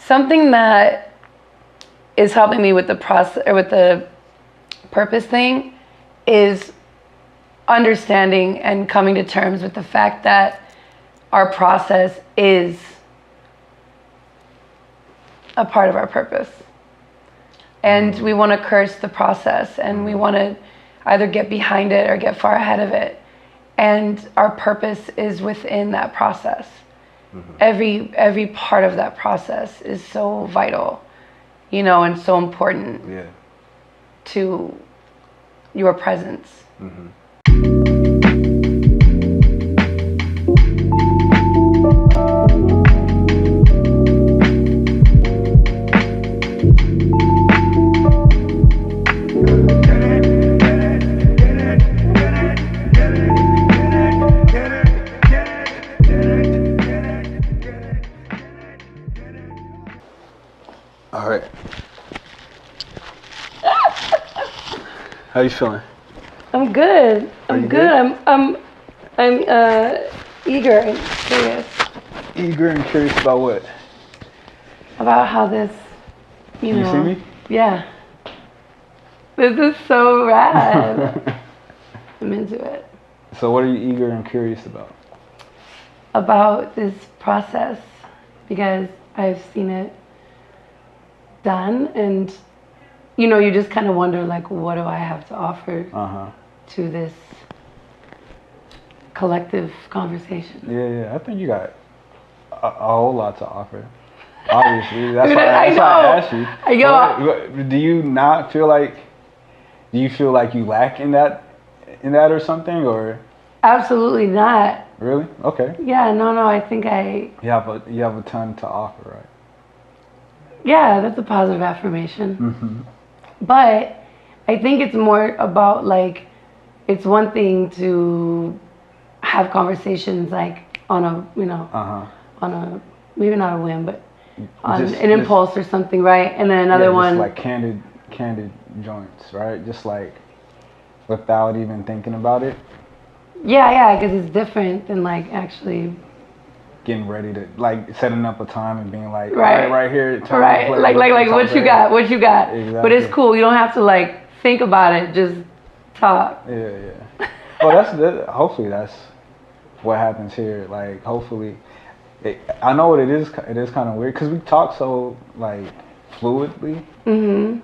something that is helping me with the process or with the purpose thing is understanding and coming to terms with the fact that our process is a part of our purpose. And we want to curse the process, and we want to either get behind it or get far ahead of it. And our purpose is within that process. Every part of that process is so vital, you know, and so important to your presence. All right. How you feeling? I'm good. I'm good. I'm eager and curious. Eager and curious about what? About how this, you know. You see me? Yeah. This is so rad. I'm into it. So what are you eager and curious about? About this process, because I've seen it done, and you know, you just kind of wonder, like, what do I have to offer to this collective conversation? Yeah, I think you got a whole lot to offer. Obviously, that's why I asked you. Do you not feel like? Do you feel like you lack in that or something, or? Absolutely not. Really? Okay. Yeah, no, I think You have a ton to offer, right? Yeah, that's a positive affirmation. But I think it's more about, like, it's one thing to have conversations like on a, you know, on a, maybe not a whim, but on an impulse or something, right? And then another one, just like candid joints, right? Just like without even thinking about it. Yeah, because it's different than like actually getting ready to, like, setting up a time and being like, right here, right, like what you got. Exactly. But it's cool. You don't have to like think about it. Just talk. Yeah. Well, hopefully that's what happens here. Like, hopefully, I know what it is. It is kind of weird because we talk so like fluidly,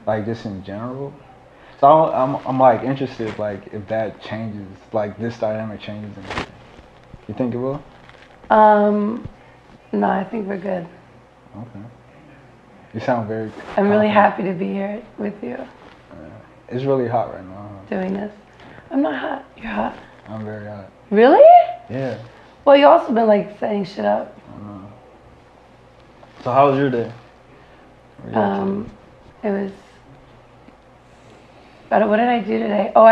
like just in general. So I'm like interested, like, if that changes, like this dynamic changes anything. You think it will? No, I think we're good. Okay. You sound very I'm really happy to be here with you. It's really hot right now. Doing this. I'm not hot. You're hot. I'm very hot. Really? Yeah. Well, you also been like setting shit up. I know. So how was your day? It was. What did I do today? Oh,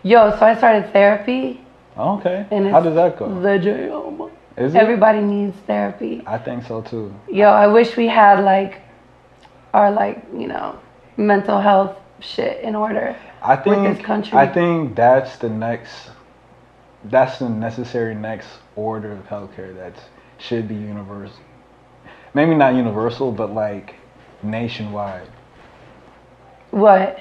so I started therapy. Oh, okay. And how does that go? The jam. Is it? Everybody needs therapy. I think so too. Yo, I wish we had like our, like, you know, mental health shit in order. With this country. I think that's the necessary next order of healthcare that should be universal. Maybe not universal, but like nationwide. What?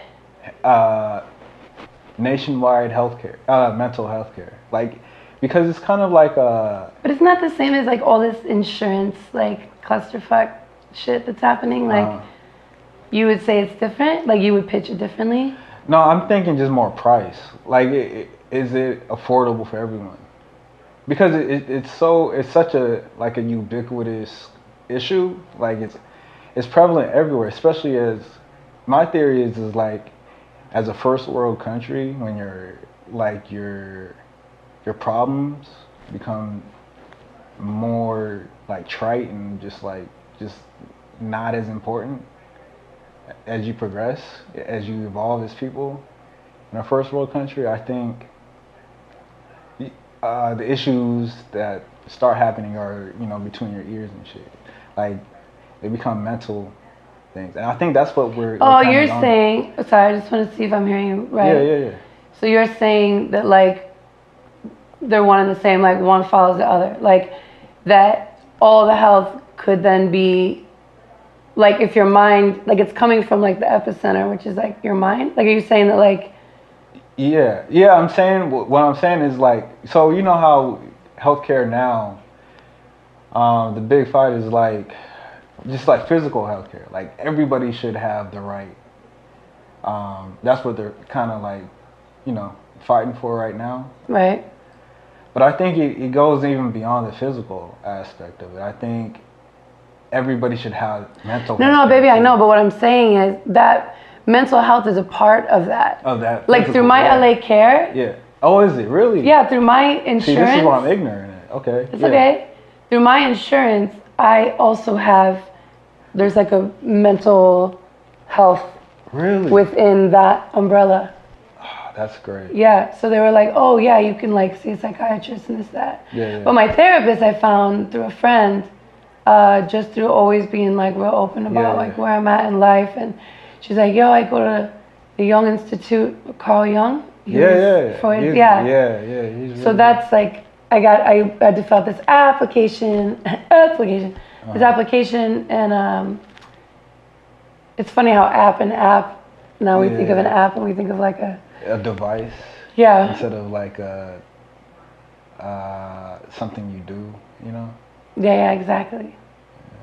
Nationwide healthcare, mental healthcare, like, because it's kind of like a. But it's not the same as like all this insurance like clusterfuck shit that's happening. Like, you would say it's different. Like, you would pitch it differently. No, I'm thinking just more price. Like, is it affordable for everyone? Because it's such a like a ubiquitous issue. Like, it's prevalent everywhere, especially as my theory is like, as a first world country, when your problems become more like trite and just not as important as you progress, as you evolve as people. In a first world country, I think the issues that start happening are, you know, between your ears and shit. Like, they become mental things. And I think that's what we're you're saying, sorry, I just want to see if I'm hearing you right. Yeah. So you're saying that, like, they're one and the same, like one follows the other. Like, that all the health could then be like if your mind, like it's coming from like the epicenter, which is like your mind. Like, are you saying that like? Yeah. I'm saying what I'm saying is like, so you know how healthcare now, the big fight is like just like physical healthcare. Like everybody should have the right. That's what they're kind of like, fighting for right now. Right. But I think it goes even beyond the physical aspect of it. I think everybody should have mental health. No, baby, I know. But what I'm saying is that mental health is a part of that. Of that. Like through my LA Care. Yeah. Oh, is it really? Yeah, through my insurance. See, this is why I'm ignorant. Okay. It's okay. Through my insurance, I also have, there's like a mental health within that umbrella. Oh, that's great. Yeah, so they were like, oh yeah, you can like see a psychiatrist and this, that. Yeah. But my therapist I found through a friend, just through always being like real open about like where I'm at in life. And she's like, yo, I go to the Jung Institute, Carl Jung. Freud, He's so that's like, I had to fill out this application, this application, and it's funny how app, now we think of an app and we think of like a device. Yeah. Instead of like something you do, Yeah, exactly. Yeah.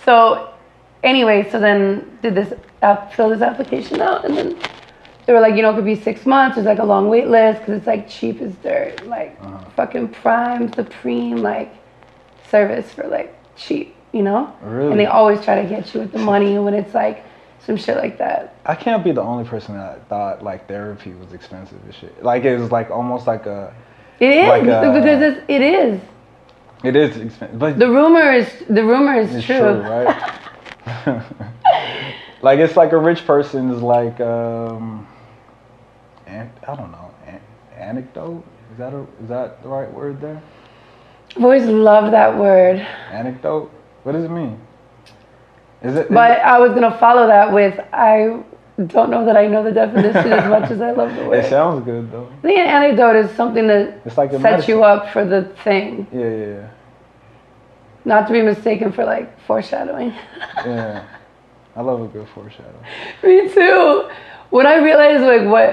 So anyway, so then fill this application out, and then they were like, it could be 6 months. There's like a long wait list because it's like cheap as dirt, like fucking prime, supreme, like service for like cheap, Really? And they always try to get you with the money when it's like some shit like that. I can't be the only person that thought like therapy was expensive and shit. Like it was like almost like a. It is because it is. It is expensive, but the rumor is true, right? Like it's like a rich person's like I don't know, anecdote. Is that the right word there? I've always loved that word. Anecdote. What does it mean? But I was gonna follow that with I don't know that I know the definition as much as I love the word. It sounds good though. I think an anecdote is something that sets you up for the thing. Yeah. Not to be mistaken for like foreshadowing. Yeah, I love a good foreshadow. Me too. When I realized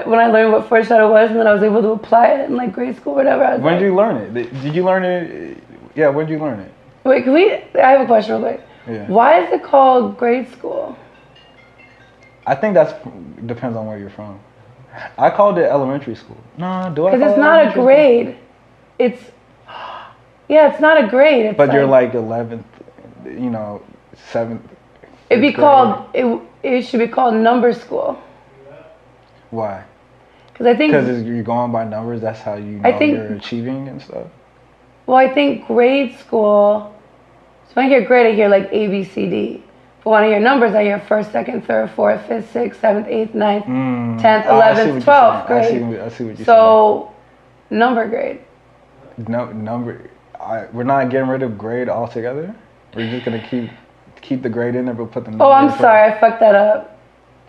when I learned what foreshadow was, and then I was able to apply it in like grade school or whatever. When did you learn it? Did you learn it? Yeah, when did you learn it? Wait, I have a question real quick. Yeah. Why is it called grade school? I think depends on where you're from. I called it elementary school. No, do I? Because it's not a grade. It's not a grade. It's but you're like 11th, 7th. It'd be called. It should be called number school. Why? Because I think you're going by numbers. That's how you know you're achieving and stuff. Well, I think grade school. So when I hear grade, I hear like A, B, C, D. But when I hear numbers, I hear 1st, 2nd, 3rd, 4th, 5th, 6th, 7th, 8th, 9th, 10th, 11th, 12th grade. I see what you're saying. So, number grade. No number. We're not getting rid of grade altogether. We're just gonna keep the grade in there, but put the. Oh, I'm sorry, I fucked that up.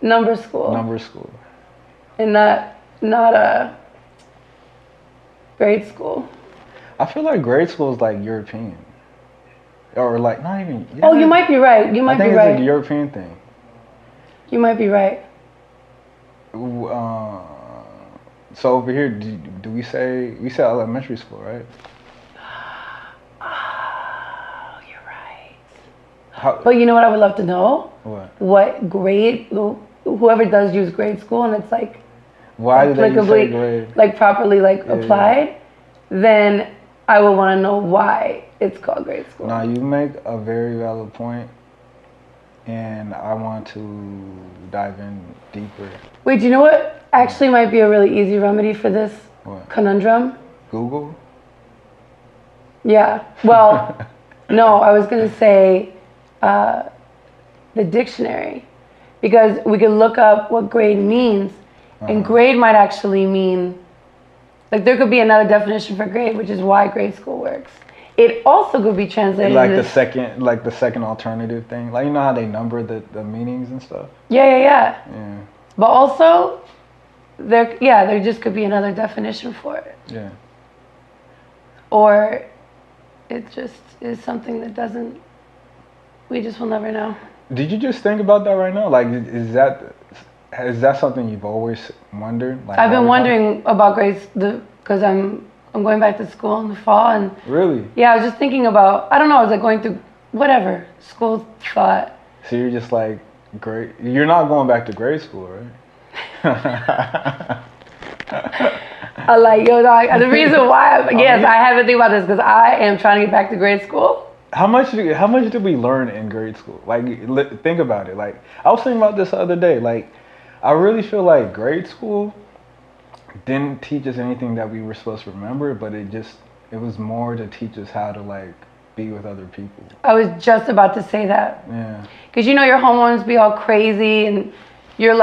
Number school. Number school. And not a grade school. I feel like grade school is like European, or like not even. Oh, you might be right. You might be right. I think it's a European thing. You might be right. So over here, do we say elementary school, right? Oh, you're right. But you know what I would love to know? What grade? Whoever does use grade school, and it's like. Why do they say grade? Like properly applied, then I would want to know why it's called grade school. Now you make a very valid point, and I want to dive in deeper. Wait, do you know what actually might be a really easy remedy for this conundrum? Google? Yeah. Well, no, I was going to say the dictionary, because we could look up what grade means. And grade might actually mean, like there could be another definition for grade, which is why grade school works. It also could be translated like the second alternative thing. Like, you know how they number the meanings and stuff? Yeah. But also, there just could be another definition for it. Yeah. Or it just is something that we just will never know. Did you just think about that right now? Like, is that something you've always wondered? Like, I've been wondering about grades because I'm going back to school in the fall, and really? yeah, I was just thinking about, I don't know, I was like going through whatever school thought. So you're just like, great. You're not going back to grade school, right? I like, yo, dog, the reason why, I haven't think about this because I am trying to get back to grade school. How much did we learn in grade school? Like, think about it. Like, I was thinking about this the other day. Like, I really feel like grade school didn't teach us anything that we were supposed to remember, but it was more to teach us how to, like, be with other people. I was just about to say that. Yeah. Because your hormones be all crazy, and you're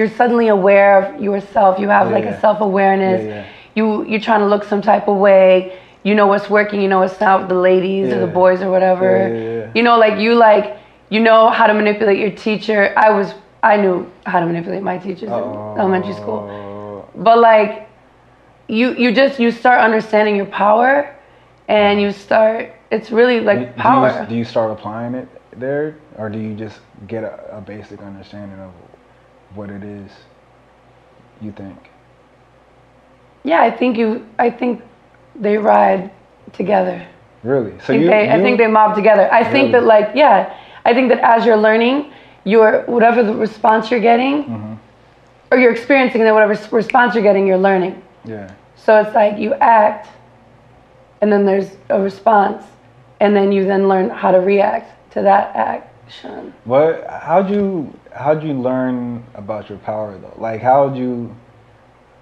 suddenly aware of yourself. You have a self-awareness. You're trying to look some type of way. You know what's working. You know what's not with the ladies or the boys or whatever. You know how to manipulate your teacher. I knew how to manipulate my teachers in elementary school. But like, you start understanding your power, and it's really like power. Do you start applying it there, or do you just get a basic understanding of what it is you think? Yeah, I think they ride together. Really? So I think they mob together. I think that I think that as you're learning, whatever the response you're getting, or you're experiencing, and then whatever response you're getting, you're learning. Yeah. So it's like you act, and then there's a response, and then you then learn how to react to that action. How'd you learn about your power though? Like,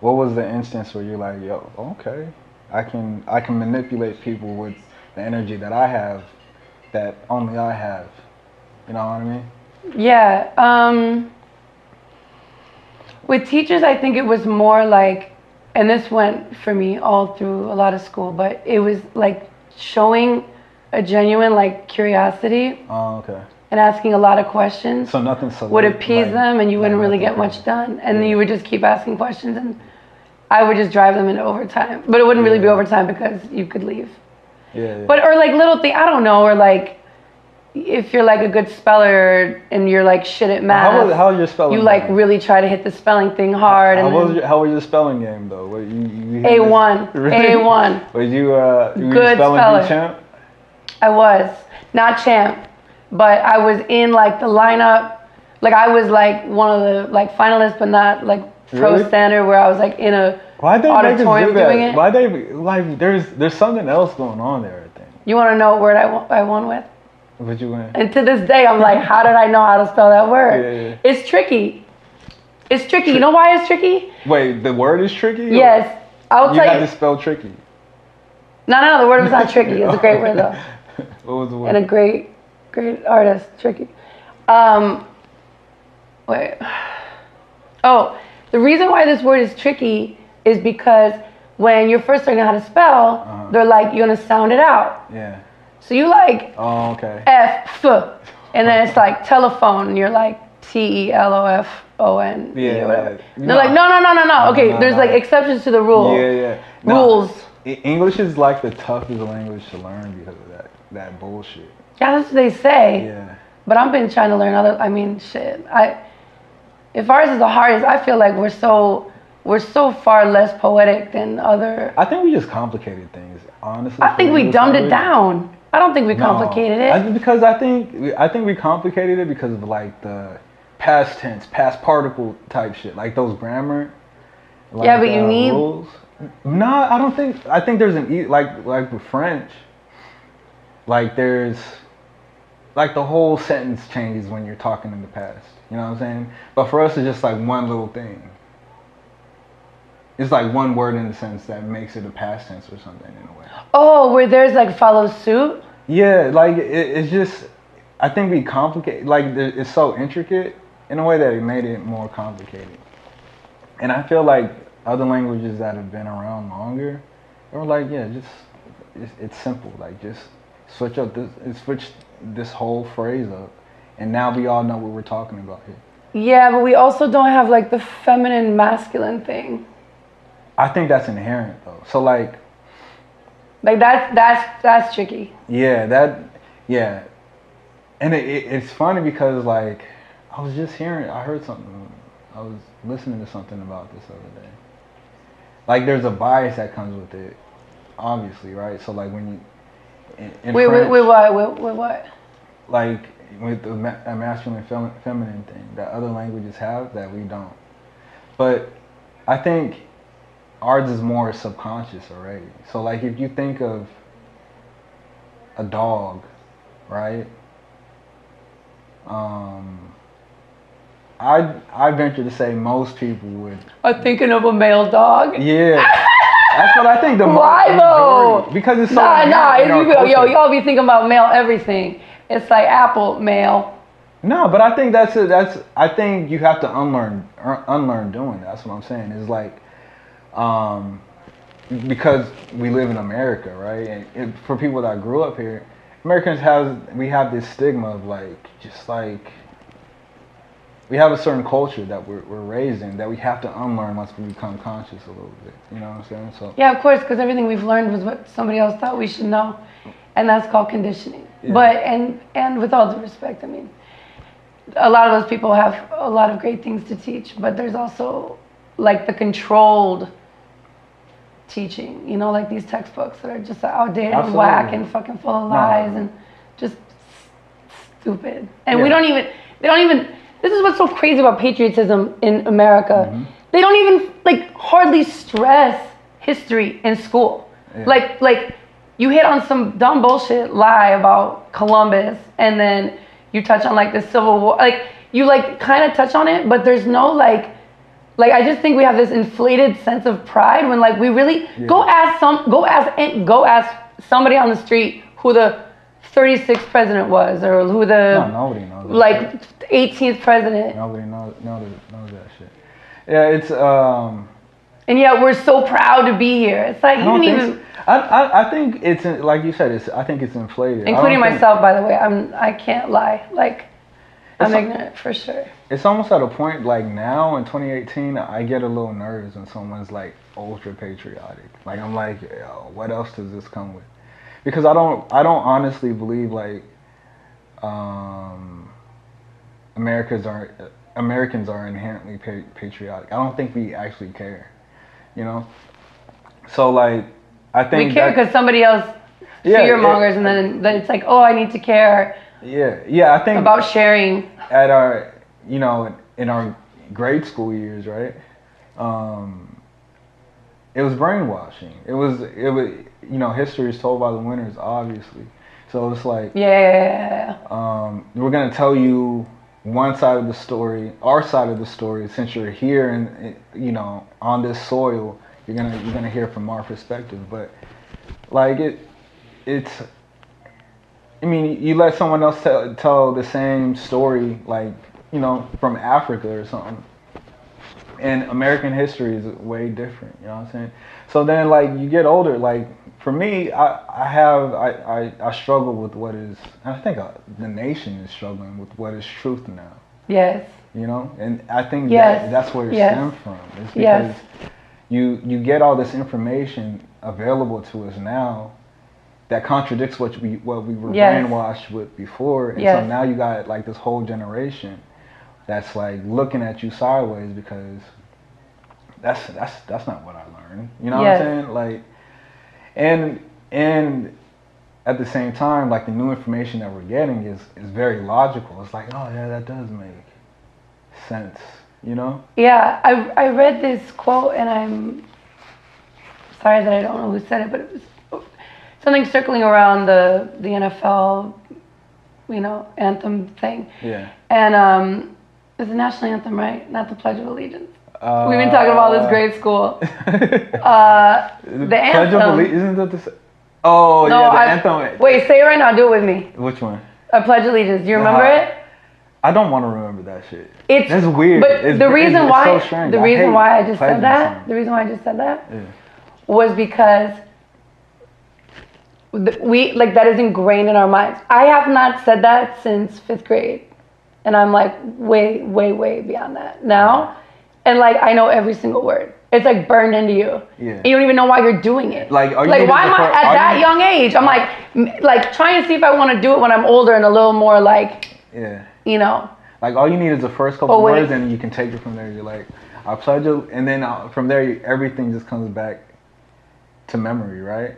what was the instance where you're like, yo, okay, I can manipulate people with the energy that I have, that only I have. You know what I mean? Yeah. With teachers, I think it was more like, and this went for me all through a lot of school, but it was like showing a genuine like curiosity. Oh, okay. And asking a lot of questions. So nothing would appease them, and you wouldn't really get much done. And then you would just keep asking questions, and I would just drive them into overtime. But it wouldn't really be overtime because you could leave. Yeah. But or like little thing, I don't know, or like if you're like a good speller and you're like shit at math. How was your spelling? You like really try to hit the spelling thing hard. How was your spelling game though? A1. Really? A1. Was you good spelling bee champ? I was not champ, but I was in like the lineup. Like I was like one of the like finalists, but not like pro standard, where I was like in a auditorium doing it. Why they like? There's something else going on there, I think. You want to know what word I won with? What you win? And to this day, I'm like, how did I know how to spell that word? Yeah. It's tricky. It's tricky. You know why it's tricky? Wait, the word is tricky? Yes. I'll tell you. You had to spell tricky. No, the word was not tricky. It's a great word though. What was the word? And a great artist, tricky. Wait. Oh, the reason why this word is tricky is because when you're first learning how to spell, they're like, you're gonna sound it out. Yeah. So you like F, and then it's like telephone, and you're like TELOFON. Yeah. Whatever. They're like, no. Okay, there's like exceptions to the rule. Yeah. Rules. English is like the toughest language to learn because of that bullshit. Yeah, that's what they say. Yeah. But I've been trying to learn if ours is the hardest, I feel like we're so far less poetic than other. I think we just complicated things, honestly. I think we dumbed it down. I don't think we complicated it. I think we complicated it because of like the past tense, past particle type shit, like those grammar. Like, yeah, but you need rules. No, I don't think. I think there's like with French. Like there's like the whole sentence changes when you're talking in the past. You know what I'm saying? But for us, it's just like one little thing. It's like one word in the sentence that makes it a past tense or something in a way. Oh, where there's like follow suit? Yeah, like it's just, I think we complicate, like it's so intricate in a way that it made it more complicated. And I feel like other languages that have been around longer, they're like, yeah, it's simple. Like just switch this whole phrase up. And now we all know what we're talking about here. Yeah, but we also don't have like the feminine masculine thing. I think that's inherent though. So like Like that's tricky. Yeah, yeah. And it's funny because like I heard something. I was listening to something about this other day. Like there's a bias that comes with it, obviously, right? So like when you in Wait, French, what? like with the a masculine feminine thing that other languages have that we don't. But I think ours is more subconscious already. So like if you think of a dog, right? I venture to say most people would. I'm thinking of a male dog. Yeah, that's what I think. Why though? Majority, because it's so nah. yo, Y'all be thinking about male everything. It's like Apple male. No, but I think I think you have to unlearn doing that. That's what I'm saying. It's like, because we live in America, right? And for people that grew up here, we have this stigma of like, just like, we have a certain culture that we're raised in that we have to unlearn once we become conscious a little bit. You know what I'm saying? So yeah, of course, because everything we've learned was what somebody else thought we should know, and that's called conditioning. Yeah. But and with all due respect, I mean, a lot of those people have a lot of great things to teach, but there's also like the controlled teaching, you know, like these textbooks that are just outdated and whack and fucking full of lies and just stupid. And they don't even, this is what's so crazy about patriotism in America. Mm-hmm. They don't even like hardly stress history in school. Yeah. Like you hit on some dumb bullshit lie about Columbus and then you touch on like the Civil War, like you like kind of touch on it, but there's no like I just think we have this inflated sense of pride when like we really go ask somebody on the street who the 36th president was or who the nobody knows that like shit. 18th president. Nobody knows that shit. Yeah, it's and yet we're so proud to be here. It's like I think it's like you said. I think it's inflated. Including myself, by the way. I can't lie. Like I'm ignorant for sure. It's almost at a point like now in 2018, I get a little nervous when someone's like ultra patriotic. Like I'm like, yo, what else does this come with? Because I don't honestly believe like Americans are inherently patriotic. I don't think we actually care. You know, so like I think we care because somebody else fearmongers, and then it's like, oh, I need to care. Yeah. I think about sharing at our, you know, in our grade school years, right? It was brainwashing. It was you know, history is told by the winners, obviously. So it's like we're gonna tell you one side of the story, our side of the story. Since you're here and you know on this soil, you're gonna hear from our perspective. But like it's. I mean, you let someone else tell the same story, like you know, from Africa or something, and American history is way different. You know what I'm saying? So then, like you get older, like for me, I struggle with what is. I think the nation is struggling with what is truth now. Yes. You know, and I think that's where it stems from. It's because you get all this information available to us now that contradicts what we were brainwashed with before, and so now you got like this whole generation that's like looking at you sideways because that's not what I learned. You know what I'm saying? Like, and at the same time, like the new information that we're getting is very logical. It's like, oh yeah, that does make sense. You know? Yeah, I read this quote, and I'm sorry that I don't know who said it, but it was something circling around the NFL, you know, anthem thing. Yeah. And it's the national anthem, right? Not the Pledge of Allegiance. We've been talking about this grade school. The anthem. Pledge of Allegiance, isn't that the? Oh no, yeah, the anthem. Wait, say it right now. Do it with me. Which one? A Pledge of Allegiance. Do you remember it? I don't want to remember that shit. That's weird. But the reason why I just said that was because we like that is ingrained in our minds. I have not said that since 5th grade, and I'm like way beyond that now, and like I know every single word. It's like burned into you. Yeah. And you don't even know why you're doing it. Like, why am I at that young age? I'm like trying to see if I want to do it when I'm older and a little more like, you know. Like all you need is the first couple words, and you can take it from there. You're like, I pledge you, and then from there, everything just comes back to memory, right?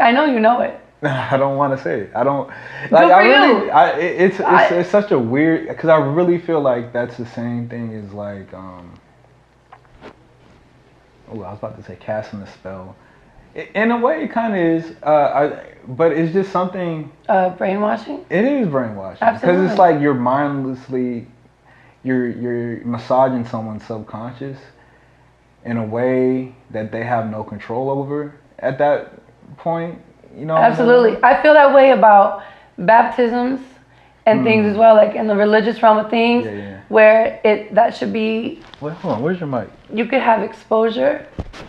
I know you know it. I don't want to say it. I don't. Like I really, it's such a weird, because I really feel like that's the same thing as like I was about to say casting a spell. In a way, it kind of is, but it's just something. Brainwashing. It is brainwashing. Absolutely. Because it's like you're mindlessly, you're massaging someone's subconscious in a way that they have no control over at that point. You know. Absolutely, I feel that way about baptisms and things as well, like in the religious realm of things, where that should be. Wait, hold on. Where's your mic? You could have exposure.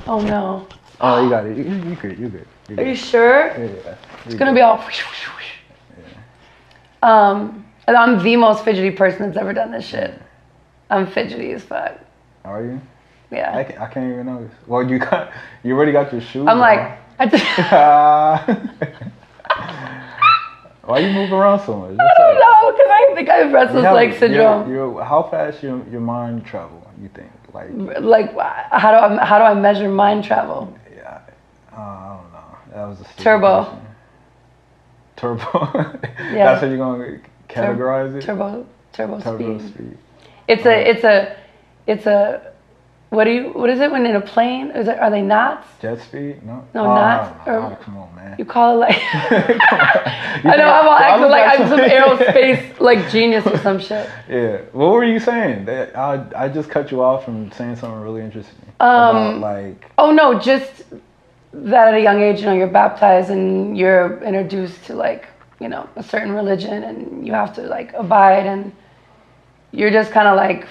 Oh no. Oh, you got it. You're good. Are you sure? Yeah. It's gonna be all. I'm the most fidgety person that's ever done this shit. I'm fidgety as fuck. Are you? Yeah. I can't even notice. Well, you already got your shoes. I'm like. Why you move around so much? I don't know, because I think I have restless leg syndrome. How fast your mind travel? You think like how do I measure mind travel? Yeah, I don't know. That was a turbo. Question. Turbo. Yeah. That's how you're gonna categorize it. Turbo speed. It's a. What is it when in a plane? Are they knots? Jet speed? No. Knots. Come on, man. You call it like. I know I'm all acting like I'm some aerospace like genius or some shit. Yeah. What were you saying? I just cut you off from saying something really interesting. About like. Oh no, just that at a young age, you're baptized and you're introduced to like a certain religion and you have to like abide and you're just kind of like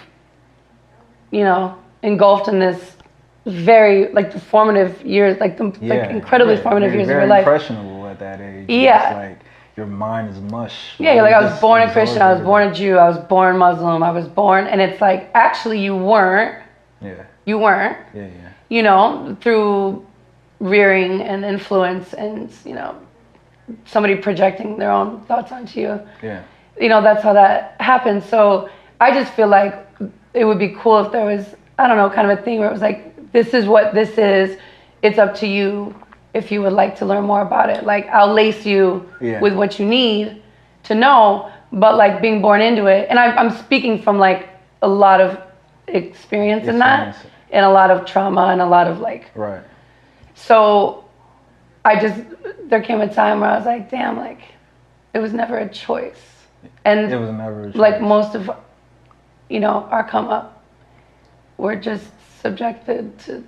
engulfed in this very like the formative years, like incredibly formative years of your life. Very impressionable at that age. Yeah. It's like your mind is mush. Yeah, you're like I was born a Christian, I was born a Jew, I was born Muslim, I was born, and it's like actually you weren't. Yeah. You weren't. Yeah. Through rearing and influence and somebody projecting their own thoughts onto you. Yeah. That's how that happens. So I just feel like it would be cool if there was, I don't know, kind of a thing where it was like, this is what this is. It's up to you if you would like to learn more about it. Like, I'll lace you with what you need to know, but like being born into it. And I'm speaking from like a lot of experience in that and a lot of trauma and a lot of like. Right. So there came a time where I was like, damn, like it was never a choice. And it was never a choice. Like most of, our come up, we're just subjected to,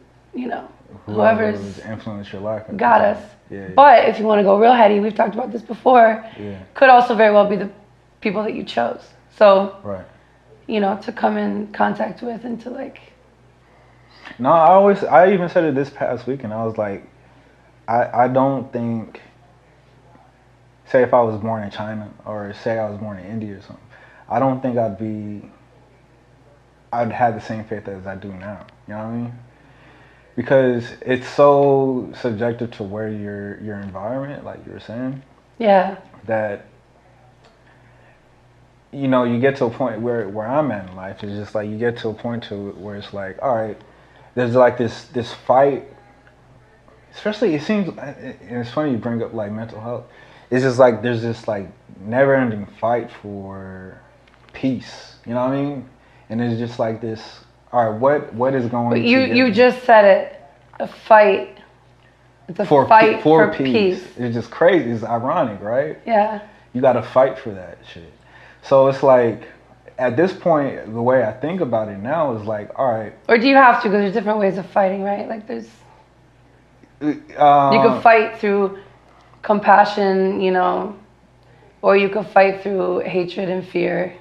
whoever's influenced your life got us. Yeah. But if you want to go real heady, we've talked about this before. Yeah. Could also very well be the people that you chose. So, right. To come in contact with and to like. No, I even said it this past weekend. I was like, I don't think. Say if I was born in China or say I was born in India or something, I don't think I'd have the same faith as I do now. You know what I mean? Because it's so subjective to where your environment, like you were saying. Yeah. That you get to a point where I'm at in life. It's just like you get to a point where it's like, all right, there's like this fight. Especially it seems, and it's funny you bring up like mental health. It's just like there's this like never-ending fight for peace. You know what I mean? And it's just like this. All right, what is going? But you just said it. A fight. It's a fight for peace. It's just crazy. It's ironic, right? Yeah. You got to fight for that shit. So it's like at this point, the way I think about it now is like, all right. Or do you have to? Because there's different ways of fighting, right? Like there's. You can fight through compassion, or you can fight through hatred and fear.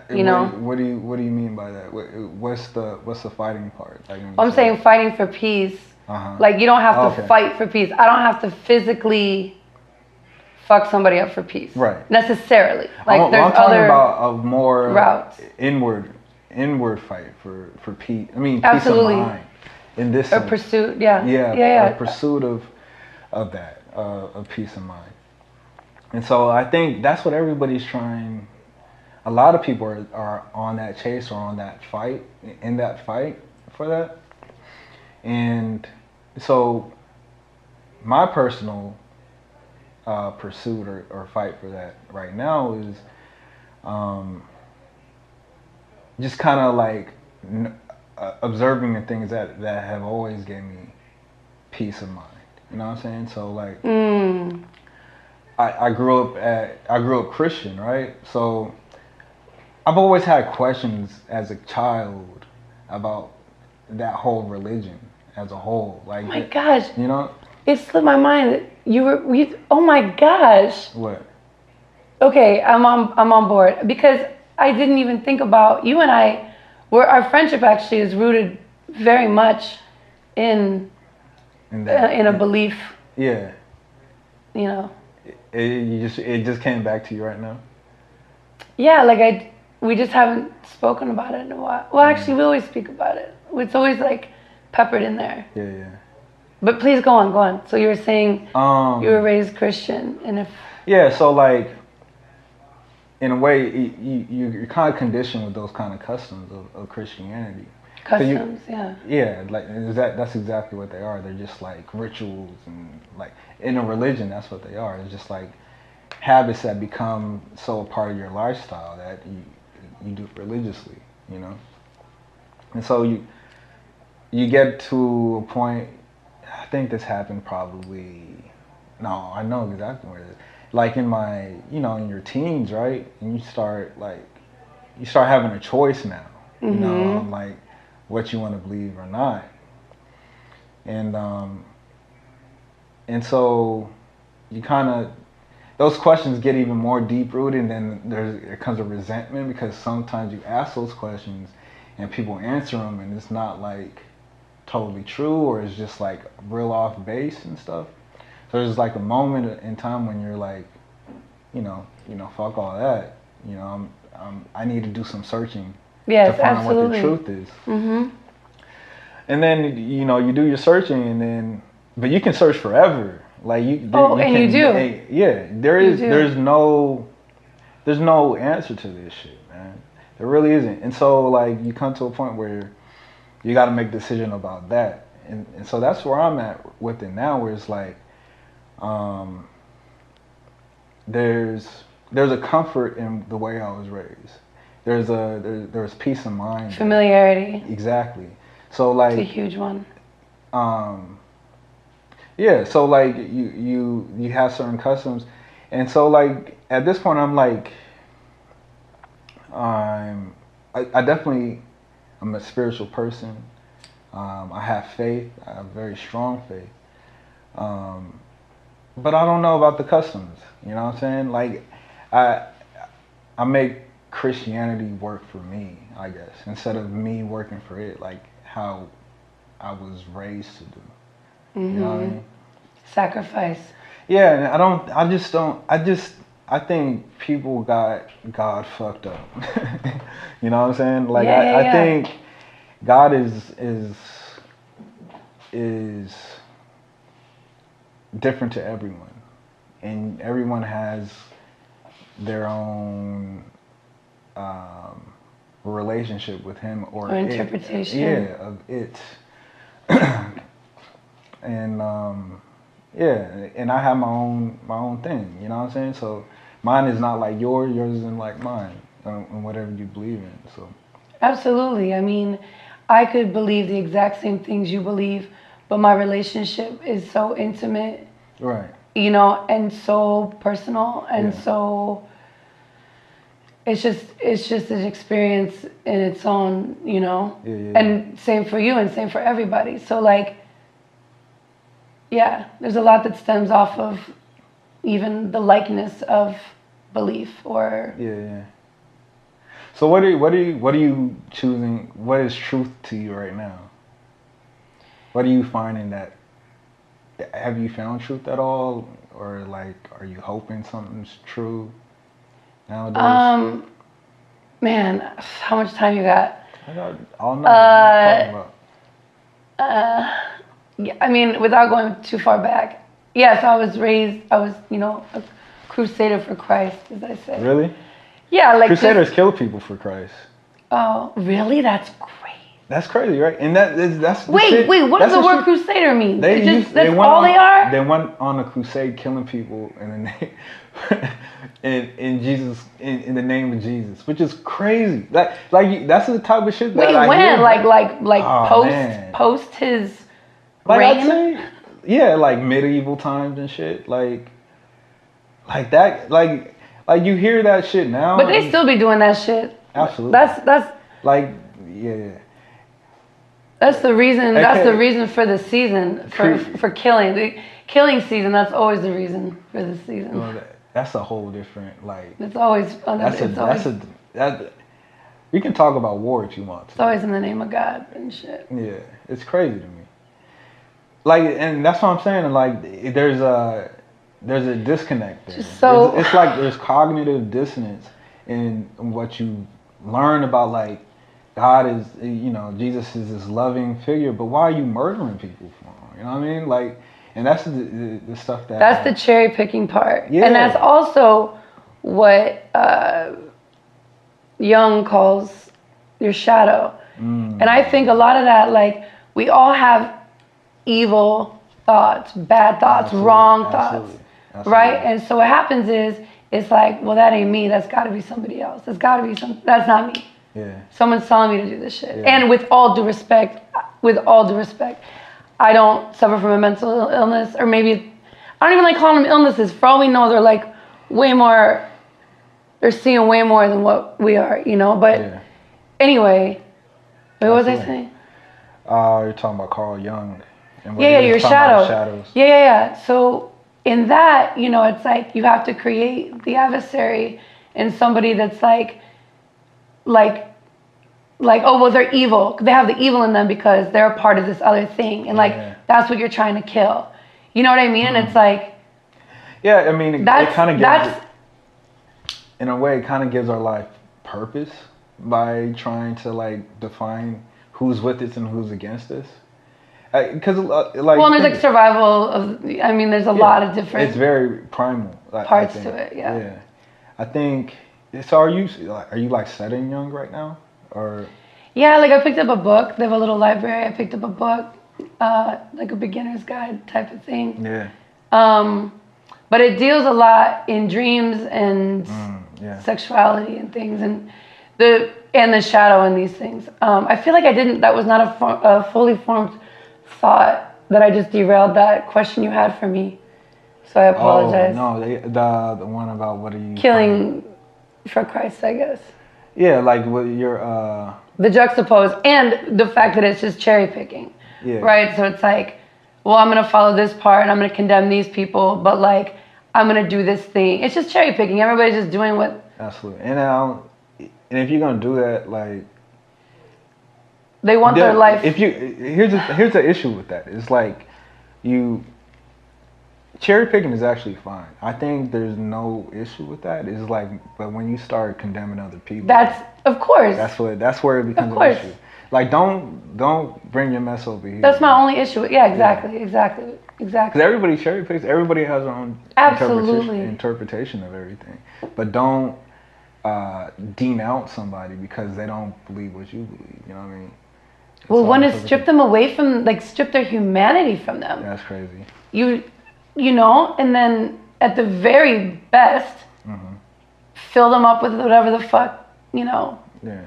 What do you mean by that? What's the fighting part? Like I'm saying fighting for peace. Uh-huh. Like you don't have to fight for peace. I don't have to physically fuck somebody up for peace. Right. Necessarily. Like there's I'm talking other about a more routes. inward inward fight for peace. I mean, Absolutely. peace of mind. In this Or sense. pursuit, yeah. Yeah. A pursuit of that, of peace of mind. And so I think that's what everybody's trying. A lot of people are on that chase or on that fight, in that fight for that. And so my personal pursuit or fight for that right now is just kind of like observing the things that have always given me peace of mind. You know what I'm saying? So like, I grew up Christian, right? So I've always had questions as a child about that whole religion as a whole. Like, oh my gosh, you know, it slipped my mind that oh my gosh. What? Okay, I'm on board because I didn't even think about you and I. Our friendship actually is rooted very much in a belief. Yeah. You know. It just came back to you right now. Yeah, like we just haven't spoken about it in a while. Well, actually, we always speak about it. It's always like peppered in there. Yeah. But please go on. So you were saying you were raised Christian, and if so like in a way you're kind of conditioned with those kind of customs of Christianity. Customs, Yeah, like that's exactly what they are. They're just like rituals and like in a religion, that's what they are. It's just like habits that become so a part of your lifestyle that you do religiously, you know. And so you get to a point. I think this happened probably. No, I know exactly where it is. Like in my, in your teens, right? And you start having a choice now, you know, like what you want to believe or not. And so you kind of, those questions get even more deep rooted, and then there comes a resentment because sometimes you ask those questions and people answer them and it's not like totally true, or it's just like real off base and stuff. So there's like a moment in time when you're like, fuck all that. I need to do some searching to find out what the truth is. Mm-hmm. And then you do your searching, but you can search forever. Like you do. Yeah, there's no answer to this shit, man. There really isn't. And so like you come to a point where you got to make a decision about that, and so that's where I'm at with it now, where it's like, there's a comfort in the way I was raised. There's peace of mind. Familiarity. Exactly. So like it's a huge one. Yeah. So like you have certain customs, and so like at this point I'm like, I definitely I'm a spiritual person. I have faith. I have very strong faith. But I don't know about the customs. You know what I'm saying? Like, I make Christianity work for me, I guess, instead of me working for it, like how I was raised to do. You know what I mean? Sacrifice. Yeah, and I think people got God fucked up. You know what I'm saying? Like, I think God is different to everyone, and everyone has their own relationship with him or interpretation of it. And and I have my own thing, you know what I'm saying? So mine is not like yours isn't like mine, and whatever you believe in. So absolutely. I mean, I could believe the exact same things you believe, but my relationship is so intimate, right? And so personal, and so it's just an experience in its own, And same for you, and same for everybody. So like, there's a lot that stems off of even the likeness of belief or So what are you choosing? What is truth to you right now? What are you finding that? Have you found truth at all, or like, are you hoping something's true nowadays? Man, how much time you got? I got all night. What are you talking about? Yeah, I mean, without going too far back. Yeah, so I was, a crusader for Christ, as I say. Really? Yeah, like Crusaders kill people for Christ. Oh, really? That's great. That's crazy, right? And that's the wait, shit. what does the word crusader mean? That's they all they are? They went on a crusade killing people in the name in the name of Jesus, which is crazy. Like that's the type of shit that Wait, I when? hear. Post his like reign? I'd say, yeah, like medieval times and shit. Like that. Like you hear that shit now. But they still be doing that shit. Absolutely. That's like yeah. That's the reason. Okay. That's the reason for the season for killing. The killing season. That's always the reason for the season. Well, that's a whole different like. It's always. We can talk about war if you want to. It's always in the name of God and shit. Yeah, it's crazy to me. Like, and that's what I'm saying. Like, there's a disconnect there. So it's like there's cognitive dissonance in what you learn about like. God is, Jesus is this loving figure, but why are you murdering people for him? You know what I mean? Like, and that's the stuff that... That's the cherry picking part. Yeah. And that's also what Jung calls your shadow. And I think a lot of that, like, we all have evil thoughts, bad thoughts, Absolutely. wrong Absolutely. thoughts, Absolutely. right? And so what happens is, it's like, well, that ain't me. That's got to be somebody else. That's got to be that's not me. Yeah. Someone's telling me to do this shit. Yeah. And with all due respect, I don't suffer from a mental illness, or maybe, I don't even like calling them illnesses. For all we know, they're like way more, they're seeing way more than what we are, But anyway, what was I saying? You're talking about Carl Jung. And Your shadow. Shadows. Yeah. So in that, it's like you have to create the adversary in somebody that's like, oh, well, they're evil. They have the evil in them because they're a part of this other thing. And that's what you're trying to kill. You know what I mean? And it's like... Yeah, I mean, it kind of gives... In a way, it kind of gives our life purpose by trying to, like, define who's with us and who's against us. Because, Well, and there's, like, survival of... I mean, there's a lot of different... It's very primal. Parts to it, yeah. I think... So are you like studying Jung right now, or? Yeah, like I picked up a book. They have a little library. I picked up a book, like a beginner's guide type of thing. Yeah. But it deals a lot in dreams and sexuality and things, and the shadow and these things. I feel like that was not a fully formed thought that I just derailed that question you had for me. So I apologize. Oh no, the one about what are you killing. For Christ, I guess. Yeah, like what you're the juxtapose and the fact that it's just cherry picking. Yeah. Right? So it's like, well, I'm gonna follow this part and I'm gonna condemn these people, but like I'm gonna do this thing. It's just cherry picking. Everybody's just doing what Absolutely. And if you're gonna do that, like they want their life. Here's the issue with that. It's like cherry picking is actually fine. I think there's no issue with that. It's like, but when you start condemning other people, that's of course. That's where it becomes an issue. Like, don't bring your mess over here. That's my only issue. Yeah, exactly. Because everybody cherry picks. Everybody has their own interpretation of everything. But don't denounce somebody because they don't believe what you believe. You know what I mean? Well, when it strip them away from, like, strip their humanity from them. That's crazy. And then at the very best, fill them up with whatever the fuck, Yeah.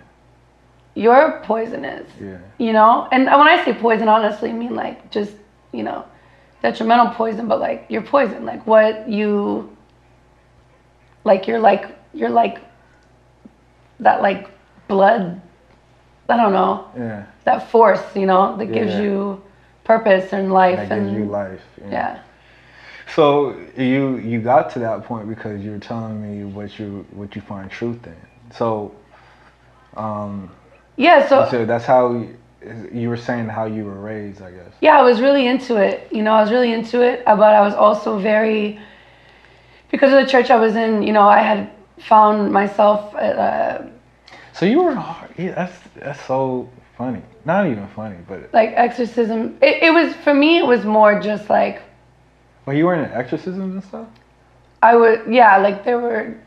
Your poison is. Yeah. And when I say poison, honestly, I mean like just, detrimental poison, but like your poison, like what you, like you're like that like blood, I don't know. Yeah. That force, that gives you purpose and life. That gives you life. Yeah. So you got to that point because you were telling me what you find truth in. So so that's how you were saying how you were raised, I guess. Yeah, I was really into it. But I was also very, because of the church I was in, I had found myself So you were in yeah, that's so funny. Not even funny, but Like exorcism. It was, for me, it was more just like, well, you were in exorcisms and stuff. I would, yeah, like they would,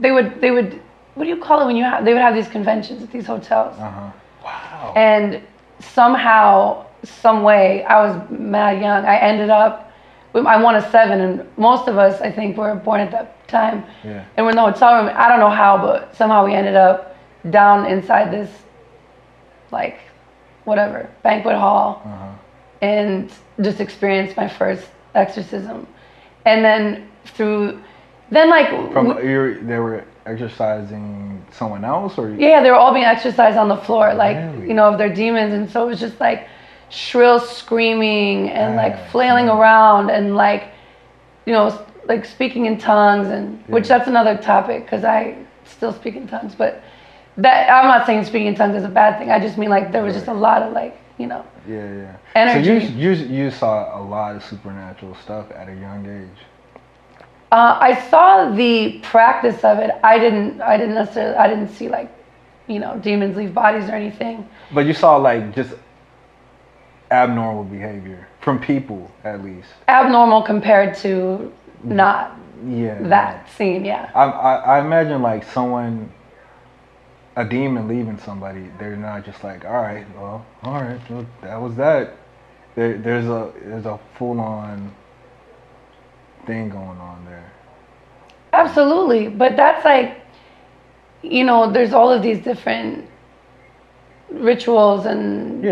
what do you call it when they would have these conventions at these hotels. Wow. And somehow, some way, I was mad young. I ended up, I'm one of 7, and most of us, I think, were born at that time. Yeah. And we're in the hotel room. I don't know how, but somehow we ended up down inside this, like, whatever, banquet hall, and just experienced my first exorcism. And then like... They were exercising someone else, or? Yeah, they were all being exercised on the floor, like, Really? you know, of their demons. And so it was just like shrill screaming and like flailing around and like, you know, like speaking in tongues, and which that's another topic, because I still speak in tongues. But that, I'm not saying speaking in tongues is a bad thing. I just mean like there was just a lot of like, you know, energy. So you saw a lot of supernatural stuff at a young age. I saw the practice of it. I didn't see like, you know, demons leave bodies or anything. But you saw like just abnormal behavior from people, at least. Abnormal compared to not that scene, yeah. I imagine like a demon leaving somebody, they're not just like, all right, well, that was that. There's a full-on thing going on there. Absolutely, but that's like, you know, there's all of these different rituals and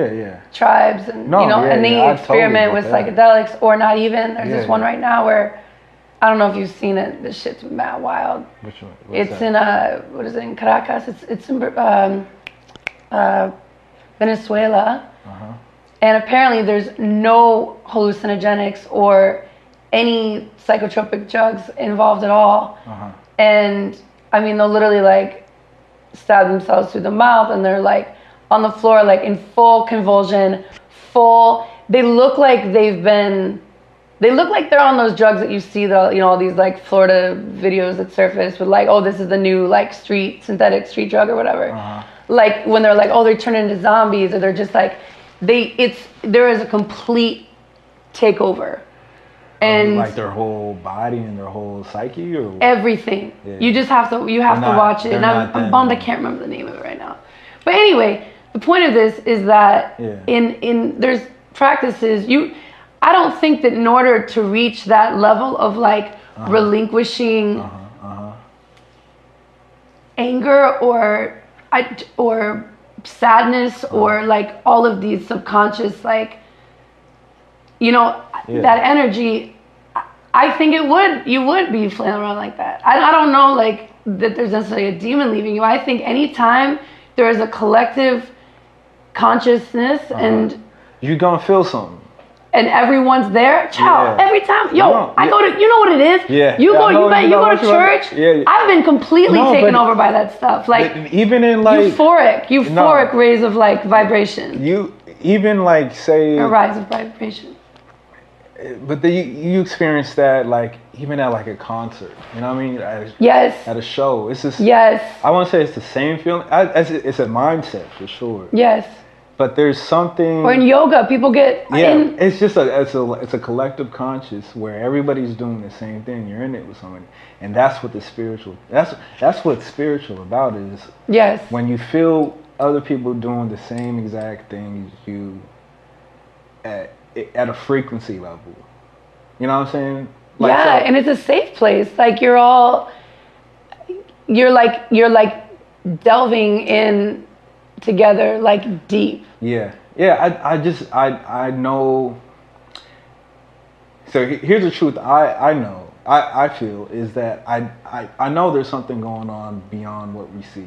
tribes, and and they experiment with psychedelics, or not even. There's this one right now where, I don't know if you've seen it. This shit's mad wild. Which one? It's in what is it, in Caracas? It's in Venezuela, and apparently there's no hallucinogenics or any psychotropic drugs involved at all. And I mean, they'll literally like stab themselves through the mouth, and they're like on the floor, like in full convulsion, they look like they're on those drugs that you see, all these like Florida videos that surface with like, oh, this is the new like synthetic street drug or whatever. Like when they're like, oh, they're turning into zombies, or they're just like, there is a complete takeover. And like their whole body and their whole psyche, or everything. You just have to watch it. And I'm bummed I can't remember the name of it right now. But anyway, the point of this is that in there's practices, I don't think that in order to reach that level of like relinquishing anger or sadness or like all of these subconscious, like, you know, that energy, I think you would be flailing around like that. I don't know like that there's necessarily a demon leaving you. I think anytime there is a collective consciousness and you're gonna feel something. And everyone's there, every time. I go to, you know what it is? You go to church. I've been completely taken over by that stuff. Like, even in like euphoric rays of like vibration. You even like say a rise of vibration. But you experience that like even at like a concert, you know what I mean? At a show, it's just I want to say it's the same feeling. It's a mindset for sure. But there's something. Or in yoga, people get in. It's just it's a collective conscious where everybody's doing the same thing. You're in it with somebody, and that's what that's what's spiritual about is. When you feel other people doing the same exact thing as you at a frequency level. You know what I'm saying? Like, and it's a safe place. Like you're like delving in together, like deep. I know. So here's the truth. I feel is that I know there's something going on beyond what we see.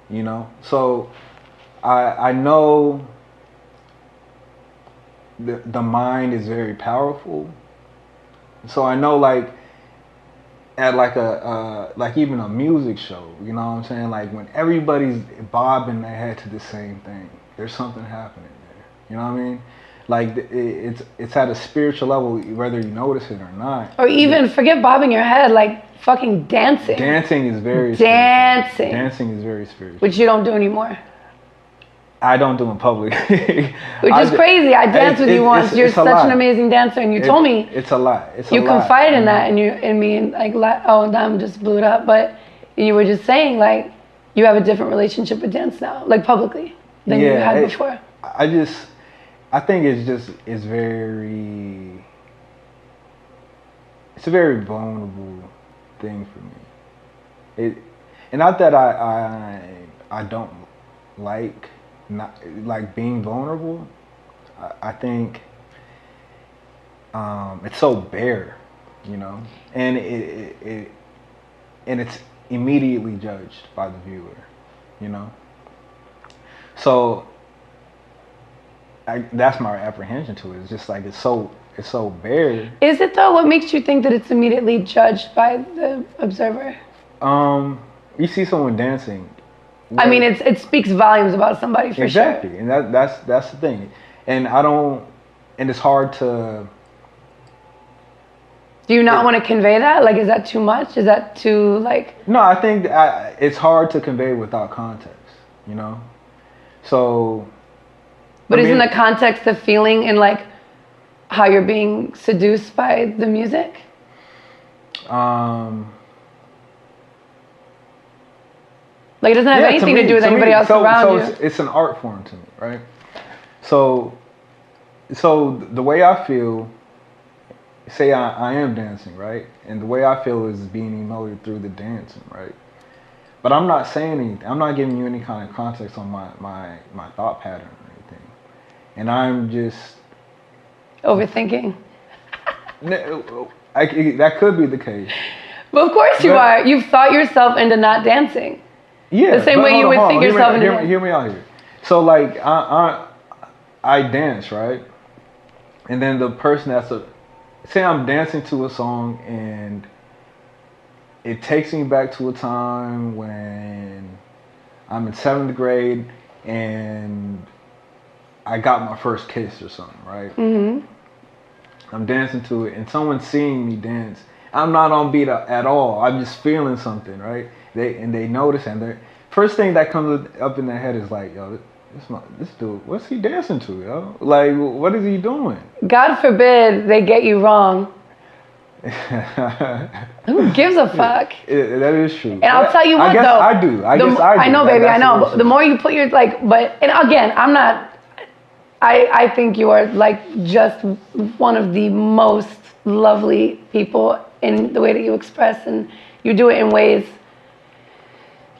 You know, so I know the mind is very powerful. So I know like at like like even a music show, you know what I'm saying? Like when everybody's bobbing their head to the same thing, there's something happening there. You know what I mean? Like it's at a spiritual level, whether you notice it or not. Or even forget bobbing your head, like fucking dancing. Dancing is very dancing. Spiritual. Dancing is very spiritual. Which you don't do anymore. I don't do in public. Which is crazy. I danced with you once. You're such an amazing dancer, and you told me it's a lot. You confided in that, and in me, and like, oh, I'm just blew it up. But you were just saying like you have a different relationship with dance now, like publicly, than you had before. I think it's a very vulnerable thing for me. And not that I don't like being vulnerable. I think it's so bare, you know, and it's immediately judged by the viewer, you know. So that's my apprehension to it. It's just like it's so bare. Is it though? What makes you think that it's immediately judged by the observer? You see someone dancing. I mean, it speaks volumes about somebody for sure. Exactly, and that's the thing. And it's hard to. Do you not want to convey that? Like, is that too much? Is that too like? No, I think it's hard to convey without context. You know, so. But isn't the context the feeling and like how you're being seduced by the music? Like it doesn't have anything to do with anybody else around you. It's an art form to me, right? So the way I feel, say I am dancing, right? And the way I feel is being emoted through the dancing, right? But I'm not saying anything. I'm not giving you any kind of context on my thought pattern or anything. And I'm just overthinking. That could be the case. But of course you are. You've thought yourself into not dancing. Yeah. The same way you would think yourself into dancing. Hear me out here. So like I dance, right? And then the person say I'm dancing to a song and it takes me back to a time when I'm in 7th grade and I got my first kiss or something, right? Mm-hmm. I'm dancing to it and someone's seeing me dance. I'm not on beat at all. I'm just feeling something, right? They notice and the first thing that comes up in their head is like, yo, this dude, what's he dancing to, yo? Like, what is he doing? God forbid they get you wrong. Who gives a fuck? That is true. And I'll tell you what, though. I do. I guess I do. I know, baby, I know. But the more you put your, like, and again, I'm not, I think you are, like, just one of the most lovely people in the way that you express, and you do it in ways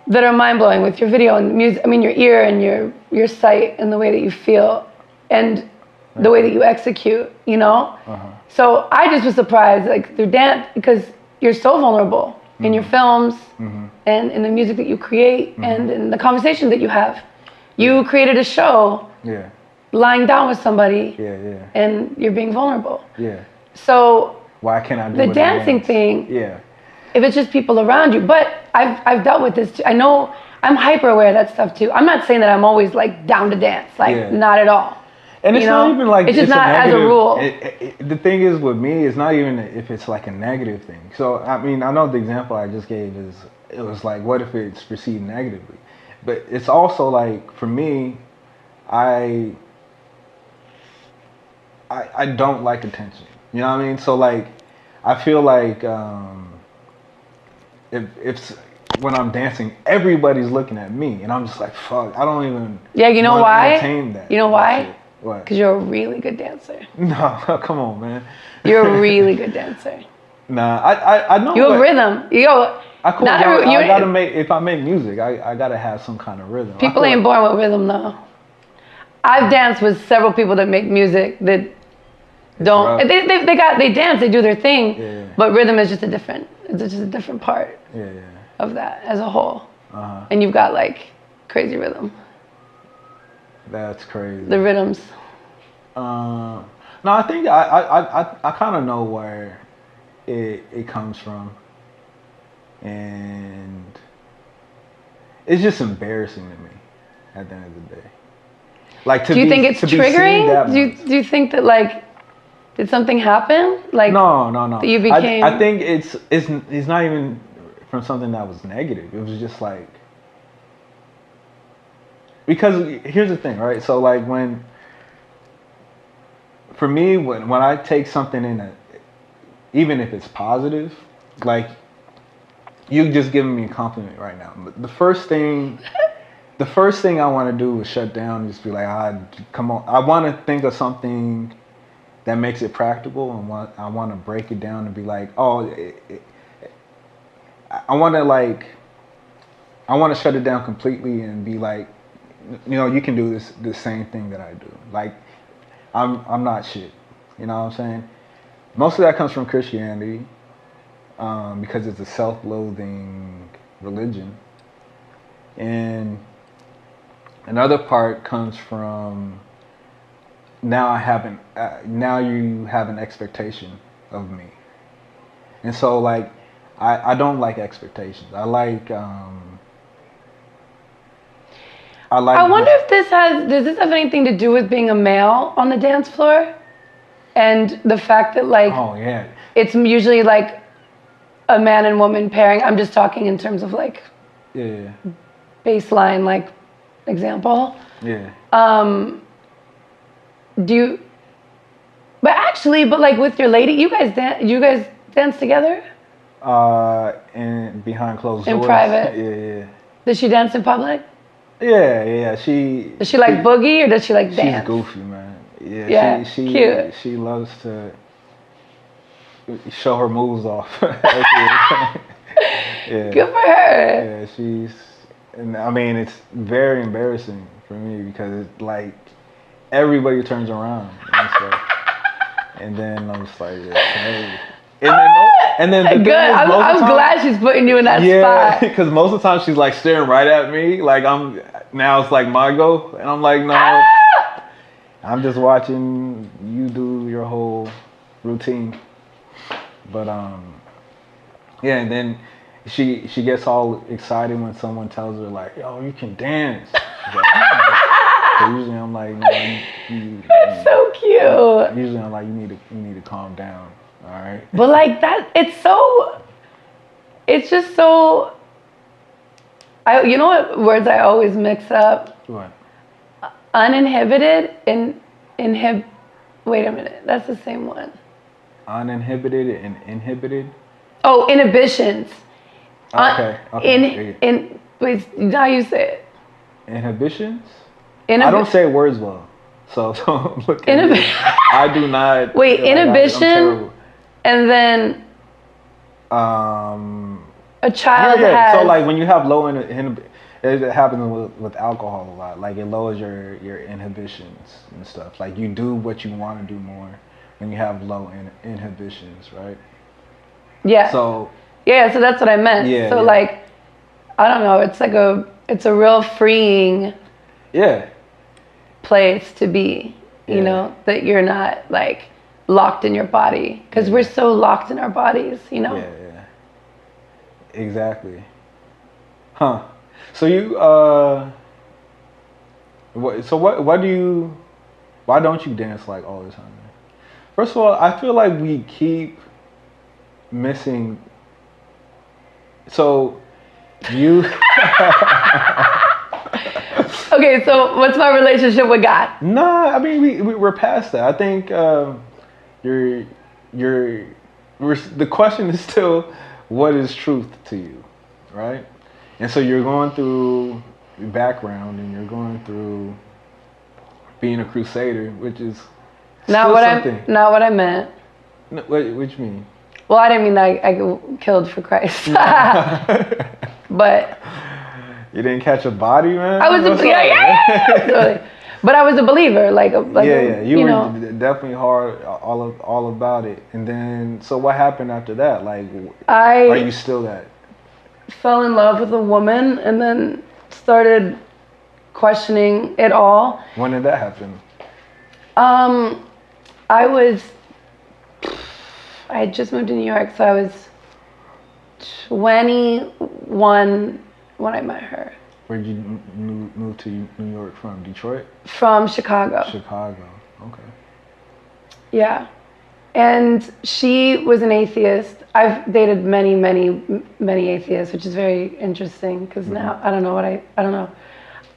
that are mind-blowing with your video and music. I mean, your ear and your sight and the way that you feel and the way that you execute, you know? Uh-huh. So I just was surprised, like, through dance, because you're so vulnerable in your films and in the music that you create and in the conversations that you have. You created a show lying down with somebody and you're being vulnerable. Yeah. So why can't I do the dancing thing? Yeah. If it's just people around you, but I've dealt with this too. I know I'm hyper aware of that stuff too. I'm not saying that I'm always like down to dance, like not at all. And it's not even like it's just not as a rule. The thing is with me, it's not even if it's like a negative thing. So I mean, I know the example I just gave is it was like, what if it's perceived negatively? But it's also like for me, I don't like attention. You know what I mean? So like, I feel like if when I'm dancing, everybody's looking at me, and I'm just like, fuck, I don't even. Yeah, you know why? Entertain that. You know why? Shit. What? Because you're a really good dancer. No, come on, man. You're a really good dancer. Nah, I know. You have rhythm. I gotta make. If I make music, I gotta have some kind of rhythm. People ain't born with rhythm though. I've danced with several people that make music that don't. They dance, they do their thing, but rhythm is just a different. It's just a different part of that as a whole. And you've got like crazy rhythm. That's crazy. The rhythms. No, I think I kind of know where it comes from, and it's just embarrassing to me at the end of the day. Like, do you think it's triggering? Do you think that like Did something happen? Like No. You became. I think it's not even from something that was negative. It was just like, because here's the thing, right? So like for me, when I take something in even if it's positive, like you just giving me a compliment right now. The first thing I want to do is shut down and just be like, come on. I want to think of something that makes it practical, and I want to break it down and be like, I want to shut it down completely and be like, you can do the same thing that I do. Like, I'm not shit. You know what I'm saying? Most of that comes from Christianity, because it's a self-loathing religion, and another part comes from now you have an expectation of me, and so like I don't like expectations. I wonder if does this have anything to do with being a male on the dance floor, and the fact that like it's usually like a man and woman pairing. I'm just talking in terms of like baseline like example. But like with your lady, you guys dance together? And behind closed in doors. Private. Yeah. Does she dance in public? Yeah. Does she like boogie or does she like dance? She's goofy, man. Yeah. She cute. She loves to show her moves off. Good for her. Yeah, and I mean, it's very embarrassing for me because it's like everybody turns around and stuff. And then I'm just like, hey. And then the good. I'm glad she's putting you in that spot. Yeah, because most of the time she's like staring right at me. Like now it's like my go. And I'm like, no. I'm just watching you do your whole routine. But and then she gets all excited when someone tells her like, yo, you can dance. Like, so usually I'm like, no, it's so cute. Usually I'm like, you need to calm down. All right. But like that, it's just so. You know what words I always mix up? What? Uninhibited and Wait a minute, that's the same one. Uninhibited and inhibited. Oh, inhibitions. Okay. Wait, how you say it? Inhibitions. I don't say words well, so don't look at me. I do not. Wait, inhibition. And then a child has. So like when you have low inhibition, it happens with alcohol a lot. Like it lowers your inhibitions and stuff. Like you do what you want to do more when you have low inhibitions, right? Yeah. So that's what I meant. Yeah. So like, I don't know. It's a real freeing. Yeah. Place to be. You know that you're not like locked in your body, because we're so locked in our bodies, Yeah. Exactly. Huh. So you why don't you dance like all the time? First of all, I feel like we keep missing. So you Okay, so what's my relationship with God? Nah, I mean we're past that. I think the question is still, what is truth to you, right? And so you're going through your background and you're going through being a crusader, which is not what I meant. No, what you mean? Well, I didn't mean that I killed for Christ. But you didn't catch a body, man. I was but I was a believer, you were definitely hard, all about it. And then, so what happened after that? Like, are you still that? Fell in love with a woman and then started questioning it all. When did that happen? I had just moved to New York, so I was 21 when I met her. Where'd you move to New York from? Detroit? From Chicago. Chicago, okay. Yeah. And she was an atheist. I've dated many, many, many atheists, which is very interesting because now I don't know I don't know.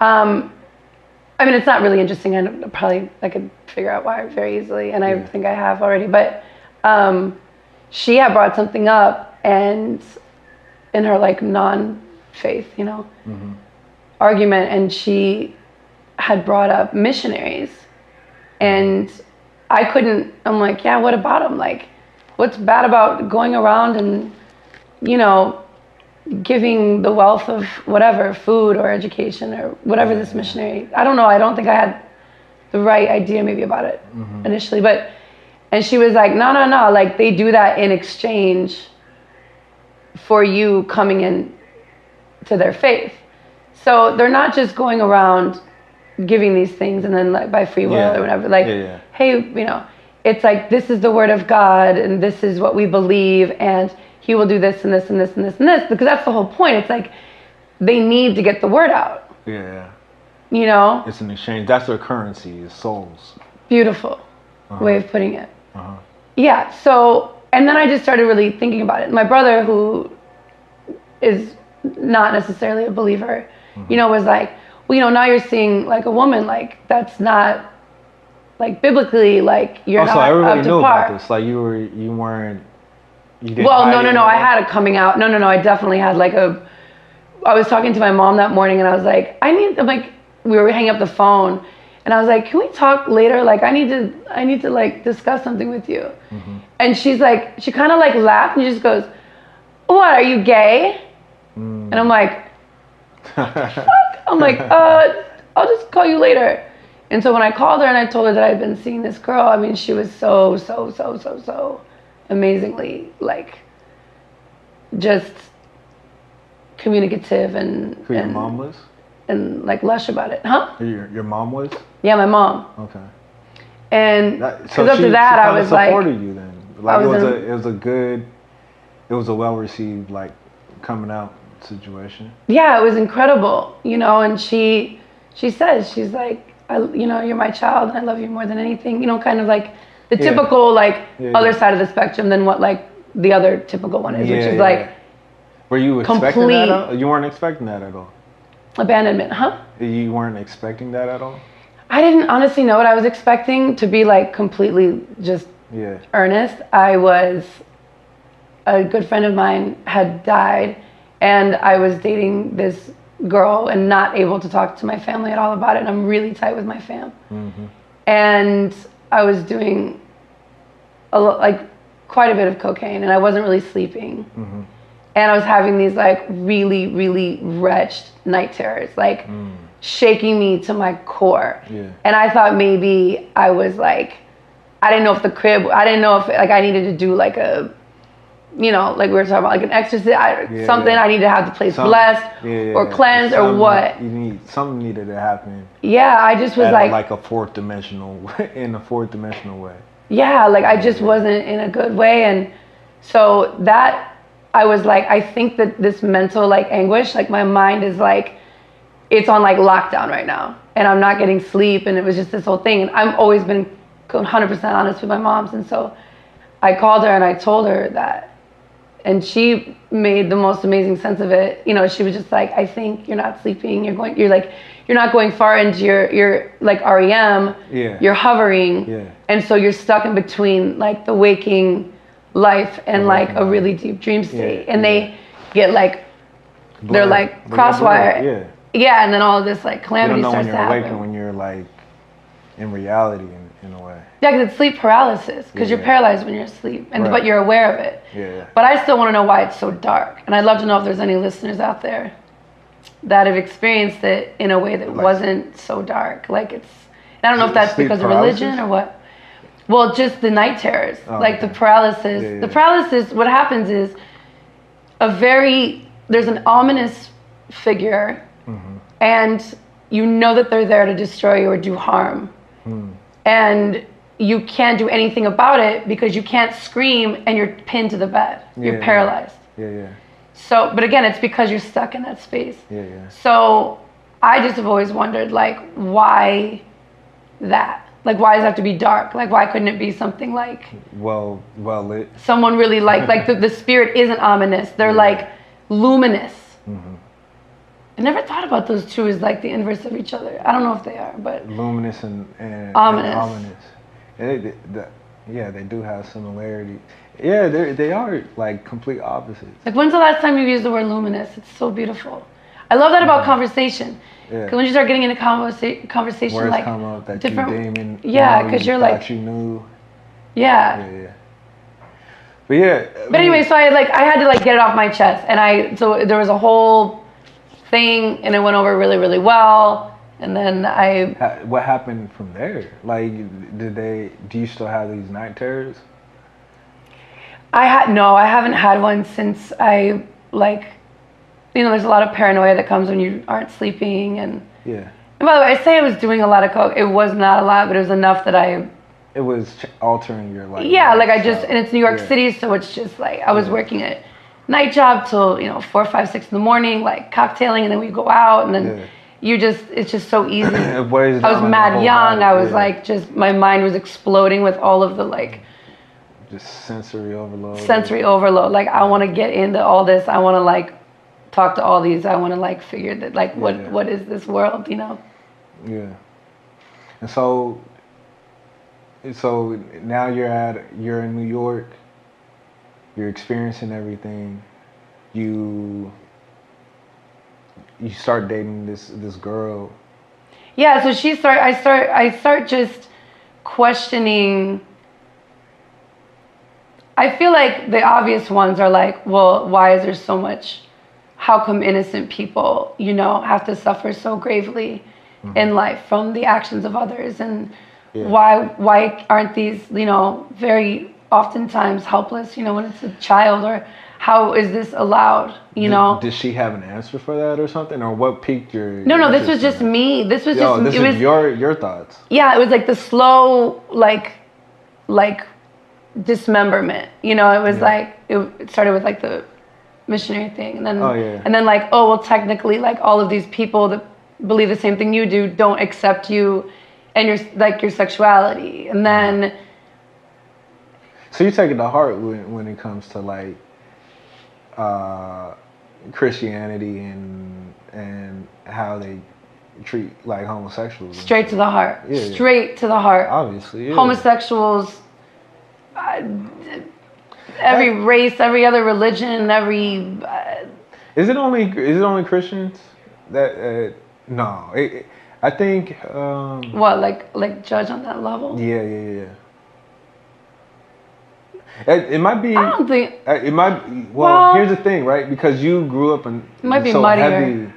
I mean, it's not really interesting. I could figure out why very easily, and I think I have already. But she had brought something up, and in her like non-faith, argument, and she had brought up missionaries, and I'm like, yeah, what about them? Like, what's bad about going around and, giving the wealth of whatever, food or education or whatever this missionary, I don't know. I don't think I had the right idea maybe about it initially, and she was like, no, like they do that in exchange for you coming in to their faith. So they're not just going around giving these things and then like by free will or whatever, like, hey, it's like, this is the word of God and this is what we believe and he will do this and this and this and this and this, because that's the whole point. It's like they need to get the word out. Yeah. It's an exchange. That's their currency, is souls. Beautiful way of putting it. Yeah. So, and then I just started really thinking about it. My brother, who is not necessarily a believer, was like, well, now you're seeing like a woman, like that's not like biblically, like you're not everybody up to knew par. about this. Like you weren't. You didn't No. I had a coming out. No. I definitely had like I was talking to my mom that morning, and I was like, we were hanging up the phone, and I was like, can we talk later? Like I need to like discuss something with you. And she's like, she kind of like laughed and she just goes, what, are you gay? And I'm like, what the fuck? I'm like, I'll just call you later. And so when I called her and I told her that I'd been seeing this girl, I mean, she was so amazingly like just communicative and who your mom was? And like lush about it. Huh? Your mom was? Yeah, my mom. Okay. And because after that I was like, supported you then. Like it was a well received like coming out situation. Yeah, it was incredible, and she says, she's like, you're my child and I love you more than anything, kind of like the typical like other side of the spectrum than what like the other typical one is, which is like, were you expecting that? You weren't expecting that at all? Abandonment, huh? You weren't expecting that at all? I didn't honestly know what I was expecting, to be like completely just earnest. A good friend of mine had died, and I was dating this girl and not able to talk to my family at all about it. And I'm really tight with my fam. And I was doing quite a bit of cocaine, and I wasn't really sleeping. And I was having these like really, really wretched night terrors, like shaking me to my core. And I thought maybe I was like, I didn't know if like I needed to do like a, like we were talking about, like an exorcism, something. I need to have the place blessed or cleansed or what. Something needed to happen. Yeah, I just was like a fourth dimensional way. Yeah, like I just wasn't in a good way, and so that I was like, I think that this mental like anguish, like my mind is like, it's on like lockdown right now, and I'm not getting sleep, and it was just this whole thing. And I've always been 100% honest with my moms, and so I called her and I told her that. And she made the most amazing sense of it. She was just like, I think you're not sleeping. You're not going far into your like REM. You're hovering. And so you're stuck in between like the waking life and like a really deep dream state. And they get like, they're like crosswire. Yeah. And then all of this like calamity starts to happen. You don't know when you're awake and when you're like in reality in a way. Yeah, because it's sleep paralysis, because you're paralyzed when you're asleep, but you're aware of it. But I still want to know why it's so dark, and I'd love to know if there's any listeners out there that have experienced it in a way that wasn't so dark. Like I don't know if that's because of religion or what. Well, just the night terrors, the paralysis. The paralysis, what happens is there's an ominous figure, and you know that they're there to destroy you or do harm. And you can't do anything about it because you can't scream and you're pinned to the bed. You're paralyzed. So, but again, it's because you're stuck in that space. So I just have always wondered, like, why that? Like, why does it have to be dark? Like, why couldn't it be something like well lit? Someone really like the spirit isn't ominous. They're like luminous. Mm-hmm. I never thought about those two as like the inverse of each other. I don't know if they are, but luminous and ominous. And ominous. Yeah, they do have similarity. Yeah, they are like complete opposites. Like, when's the last time you used the word luminous? It's so beautiful. I love that about conversation. Because when you start getting into conversation, words like come up that different, you demon, yeah, because you're like, you knew. Yeah. But yeah. But anyway, so I had to like get it off my chest, and so there was a whole thing, and it went over really, really well. And then what happened from there? Like, do you still have these night terrors? I haven't had one since there's a lot of paranoia that comes when you aren't sleeping, and yeah. And by the way, I say I was doing a lot of coke. It was not a lot, but it was enough that it was altering your life. Yeah, like and it's New York City, so it's just like I was working a night job till 4, 5, 6 in the morning, like cocktailing, and then we go out, and then it's just so easy. I was mad young. I was like, just my mind was exploding with all of the like. Just sensory overload. Like, I want to get into all this. I want to like talk to all these. I want to like figure that like what is this world, Yeah. And so now you're in New York. You're experiencing everything. You start dating this girl. Yeah, so I start just questioning. I feel like the obvious ones are like, well, why is there so much? How come innocent people, have to suffer so gravely in life from the actions of others? And why aren't these, very oftentimes helpless, when it's a child? Or how is this allowed, Did she have an answer for that or something? Or what piqued your No, this was just me. This was your thoughts. Yeah, it was like the slow, like dismemberment, it was like it started with like the missionary thing, and then and then like, oh well, technically like all of these people that believe the same thing you do don't accept you and your sexuality, and then so you take it to heart when it comes to like Christianity and how they treat like homosexuals. Straight to the heart. Straight to the heart. Obviously, homosexuals. Every race, every other religion, Is it only Christians that? No, I think. What, like judge on that level? Yeah. It might be. I don't think. It might. Well, here's the thing, right? Because you grew up so heavy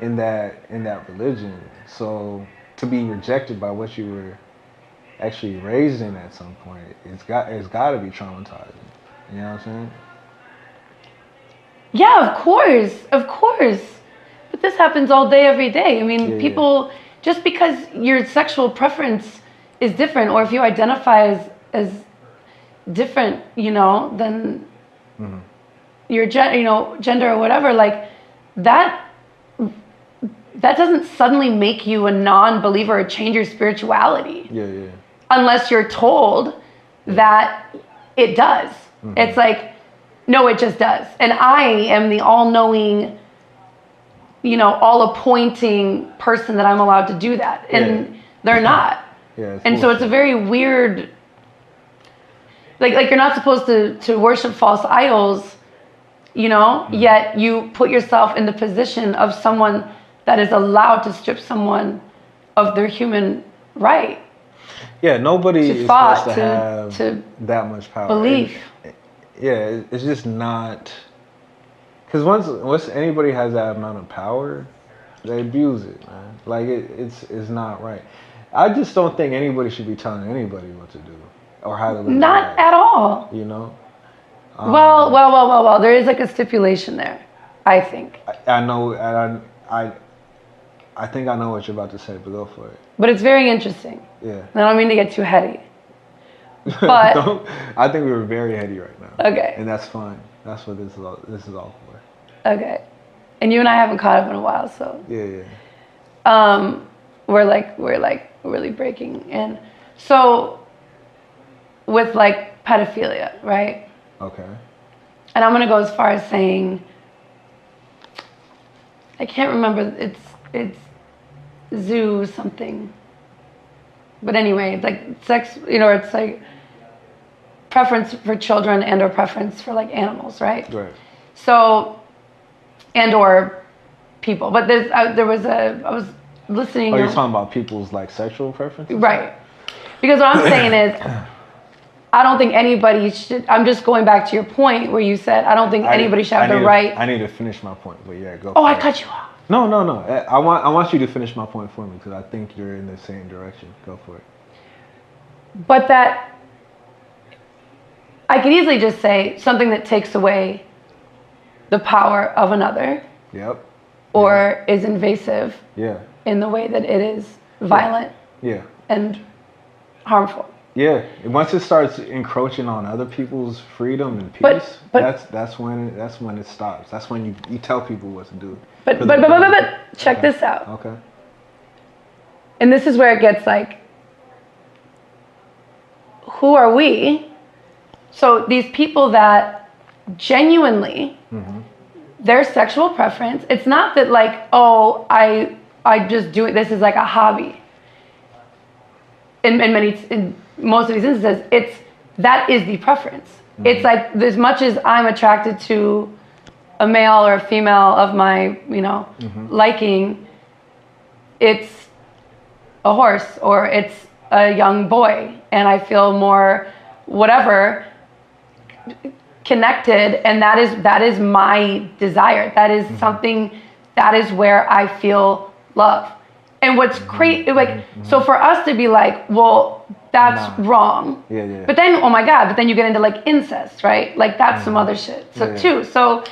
in that religion, so to be rejected by what you were actually raised in at some point, it's got to be traumatizing. You know what I'm saying? Yeah, of course. But this happens all day, every day. I mean, people, just because your sexual preference is different, or if you identify as different, than your gender or whatever, like that doesn't suddenly make you a non-believer or change your spirituality. Yeah. Unless you're told that it does. It's like, no, it just does. And I am the all-knowing, all-appointing person that I'm allowed to do that. And they're not. And so it's a very weird, like you're not supposed to worship false idols, yet you put yourself in the position of someone that is allowed to strip someone of their human right. Yeah, nobody is supposed to have that much power. Belief. It's just not. Because once anybody has that amount of power, they abuse it, man. Like it's not right. I just don't think anybody should be telling anybody what to do or how to live. Not at all. Well. There is like a stipulation there, I think. I know. I think I know what you're about to say, but go for it. But it's very interesting. Yeah. I don't mean to get too heady. But I think we were very heady right now. Okay. And that's fine. That's what this is all for. Okay. And you and I haven't caught up in a while, so. Yeah. we're really breaking in. So with like pedophilia, right? Okay. And I'm gonna go as far as saying, I can't remember, it's zoo something. But anyway, it's like sex, it's like preference for children and or preference for like animals, right? Right. So, and or people. But I was listening. Oh, you're talking about people's like sexual preferences? Right. Because what I'm saying is, I don't think anybody should, I'm just going back to your point where you said, I don't think anybody should have the right. I need to finish my point, but yeah, go. Oh, I cut you off. No. I want you to finish my point for me because I think you're in the same direction. Go for it. But that, I could easily just say something that takes away the power of another. Yep. Or is invasive. Yeah. In the way that it is violent. Yeah. And harmful. Yeah. Once it starts encroaching on other people's freedom and peace, but that's when it stops. That's when you tell people what to do. But check this out. Okay. And this is where it gets like, who are we? So these people that genuinely, their sexual preference, it's not that like, oh, I just do it, this is like a hobby. In most of these instances, that is the preference. It's like, as much as I'm attracted to a male or a female of my, liking, it's a horse or it's a young boy, and I feel more whatever connected, and that is my desire. That is something, that is where I feel love. And what's crazy, like, so for us to be like, well, that's wrong. Yeah. But then, oh my God, but then you get into like incest, right? Like that's some other shit too. So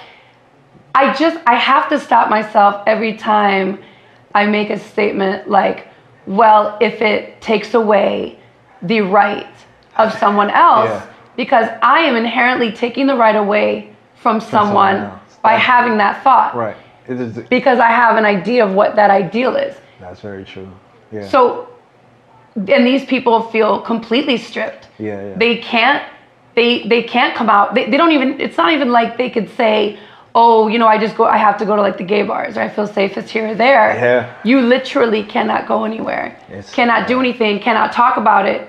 I have to stop myself every time I make a statement like, well, if it takes away the right of someone else, because I am inherently taking the right away from someone by having that thought. Right. Because I have an idea of what that ideal is. That's very true. Yeah. So, and these people feel completely stripped. Yeah. They can't come out. They don't even, it's not even like they could say, oh, I have to go to like the gay bars, or I feel safest here or there. Yeah. You literally cannot go anywhere. Cannot do anything, cannot talk about it,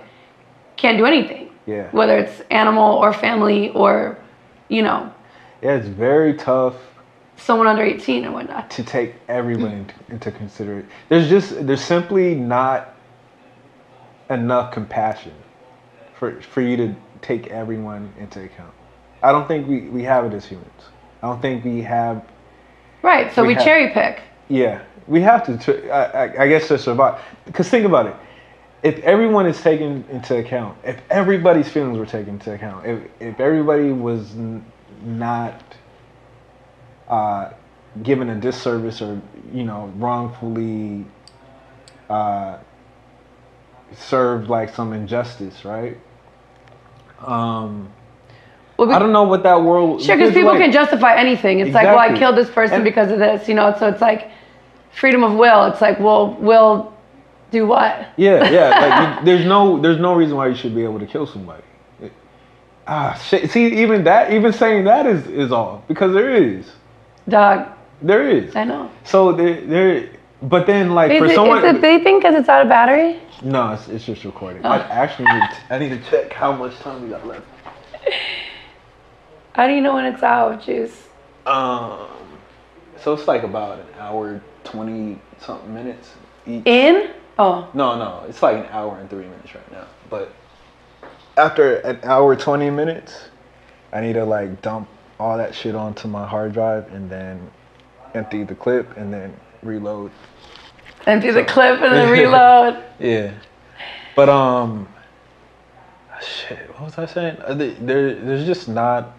can't do anything. Yeah. Whether it's animal or family or, Yeah, it's very tough. Someone under 18 or whatnot. To take everyone into consideration. There's simply not enough compassion for you to take everyone into account. I don't think we have it as humans. I don't think we have. Right, so we cherry pick. Yeah, we have to. I guess to survive. Because think about it. If everyone is taken into account, if everybody's feelings were taken into account, if everybody was not given a disservice or wrongfully served like some injustice, right? I don't know what that world. Sure, because people can justify anything. It's like, well, I killed this person because of this, So it's like freedom of will. It's like, well, will do what? Yeah. Like there's no reason why you should be able to kill somebody. Shit. See, even saying that is off because there is. Dog. There is. I know. So there. But then, like, for someone, is it beeping because it's out of battery? No, it's just recording. Oh. I need to check how much time we got left. How do you know when it's out, Juice? So it's like about an hour, 20 something minutes each. In? Oh. No, it's like an hour and 3 minutes right now. But after an hour, 20 minutes, I need to like dump all that shit onto my hard drive and then empty the clip and then reload. Empty the clip and then reload. Yeah. But shit, what was I saying? There's just not.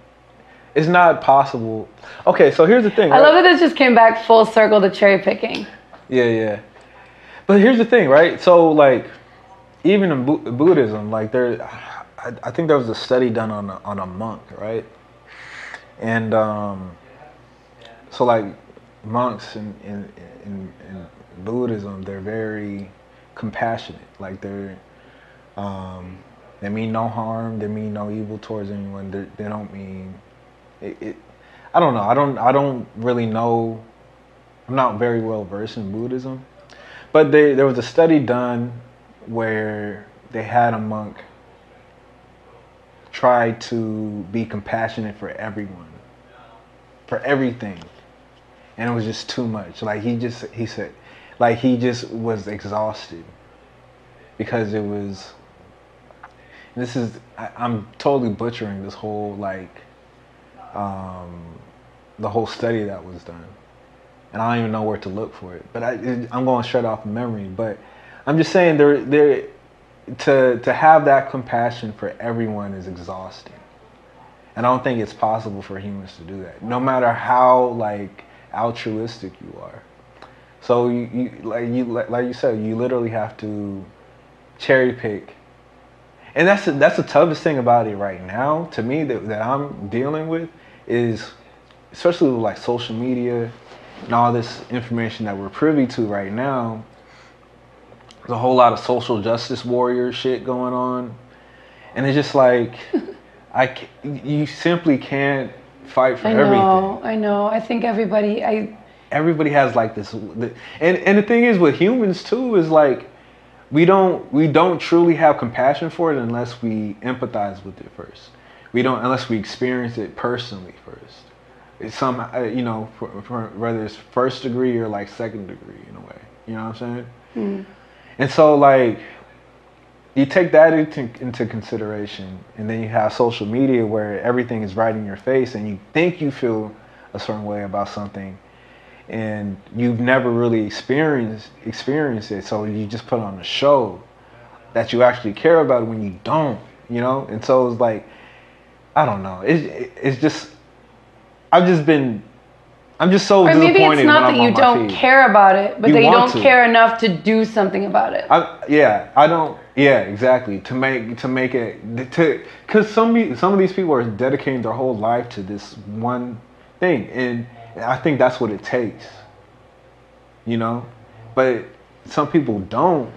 It's not possible. Okay, so here's the thing. I love that this just came back full circle to cherry picking. Yeah. But here's the thing, right? So like, even in Buddhism, like I think there was a study done on a monk, right? And so like monks in Buddhism, they're very compassionate. Like they mean no harm. They mean no evil towards anyone. They don't mean it. I don't know. I don't really know. I'm not very well versed in Buddhism, but there was a study done where they had a monk try to be compassionate for everyone, for everything, and it was just too much. Like he said, like he just was exhausted because it was. I'm totally butchering this whole the whole study that was done, and I don't even know where to look for it. But I'm going straight off memory. But I'm just saying to have that compassion for everyone is exhausting, and I don't think it's possible for humans to do that, no matter how like altruistic you are. So like you said, you literally have to cherry pick. And that's the toughest thing about it right now to me that I'm dealing with is, especially with like social media and all this information that we're privy to right now. There's a whole lot of social justice warrior shit going on, and it's just like you simply can't fight for everything. I know. I think everybody has like this, and the thing is with humans too is like. We don't truly have compassion for it unless we empathize with it first. We don't unless we experience it personally first. It's some for whether it's first degree or like second degree in a way. You know what I'm saying? Mm. And so like you take that into consideration, and then you have social media where everything is right in your face, and you think you feel a certain way about something. And you've never really experienced it, so you just put on a show that you actually care about when you don't, And so it's like, I don't know. It's just, I'm just so disappointed. Or maybe it's not that you don't care about it, but that you don't care enough to do something about it. I don't. Yeah, exactly. To make it because some of these people are dedicating their whole life to this one thing, and I think that's what it takes, but some people don't,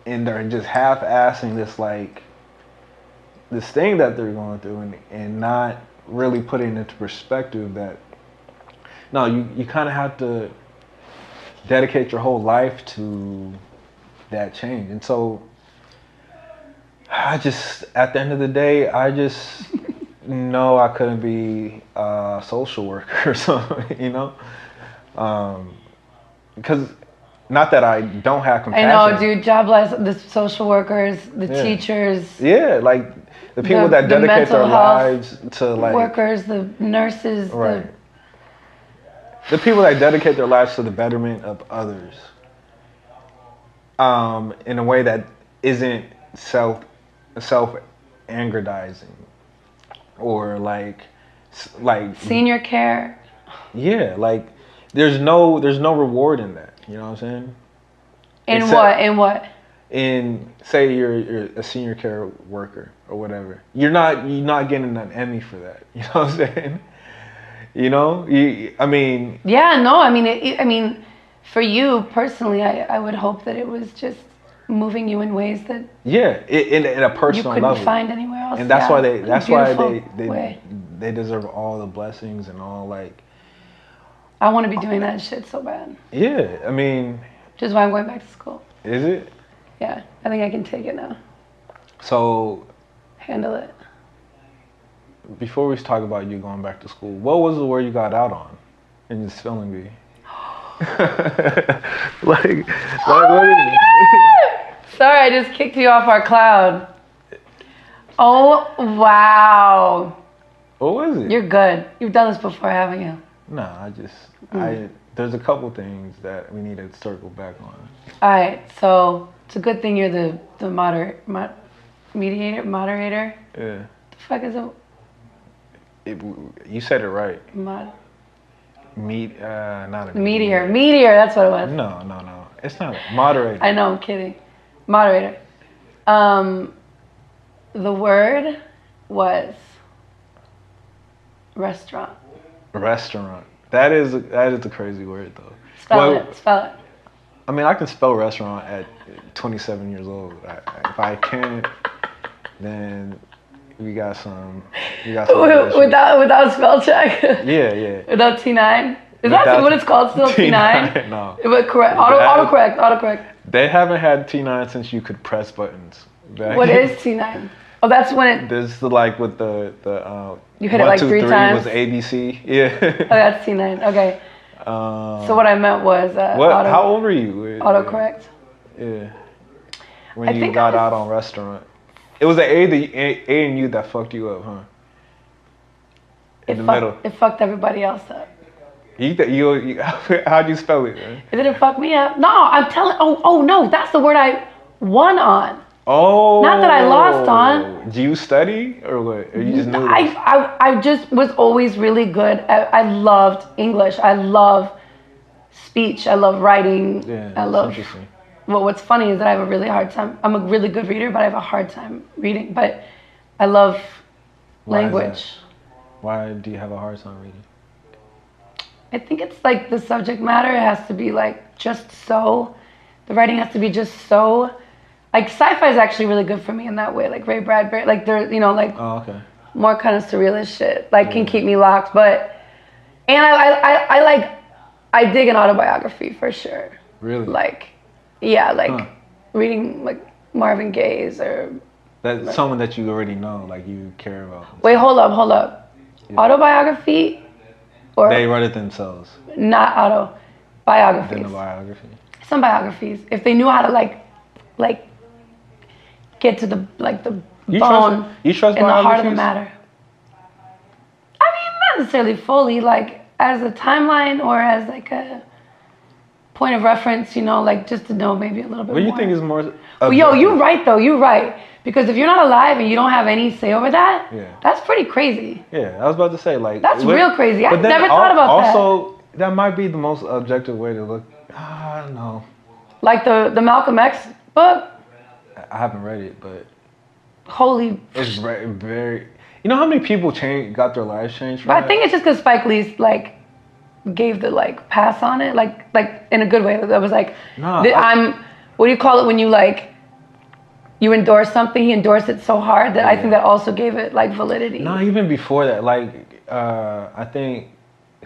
and they're just half-assing this thing that they're going through, and not really putting into perspective that no, you kind of have to dedicate your whole life to that change. And so at the end of the day, I just no, I couldn't be a social worker or something, because not that I don't have compassion. I know, dude. Jobless, the social workers, the teachers. Yeah, like the people that dedicate their lives to like workers, the nurses, right. The people that dedicate their lives to the betterment of others, in a way that isn't self-aggrandizing. Or like senior care. Yeah, like there's no reward in that. You know what I'm saying? In what? In say you're a senior care worker or whatever. You're not getting an Emmy for that. You know what I'm saying? I mean. Yeah, no. I mean, for you personally, I would hope that it was just moving you in ways that in a personal level you couldn't find anywhere else. And that's why they deserve all the blessings and all like. I want to be doing that shit so bad. Yeah, I mean. Which is why I'm going back to school. Is it? Yeah, I think I can take it now. So. Handle it. Before we talk about you going back to school, what was the word you got out on in your spelling bee? What is it? Sorry, I just kicked you off our cloud. Oh, wow. What was it? You're good. You've done this before, haven't you? No, there's a couple things that we need to circle back on. All right, so it's a good thing you're the moderator. Yeah. The fuck is it? You said it right. Not a meteor. Meteor, that's what it was. No. It's not moderator. I know, I'm kidding. Moderator. The word was restaurant. Restaurant. That is a crazy word though. Spell it. I mean, I can spell restaurant at 27 years old. If I can't, then we got some. Without spell check. Yeah. Without T9. Is that what it's called still? T9? No. But correct. Autocorrect. They haven't had T9 since you could press buttons. What is T9? Oh, that's when it. This is like with the you hit it like 3 times. Was ABC. Yeah. Oh, that's T9. Okay. So what I meant was. How old were you? Autocorrect. Yeah. When you got out on restaurant, it was the A and U that fucked you up, huh? In the middle. It fucked everybody else up. How'd you spell it, man? It didn't fuck me up. No, I'm telling. Oh no, that's the word I won on. Oh. Not that I lost on. Do you study or what? Or you just knew? I just was always really good. I loved English. I love speech. I love writing. Yeah, I love. Interesting. Well, what's funny is that I have a really hard time. I'm a really good reader, but I have a hard time reading. But I love language. Why do you have a hard time reading? I think it's like the subject matter has to be like just so. The writing has to be just so. Like sci-fi is actually really good for me in that way. Like Ray Bradbury, like they're like more kind of surrealist shit. Like can keep me locked, but and I dig an autobiography for sure. Really? Like, yeah, like reading like Marvin Gaye's or. That's like, someone that you already know, like you care about. Wait, hold up. Yeah. Autobiography, or they wrote it themselves. Not autobiographies. Then a biography. Some biographies, if they knew how to like get to the bone you trust in the heart of the matter. I mean, not necessarily fully, like as a timeline or as like a point of reference, like just to know maybe a little bit more. What do you think is more? Well, you're right though. You're right. Because if you're not alive and you don't have any say over that, that's pretty crazy. Yeah, I was about to say like that's real crazy. I never thought about that. Also, that might be the most objective way to look. I don't know. Like the Malcolm X book. I haven't read it, but it's very. You know how many people got their lives changed from that? I think it's just because Spike Lee like gave the like pass on it, like in a good way. That was like, what do you call it when you like you endorse something? He endorsed it so hard that I think that also gave it like validity. No, even before that, like I think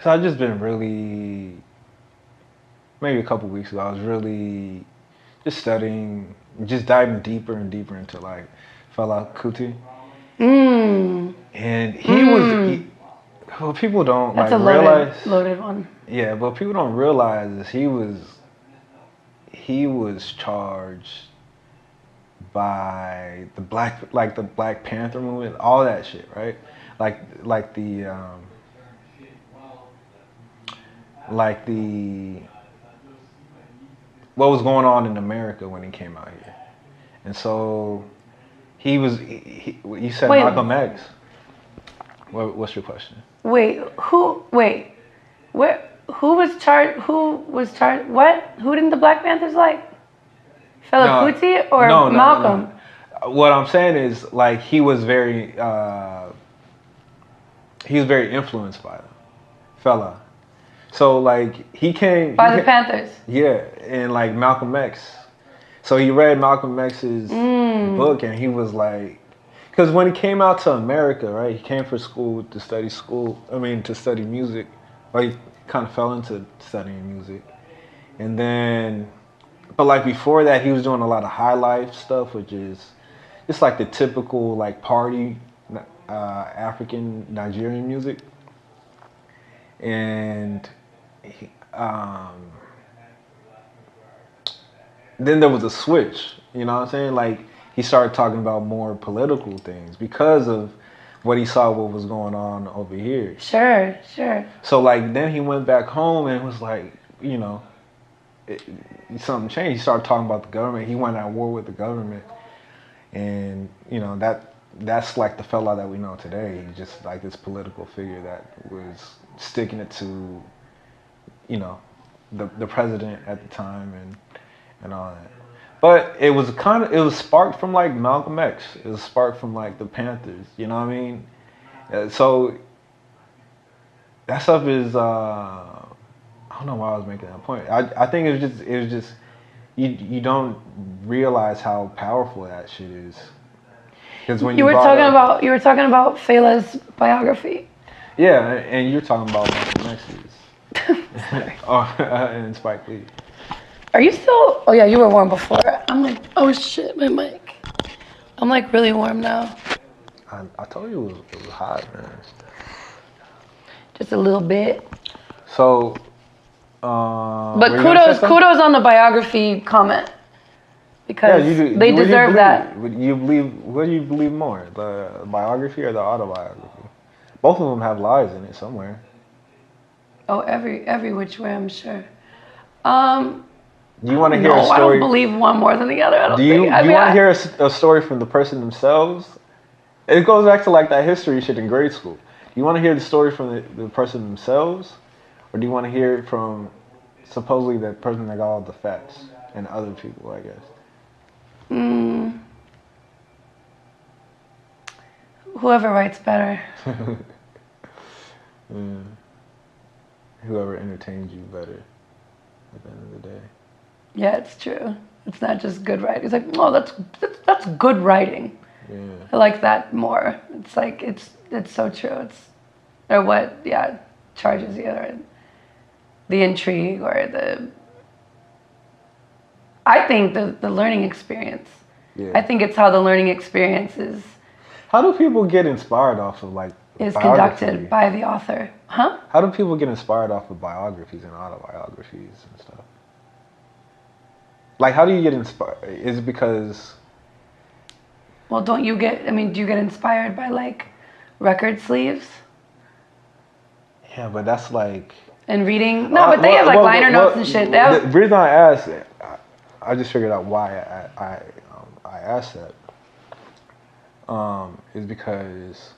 so. I've just been really. Maybe a couple weeks ago, I was really just studying, just diving deeper and deeper into like Fela Kuti. And he was. Well, people don't That's like a realize. Loaded one. Yeah, but people don't realize is he was charged by the Black Panther movement, all that shit, right? Like the what was going on in America when he came out here, and so he you said Malcolm X. What's your question? Who was charged? What? Who didn't the Black Panthers like? Fela Kuti or Malcolm? No. What I'm saying is like he was very influenced by them, Fela. So like he came by the Panthers. Yeah, and like Malcolm X. So he read Malcolm X's book, and he was like, because when he came out to America, right, he came for school to study music. Or he kind of fell into studying music, and then, but like before that, he was doing a lot of high life stuff, which is just like the typical like party African Nigerian music, and. Then there was a switch, you know what I'm saying? Like he started talking about more political things because of what he saw what was going on over here. Sure. So like then he went back home and was like, something changed. He started talking about the government. He went at war with the government, and that's like the fella that we know today. He's just like this political figure that was sticking it to. The president at the time and all that. But it was sparked from like Malcolm X. It was sparked from like the Panthers, you know what I mean? So that stuff is I don't know why I was making that point. I think it was just you don't realize how powerful that shit is. Because when you were talking about Fela's biography. Yeah, and you're talking about Malcolm X's. Oh, and Spike Lee. Are you still? Oh yeah, you were warm before. I'm like, oh shit, my mic. I'm like really warm now. I told you it was hot, man. Just a little bit. So, but kudos on the biography comment, because they deserve that. What do you believe more, the biography or the autobiography? Both of them have lies in it somewhere. Oh, every which way, I'm sure. Do you want to hear a story? I don't believe one more than the other. Do you want to hear a story from the person themselves? It goes back to like that history shit in grade school. Do you want to hear the story from the person themselves, or do you want to hear it from supposedly the person that got all the facts and other people, I guess? Whoever writes better. Whoever entertains you better at the end of the day. Yeah, it's true. It's not just good writing. It's like, oh, that's good writing. Yeah. I like that more. It's like it's so true. Or what charges you, or the intrigue, or the. I think the learning experience. Yeah. I think it's how the learning experience is. How do people get inspired off of like? Is conducted by the author, huh? How do people get inspired off of biographies and autobiographies and stuff? Like, how do you get inspired? Is it because? Well, do you get inspired by like record sleeves? Yeah, but that's like. And reading? No, but they have like liner notes and shit. The reason I asked, I just figured out why I asked that. Is because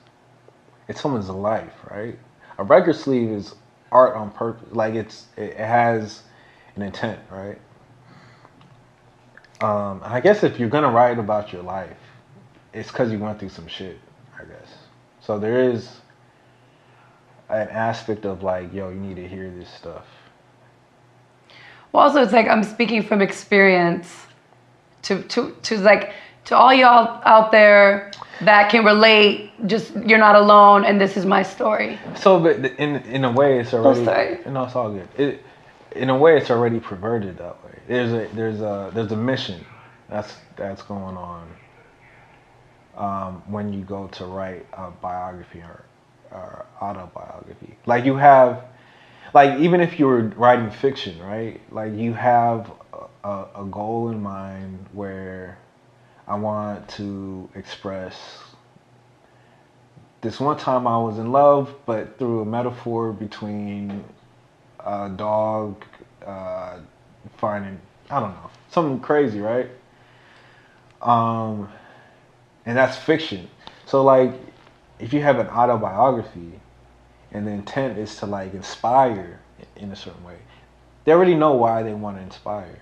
it's someone's life, right? A record sleeve is art on purpose. Like it has an intent, right? I guess if you're gonna write about your life, it's because you went through some shit, I guess. So there is an aspect of like, yo, you need to hear this stuff. Well, also it's like I'm speaking from experience to all y'all out there that can relate. Just you're not alone, and this is my story. So, but in a way, it's already. Oh, sorry. No, it's all good. In a way, it's already perverted that way. There's a mission that's going on when you go to write a biography or autobiography. Like you have, like even if you're writing fiction, right? Like you have a goal in mind where I want to express this one time I was in love, but through a metaphor between a dog finding, I don't know, something crazy, right? And that's fiction. So like, if you have an autobiography and the intent is to like inspire in a certain way, they already know why they want to inspire.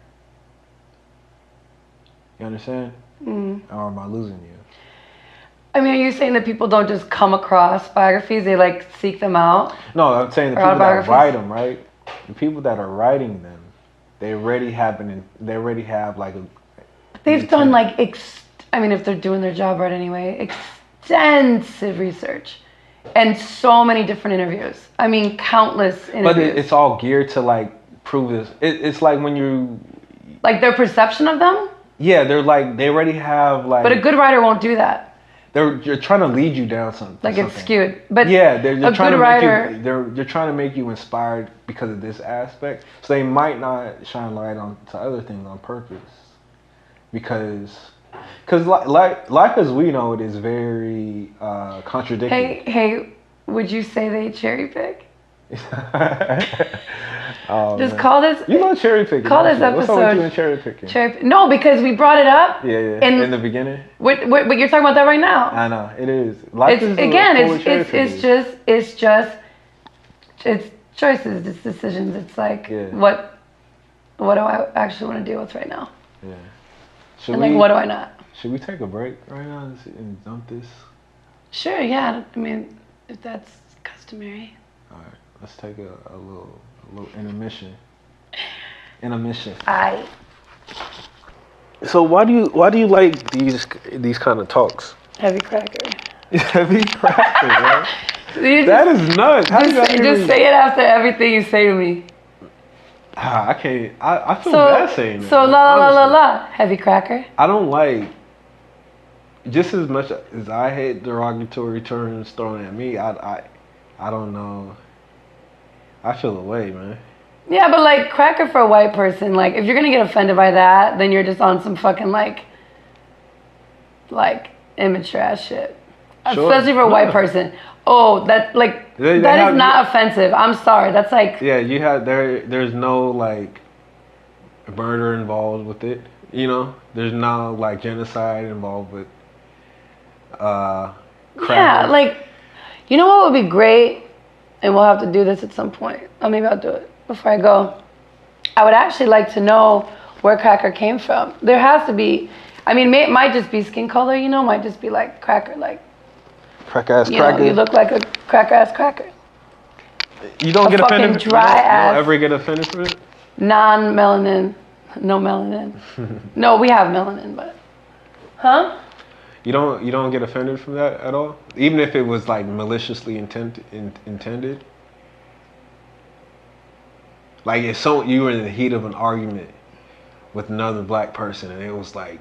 You understand? Or am I losing you? I mean, are you saying that people don't just come across biographies, they like seek them out? No, I'm saying the people that write them, right? The people that are writing them, they already have like a. They've done like if they're doing their job right anyway, extensive research, and so many different interviews. I mean, countless interviews. But it's all geared to like prove this. It's like when you. Like their perception of them. Yeah, they already have like. But a good writer won't do that. You're trying to lead you down something. Like it's skewed, but yeah, they're trying to writer, make you. They're trying to make you inspired because of this aspect. So they might not shine light on to other things on purpose, because life as we know it is very contradictory. Hey, would you say they cherry pick? Oh, just man. Call this. You know cherry picking. Call this episode. What's up with you and cherry picking? No, because we brought it up. Yeah. In the beginning. What you're talking about that right now? I know it is. It's choices, it's decisions. It's like what do I actually want to deal with right now? Yeah. What do I not? Should we take a break right now and dump this? Sure. Yeah. I mean, if that's customary. All right. Let's take a little intermission. Aye. So why do you like these kind of talks? Heavy cracker. Heavy cracker, man. That is nuts. How Just say it after everything you say to me. I can't. I feel bad saying that. So la. Heavy cracker. I don't like. Just as much as I hate derogatory terms thrown at me, I don't know. I feel away, man. Yeah, but like cracker for a white person, like if you're gonna get offended by that, then you're just on some fucking like immature ass shit. Sure. Especially for a white person. Oh, that like that is not offensive. I'm sorry. That's like yeah. You have there's no like murder involved with it. You know, there's no like genocide involved with cracker. Yeah, like you know what would be great, and we'll have to do this at some point. Or maybe I'll do it before I go. I would actually like to know where cracker came from. There has to be. I mean, it might just be skin color. You know, might just be like cracker, like. Crack ass You cracker. know, you look like a cracker ass cracker. You don't get offended. Dry you ass. don't ever get offended from it. Non-melanin, no melanin. No, we have melanin, but huh? You don't get offended from that at all, even if it was like maliciously intended. Like if you were in the heat of an argument with another black person and it was like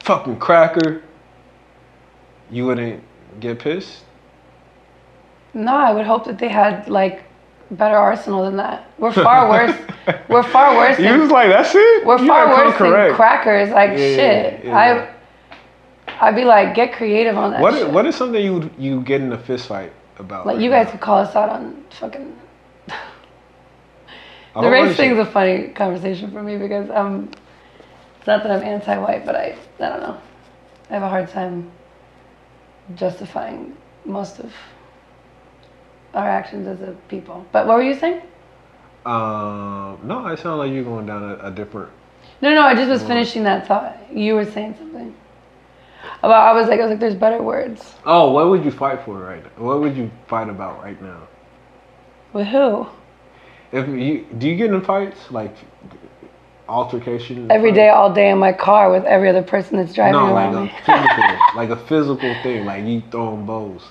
fucking cracker, you wouldn't get pissed? No, I would hope that they had like better arsenal than that. We're far worse. We're far worse. You was like, that's it? We're far worse than crackers. Like shit. Yeah. I'd be like, get creative on that. What is something you get in a fist fight about? Like right you guys now? could call us out on fucking. The race thing is a funny conversation for me because it's not that I'm anti-white, but I don't know. I have a hard time justifying most of our actions as a people. But what were you saying? No, it sounded like you're going down a different. No, I just was finishing that thought. You were saying something. I was like, there's better words. Oh, what would you fight for right now? What would you fight about right now? With who? Do you get in fights like altercations? Every day, all day in my car with every other person that's driving around me. Like a physical thing, like you throwing bows.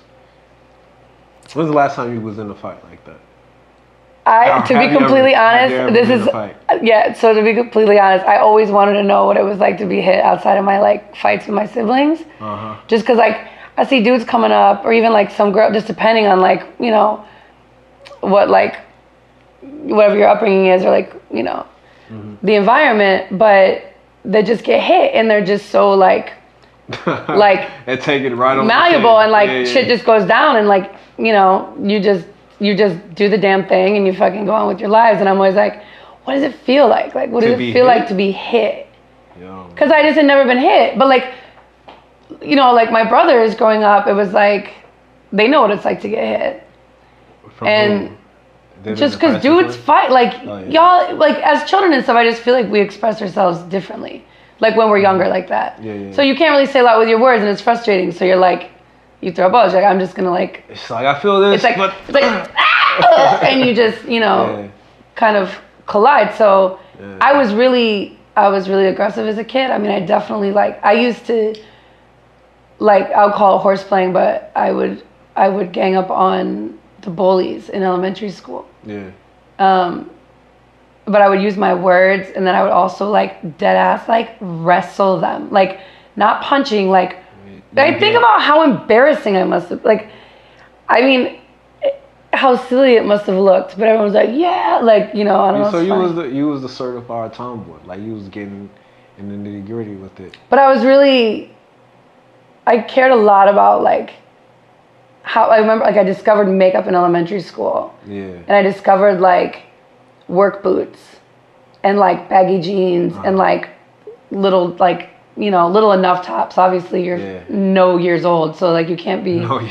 When's the last time you was in a fight like that? To be completely honest, so to be completely honest, I always wanted to know what it was like to be hit outside of my like fights with my siblings. Just because like I see dudes coming up, or even like some girl, just depending on like, you know, what like whatever your upbringing is, or like, you know, the environment, but they just get hit and they're just so like and take it right on malleable and like shit just goes down, and like, you know, you just do the damn thing and you fucking go on with your lives. And I'm always like, what does it feel like? Like, what does it feel like to be hit? Because I just had never been hit. But like, you know, like my brothers growing up, it was like, they know what it's like to get hit. And just because dudes fight, like y'all, like as children and stuff, I just feel like we express ourselves differently. Like when we're younger like that. So you can't really say a lot with your words and it's frustrating. So you're like, you throw a ball, like I'm just gonna like. It's like I feel this. It's like and you just, you know, kind of collide. So I was really aggressive as a kid. I mean, I definitely I used to I'll call it horse playing, but I would gang up on the bullies in elementary school. But I would use my words, and then I would also dead ass wrestle them, not punching, I think about how embarrassing I must have, I mean, how silly it must have looked, but everyone was like, yeah, you know, I don't know. So you was the certified tomboy, you was getting in the nitty gritty with it. But I cared a lot about how, I remember I discovered makeup in elementary school. And I discovered work boots and baggy jeans and little you know, little enough tops. Obviously you're no years old, so you can't be well,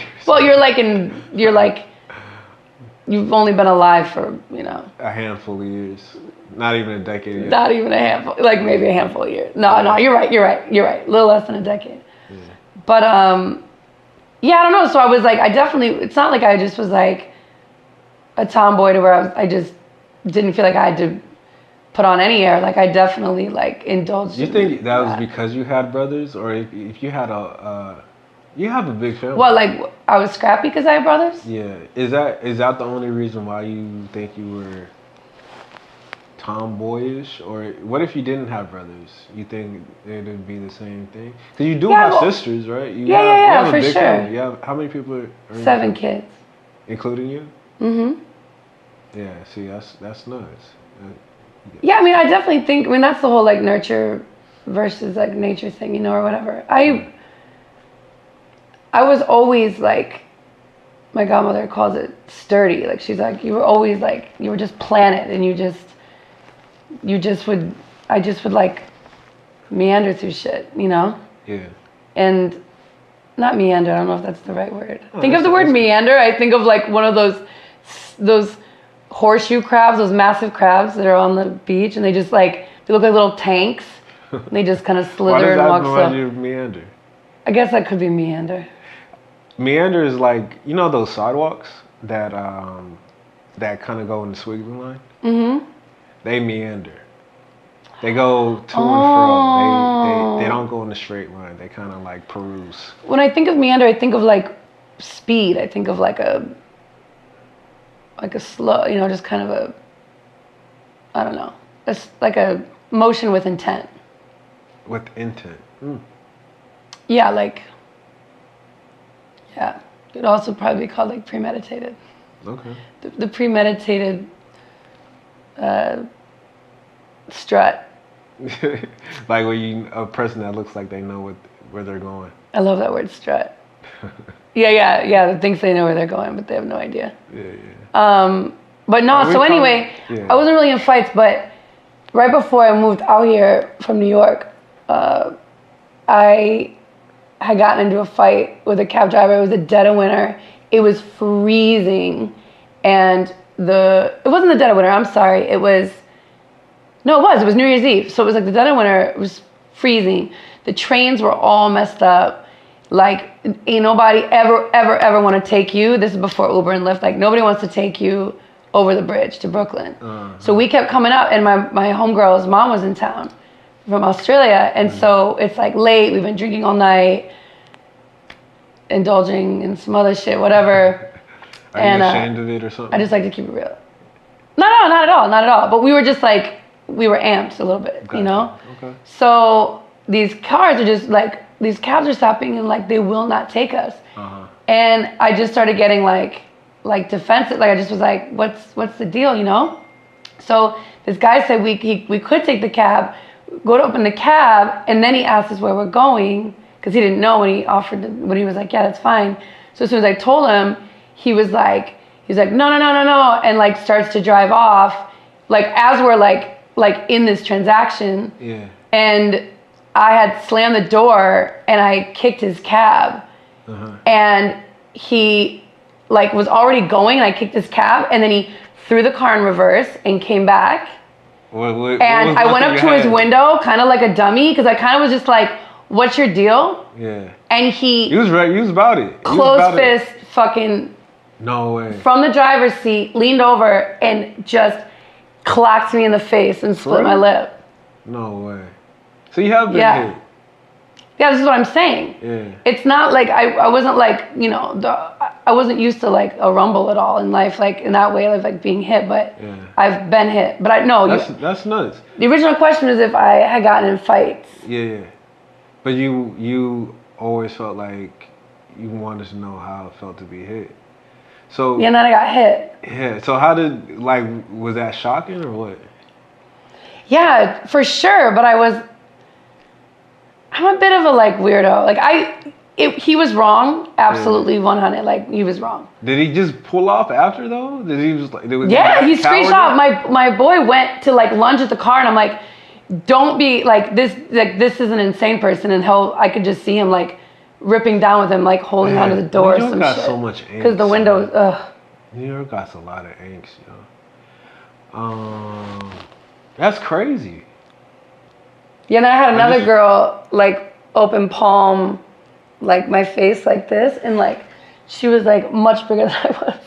you've only been alive for, you know, a handful of years. Not even a decade yet. Not even a handful, maybe a handful of years. No, you're right. A little less than a decade. But yeah, I don't know. So I was I definitely, it's not I just was a tomboy to where I just didn't feel like I had to put on any air. Like I definitely like indulged. You think that was because you had brothers, or if you had you have a big family? What, like I was scrappy because I had brothers? Yeah. Is that the only reason why you think you were tomboyish, or what if you didn't have brothers? You think it'd be the same thing? Because you do have sisters, right? You have a for big sure. family. You have how many people? Are 7 kids, including you. Mm-hmm. Yeah. See, that's nuts. Yeah, I mean, I definitely think. I mean, that's the whole like nurture versus like nature thing, you know, or whatever. I was always like, my godmother calls it sturdy. Like she's like, you were always like, you were just planted, and I just would like meander through shit, you know? Yeah. And not meander, I don't know if that's the right word. Think of the word meander, I think of like one of those horseshoe crabs, those massive crabs that are on the beach, and they just like, they look like little tanks, and they just kind of slither and walk slow. Why does that remind you of meander? I guess that could be meander. Meander is like, you know those sidewalks that kind of go in the squiggly line? Mm-hmm. They meander. They go to and fro. They don't go in a straight line. They kind of like peruse. When I think of meander, I think of like speed. I think of like a slow, you know, just kind of a, I don't know, it's like a motion with intent. With intent. Mm. Yeah, like, yeah. It could also probably be called like premeditated. Okay. The premeditated strut. Like a person that looks like they know where they're going. I love that word, strut. Yeah. That thinks they know where they're going, but they have no idea. Yeah. But no. So anyway, I wasn't really in fights, but right before I moved out here from New York, I had gotten into a fight with a cab driver. It was the dead of winter. It was freezing, and it wasn't the dead of winter. I'm sorry. It was New Year's Eve. So it was like the dead of winter. It was freezing. The trains were all messed up. Like, ain't nobody ever want to take you. This is before Uber and Lyft. Like, nobody wants to take you over the bridge to Brooklyn. So we kept coming up, and my homegirl's mom was in town from Australia. And so it's like late. We've been drinking all night, indulging in some other shit, whatever. Are you ashamed of it or something? I just like to keep it real. No, not at all. But we were just like, we were amped a little bit, you know? Okay. So these cars are just like, these cabs are stopping and like, they will not take us. And I just started getting like defensive. Like I just was like, what's the deal, you know? So this guy said we could take the cab, go to open the cab, and then he asked us where we're going, because he didn't know when he was like, yeah, that's fine. So as soon as I told him, he was like, no, and like starts to drive off, like as we're like in this transaction. Yeah. And I had slammed the door and I kicked his cab, and he like was already going, and I kicked his cab, and then he threw the car in reverse and came back. What I went up to his window kind of like a dummy, because I kind of was just like, what's your deal? Yeah. And he was about it. Closed fist fucking. No way. From the driver's seat, leaned over and just clacked me in the face and split my lip. No way. So you have been hit. Yeah, this is what I'm saying. Yeah. It's not like I wasn't like, you know, I wasn't used to like a rumble at all in life, like in that way of like being hit, but I've been hit. But I know that's nuts. The original question is if I had gotten in fights. Yeah. But you always felt like you wanted to know how it felt to be hit. So and then I got hit. Yeah. So how was that shocking or what? Yeah, for sure. But I'm a bit of a like weirdo. Like he was wrong. Absolutely 100. Like he was wrong. Did he just pull off after though? Did he just like? He screeched off. My boy went to like lunge at the car, and I'm like, don't be like this. Like this is an insane person, and I could just see him like ripping down with him, like holding onto the door. New York got so much angst. Because the windows. Ugh. New York got a lot of angst, yo. That's crazy. Yeah, and I had another girl like open palm, like my face like this, and like she was like much bigger than I was.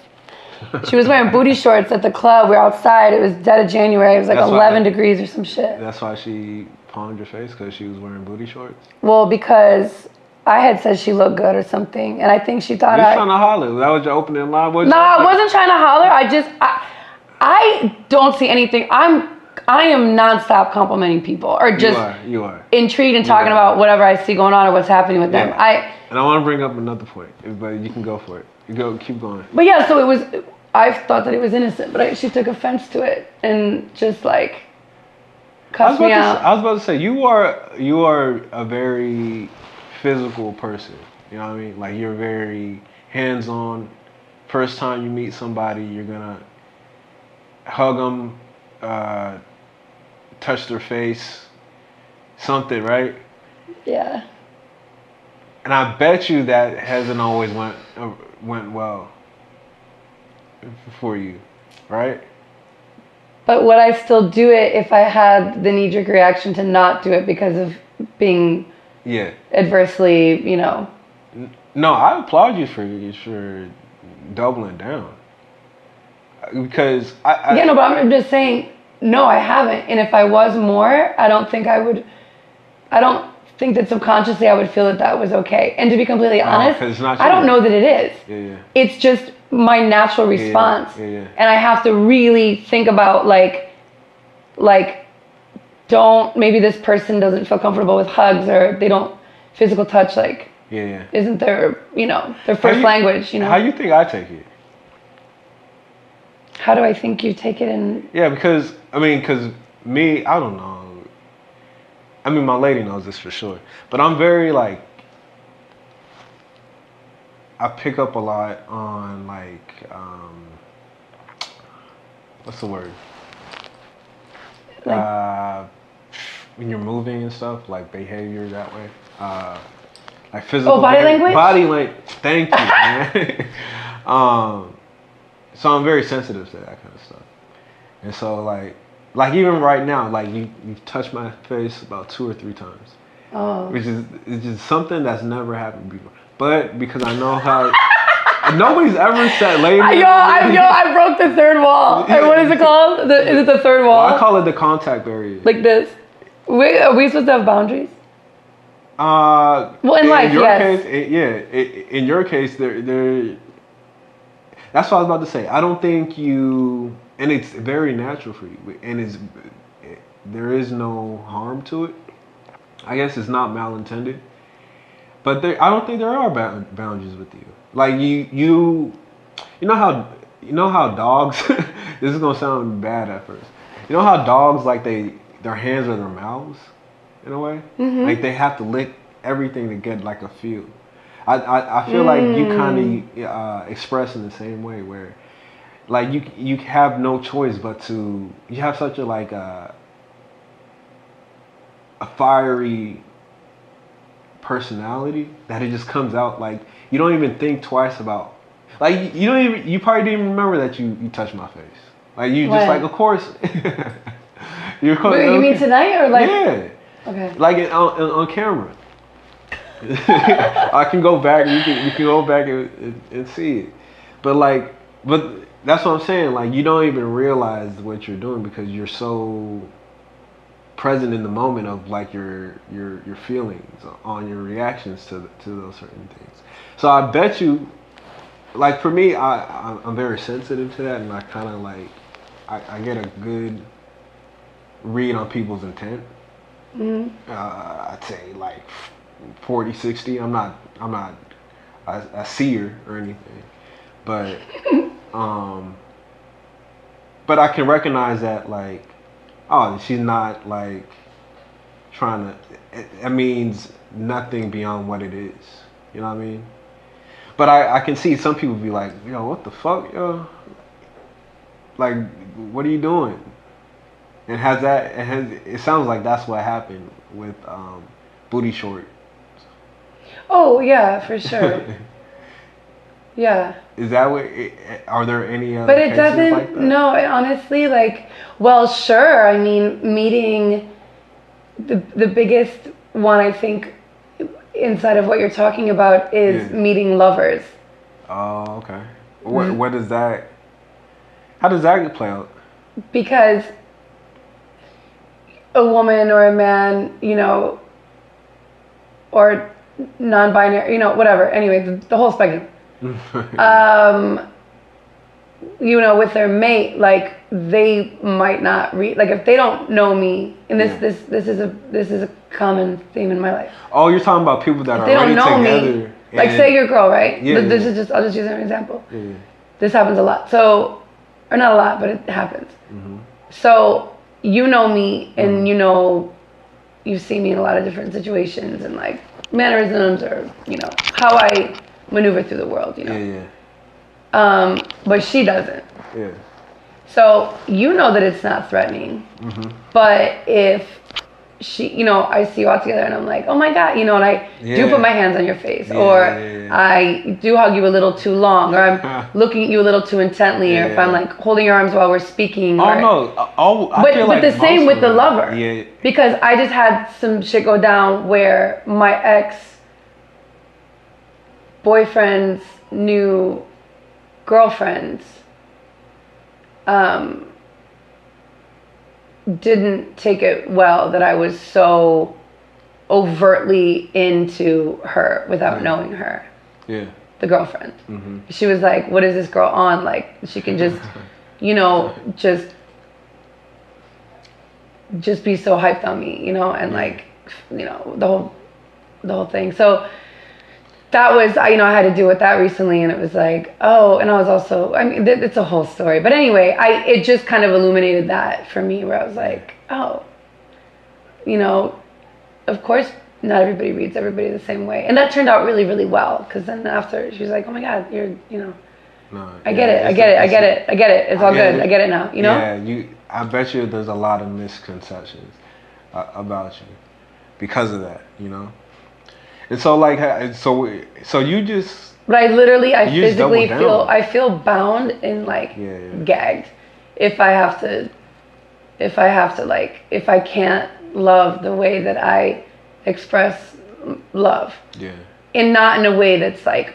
She was wearing booty shorts at the club. We were outside. It was dead of January. It was like That's 11 degrees or some shit. That's why she pawned your face, because she was wearing booty shorts? Well, because I had said she looked good or something, and I think she thought You was trying to holler. That was your opening line? No, I wasn't trying to holler. I don't see anything. I am nonstop complimenting people, or just you are intrigued and talking about whatever I see going on or what's happening with them. And I want to bring up another point, but you can go for it. Keep going. But yeah, so it was. I thought that it was innocent, but she took offense to it and just like cussed me out. I was about to say you are a very physical person. You know what I mean? Like, you're very hands-on. First time you meet somebody, you're gonna hug them, touch their face, something, right? Yeah. And I bet you that hasn't always went well for you, right? But would I still do it if I had the knee-jerk reaction to not do it because of being adversely, you know? No, I applaud you for doubling down. Because but I'm just saying, no, I haven't. And if I was more, I don't think that subconsciously I would feel that was okay. And to be completely honest, I don't know that it is. Yeah. It's just my natural response. Yeah. And I have to really think about maybe this person doesn't feel comfortable with hugs, or they don't physical touch, isn't their, their first language, How you think I take it? How do I think you take it in? Yeah, because me, I don't know. I mean, my lady knows this for sure, but I'm very I pick up a lot on what's the word? When you're moving and stuff, behavior that way. Physical. Body language? Body language. Thank you, man. So I'm very sensitive to that kind of stuff. And so like even right now, you've touched my face about 2 or 3 times. Oh. Which is just something that's never happened before. But because I know how nobody's ever said lady. I broke the third wall. Or what is it called? Is it the third wall? Well, I call it the contact barrier. Like this. Wait, are we supposed to have boundaries? Well, in life, yes. In your case, there. That's what I was about to say. I don't think you, and it's very natural for you, and there is no harm to it. I guess it's not malintended, but I don't think there are boundaries with you. Like you know how dogs. This is gonna sound bad at first. You know how dogs their hands are their mouths, in a way. Mm-hmm. Like they have to lick everything to get a feel. I feel like you kind of express in the same way, where you have no choice but to. You have such a fiery personality that it just comes out. You don't even think twice about. You probably didn't even remember that you touched my face. You just of course. You mean tonight or Yeah. Okay. On camera. I can go back. You can go back and see it, but that's what I'm saying. You don't even realize what you're doing because you're so present in the moment of your feelings, on your reactions to those certain things. So I bet you, for me, I'm very sensitive to that, and I kind of I get a good read on people's intent. Mm-hmm. I'd say 40, 60. I'm not a seer or anything, but I can recognize that she's not trying to. It means nothing beyond what it is. You know what I mean? But I can see some people be like, yo, what the fuck, yo? What are you doing? And it sounds like that's what happened with booty short. Oh yeah, for sure. Yeah. Is that what? Are there any other? But it cases doesn't. Like that? No, it honestly, well, sure. I mean, meeting the biggest one I think inside of what you're talking about is meeting lovers. Oh, okay. What does that How does that play out? Because a woman or a man, you know, or non-binary, you know, whatever. Anyway, the whole spectrum. You know, with their mate, like they might not read. Like if they don't know me, and this is a common theme in my life. Oh, you're talking about people that If are they already don't know together. me, like say you're a girl, right? Yeah. This is just, I'll just use an example. Yeah. This happens a lot. So, or not a lot, but it happens. Mm-hmm. So you know me, and you know, you've seen me in a lot of different situations, and like mannerisms, or you know how I maneuver through the world. You know. Yeah. But she doesn't. Yeah. So you know that it's not threatening. Mm-hmm. But if she, you know, I see you all together and I'm like, oh my God, you know, and I do put my hands on your face, or I do hug you a little too long, or I'm looking at you a little too intently, or if I'm like holding your arms while we're speaking. Oh or, no! I feel but like the same with the lover. Yeah. Because I just had some shit go down where my ex boyfriend's new girlfriends didn't take it well that I was so overtly into her without knowing her. Yeah. The girlfriend. Mm-hmm. She was like, what is this girl on? Like, she can just, you know, just be so hyped on me, you know, and like, you know, the whole thing. So that was, you know, I had to deal with that recently, and it was like, oh, and I was also, I mean, it's a whole story. But anyway, it just kind of illuminated that for me, where I was like, oh, you know, of course, not everybody reads everybody the same way. And that turned out really, really well, because then after, she was like, oh my God, you're, you know, I get it. It's all good. I get it now, you know? Yeah, I bet you there's a lot of misconceptions about you because of that, you know? And so like, so you just. But I literally, I physically feel bound and like gagged if I have to like, if I can't love the way that I express love. Yeah. And not in a way that's like,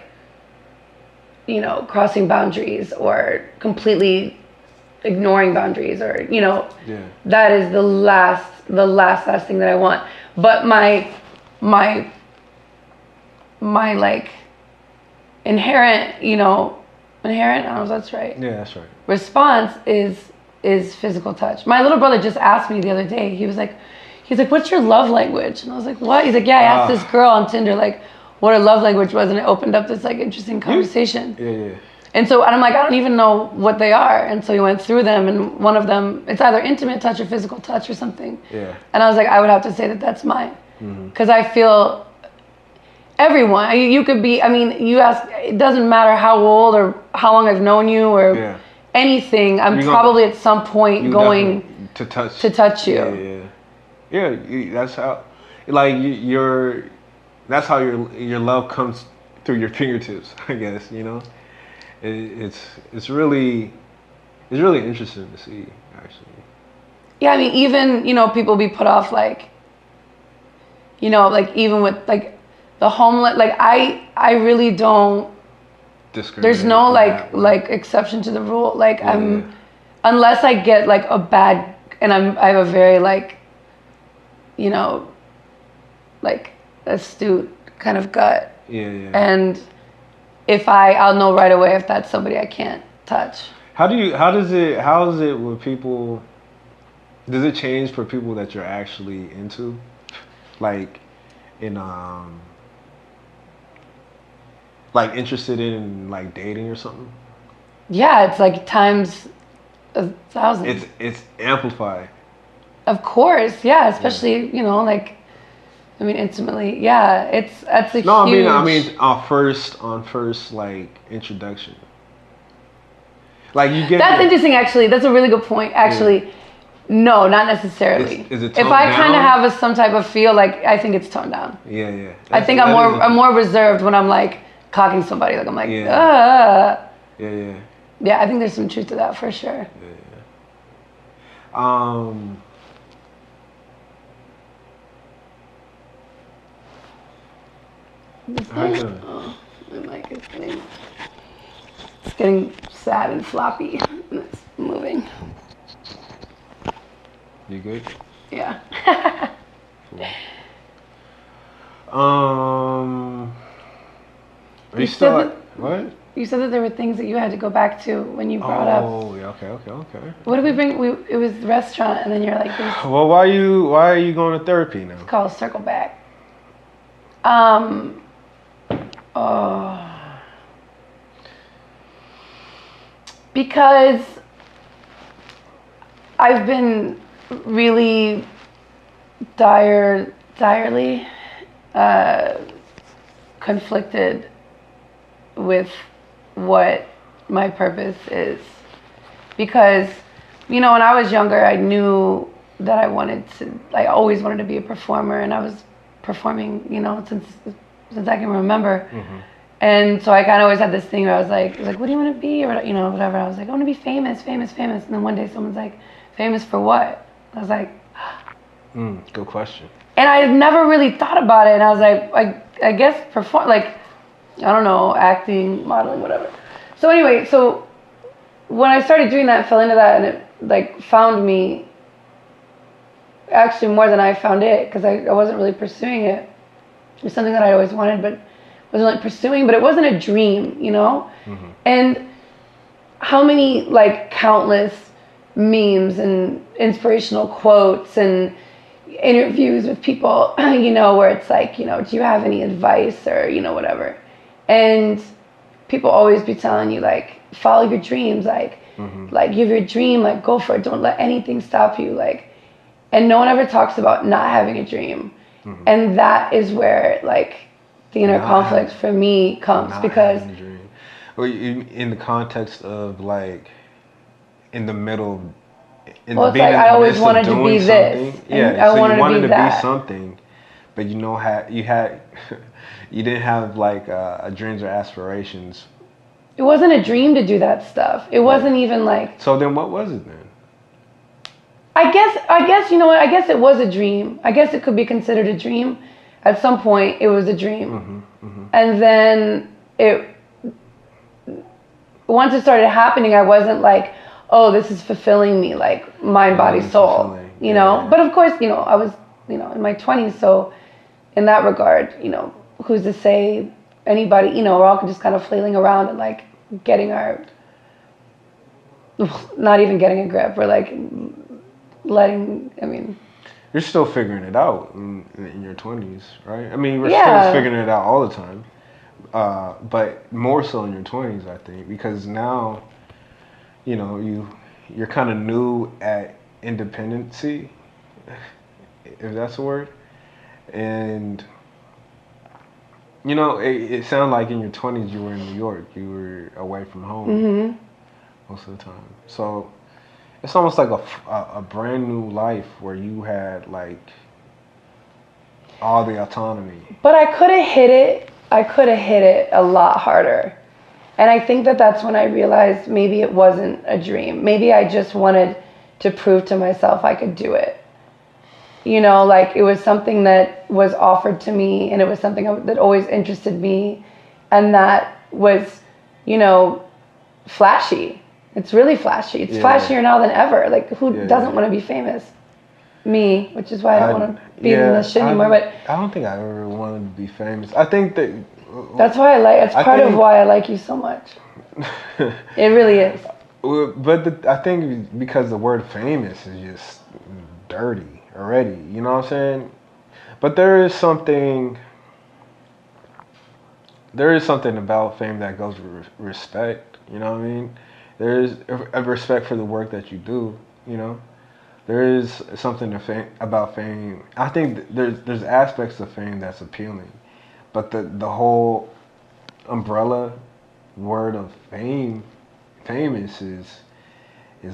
you know, crossing boundaries or completely ignoring boundaries, or, you know, that is the last thing that I want. But my like inherent, I don't know if that's right. Yeah, that's right. Response is physical touch. My little brother just asked me the other day. He's like, what's your love language? And I was like, what? He's like, yeah, I asked this girl on Tinder like what her love language was, and it opened up this like interesting conversation. Yeah. And I'm like, I don't even know what they are. And so he went through them, and one of them, it's either intimate touch or physical touch or something. Yeah. And I was like, I would have to say that that's mine, because I feel. Everyone, you could be, I mean, you ask, it doesn't matter how old or how long I've known you or anything, I'm probably at some point going to touch you. Yeah, that's how, like, that's how your love comes through your fingertips, I guess, you know? It's really interesting to see, actually. Yeah, I mean, even, people be put off, like, like, even with, like, the homeless, like I really don't. There's no like exception to the rule. Like unless I get like a bad, and I have a very like, like astute kind of gut. Yeah. And if I'll know right away if that's somebody I can't touch. How is it with people? Does it change for people that you're actually into, like in like interested in like dating or something? Yeah, it's like times 1,000. It's amplified. Of course, yeah, especially like, I mean, intimately, yeah. That's a huge. No, I mean, on first like introduction. Like you get. That's interesting, actually. That's a really good point, actually. No, not necessarily. Is it toned if I kind of down? have some type of feel, like I think it's toned down. Yeah. I think I'm more reserved when I'm like cocking somebody. Like I'm like, Yeah, I think there's some truth to that for sure. Yeah. My mic is getting sad and floppy. It's breathing. You good? Yeah. Cool. Are you still what? You said that there were things that you had to go back to when you brought up. Oh, yeah, okay. What did we bring? It was the restaurant, and then you're like, this. Well, why are you going to therapy now? It's called Circle Back. Because I've been really direly conflicted with what my purpose is. Because, when I was younger, I knew that I always wanted to be a performer, and I was performing, since I can remember. Mm-hmm. And so I kind of always had this thing where I was like, what do you want to be? Or, whatever. I was like, I want to be famous. And then one day someone's like, famous for what? I was like, good question. And I had never really thought about it. And I was like, I guess I don't know, acting, modeling, whatever. So anyway, when I started doing that, fell into that, and it found me, actually more than I found it, because I wasn't really pursuing it. It was something that I always wanted, but wasn't really pursuing, but it wasn't a dream, Mm-hmm. And how many countless memes and inspirational quotes and interviews with people, where it's like, do you have any advice or, whatever. And people always be telling you follow your dreams, Mm-hmm. you have your dream, go for it. Don't let anything stop you. And no one ever talks about not having a dream. Mm-hmm. And that is where the inner conflict for me comes, because in the context of in the middle, well, it's I always wanted to be this. Yeah, I so wanted you wanted to be something, but you didn't have dreams or aspirations. It wasn't a dream to do that stuff. It wasn't even So then what was it then? I guess you know what? I guess it was a dream. I guess it could be considered a dream. At some point, it was a dream. Mm-hmm, mm-hmm. And then once it started happening, I wasn't oh, this is fulfilling me, mind, body, soul, Yeah. But of course, I was, in my 20s. So in that regard, who's to say anybody, we're all just kind of flailing around and getting not even getting a grip. We're You're still figuring it out in your 20s, right? We're Yeah. still figuring it out all the time. But more so in your 20s, I think, because now, you're kind of new at independency, if that's a word. And, it sounded like in your 20s you were in New York. You were away from home Mm-hmm. most of the time. So it's almost like a brand new life where you had all the autonomy. But I could have hit it a lot harder. And I think that's when I realized maybe it wasn't a dream. Maybe I just wanted to prove to myself I could do it. It was something that was offered to me, and it was something that always interested me, and that was, flashy. It's really flashy. It's flashier now than ever. Who doesn't want to be famous? Me, which is why I don't want to be in this shit anymore. But I don't think I ever wanted to be famous. I think that that's why it's part of why I like you so much. It really is. But I think because the word famous is just dirty already. You know what I'm saying? But there is something about fame that goes with respect. You know what I mean? There is a respect for the work that you do. There is something about fame. I think there's aspects of fame that's appealing, but the whole umbrella word of famous is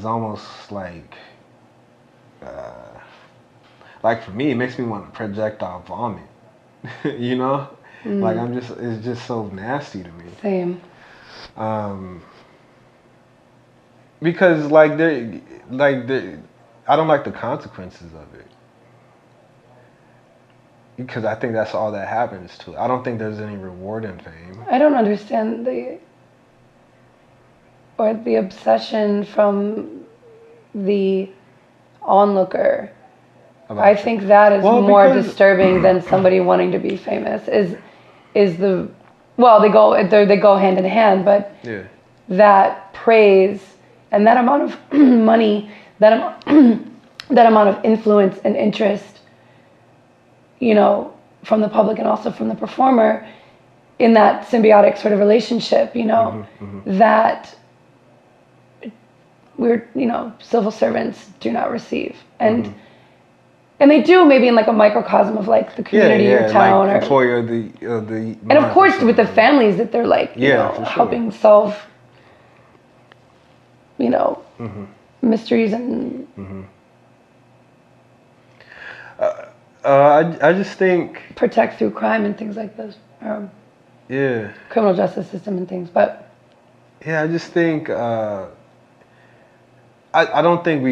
almost for me, it makes me want to projectile vomit. It's just so nasty to me. Same. Because I don't like the consequences of it. Because I think that's all that happens to it. I don't think there's any reward in fame. I don't understand the obsession from the onlooker. About I think that is Well, more because- disturbing than somebody wanting to be famous. Is the well, they go hand in hand, but Yeah. that praise and that amount of money, that amount of influence and interest, you know, from the public and also from the performer, in that symbiotic sort of relationship, you know, that we're, you know, civil servants do not receive. And they do maybe in like a microcosm of like the community or town, like or employee of the and of course month or with the something. families that they're like, you Yeah, know, for sure. helping solve, you know, mysteries and I just think, protect through crime and things like this, yeah, criminal justice system and things. But I just think I don't think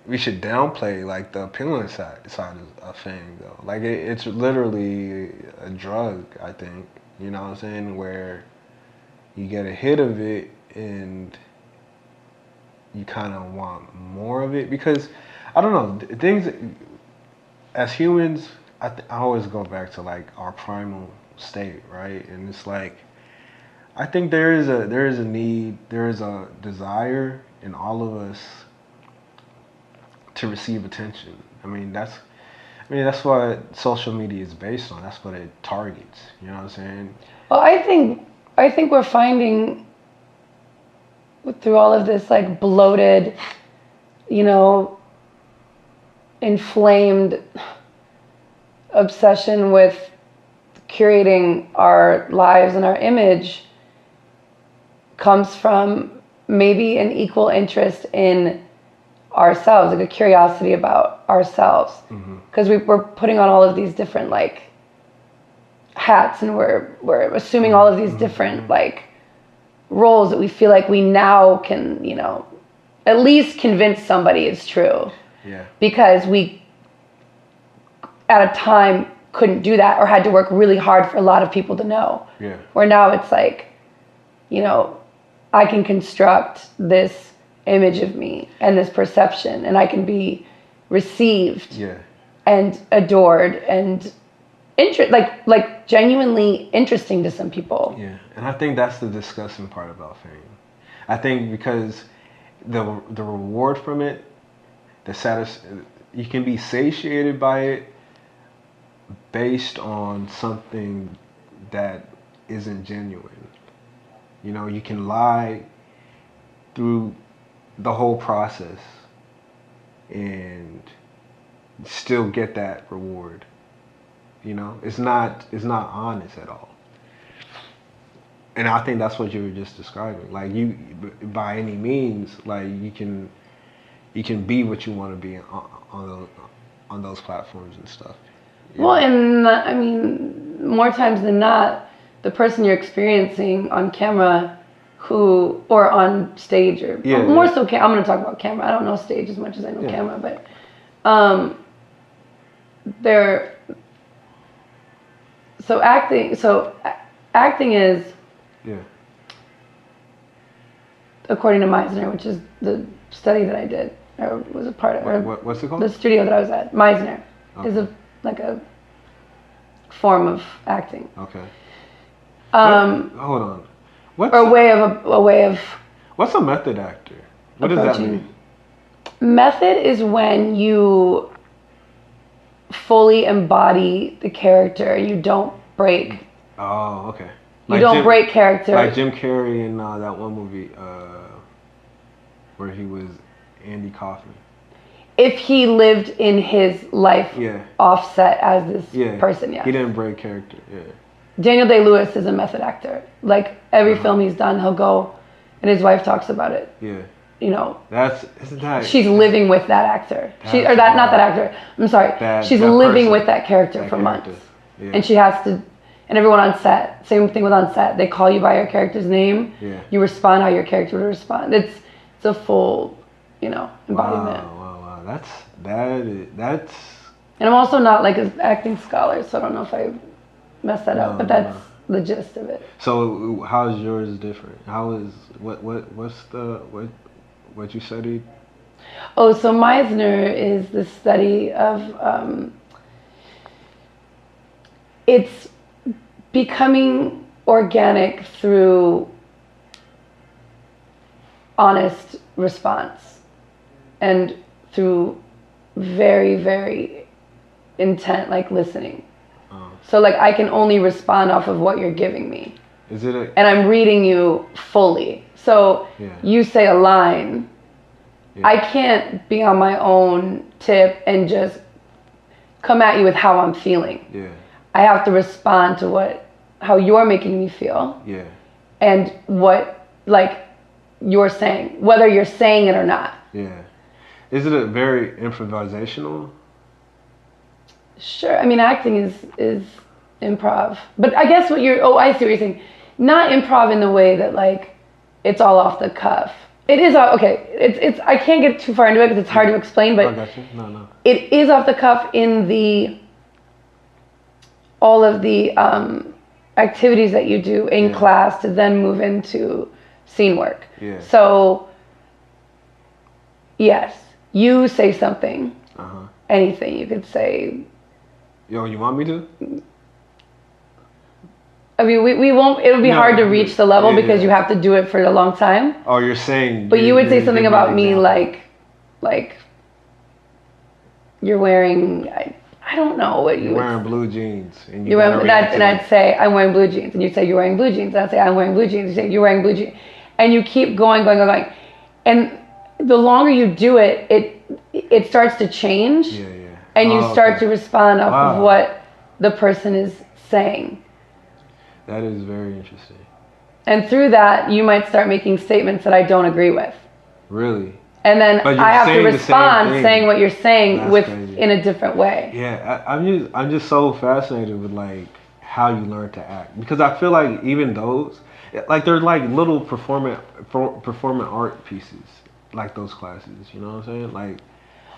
we should downplay like the appealing side of fame though. Like it's literally a drug, I think. You know what I'm saying? Where you get a hit of it and you kind of want more of it because I don't know, things as humans. I always go back to like our primal state, right? And it's like I think there is a need, there is a desire in all of us to receive attention. I mean that's what social media is based on. That's what it targets. You know what I'm saying? well, I think we're finding through all of this like bloated, you know, inflamed obsession with curating our lives and our image comes from maybe an equal interest in ourselves, like a curiosity about ourselves, because we're putting on all of these different like hats, and we're assuming all of these different like roles that we feel like we now can, you know, at least convince somebody is true. Yeah. Because we at a time couldn't do that or had to work really hard for a lot of people to know. Yeah. Where now it's like, you know, I can construct this image of me and this perception, and I can be received and adored and like genuinely interesting to some people. Yeah, and I think that's the disgusting part about fame. I think because the reward from it, you can be satiated by it based on something that isn't genuine. You know, you can lie through the whole process and still get that reward. You know, it's not honest at all. And I think that's what you were just describing. Like you, by any means, like you can be what you want to be on those platforms and stuff. Well, and I mean, more times than not, the person you're experiencing on camera, or on stage, or more so, I'm going to talk about camera. I don't know stage as much as I know camera, but acting is, according to Meisner, which is the study that I did, or was a part of. What's it called? The studio that I was at. Meisner is a form of acting. Okay. Hold on. A way of. What's a method actor? What does that mean? Method is when you fully embody the character and you don't break. Oh, okay. You don't break character. Like Jim Carrey in that one movie where he was Andy Kaufman. If he lived in his life offset as this person, He didn't break character, Daniel Day-Lewis is a method actor. Like every film he's done, he'll go, and his wife talks about it. Yeah. You know. Isn't that? She's living with that actor. Not that actor. I'm sorry. She's living with that character for months. Yeah. And she has to, and everyone on set, same thing with on set. They call you by your character's name. Yeah. You respond how your character would respond. It's a full, embodiment. Wow. That's. And I'm also not like an acting scholar, so I don't know if I messed that up, but that's the gist of it. So how's yours different? what you studied? Oh, so Meisner is the study of, it's becoming organic through honest response and through very, very intent, like listening. So like I can only respond off of what you're giving me. Is it and I'm reading you fully. So you say a line, I can't be on my own tip and just come at you with how I'm feeling. Yeah. I have to respond to how you're making me feel. Yeah. And what like you're saying, whether you're saying it or not. Yeah. Is it a very improvisational? Sure. I mean, acting is improv. But I guess I see what you're saying. Not improv in the way that like it's all off the cuff. It is okay. It's I can't get too far into it because it's hard to explain. But I got you. No. It is off the cuff in all of the activities that you do in class to then move into scene work. Yeah. So yes, you say something. Anything you could say. Yo, you want me to? I mean, we won't. It'll be hard to reach the level because you have to do it for a long time. Oh, you're saying. But you would say something about me like you're wearing. I don't know what you. You're wearing blue jeans, and you're wearing that, and I'd say I'm wearing blue jeans, and you'd say you're wearing blue jeans, and I'd say I'm wearing blue jeans. You say you're wearing blue jeans, and you keep going, and the longer you do it, it starts to change. Yeah. And you start to respond off of what the person is saying. That is very interesting. And through that, you might start making statements that I don't agree with. Really? And then I have to respond saying what you're saying in a different way. Yeah, I'm just so fascinated with like how you learn to act, because I feel like even those, like they're like little performing art pieces, like those classes. You know what I'm saying? Like.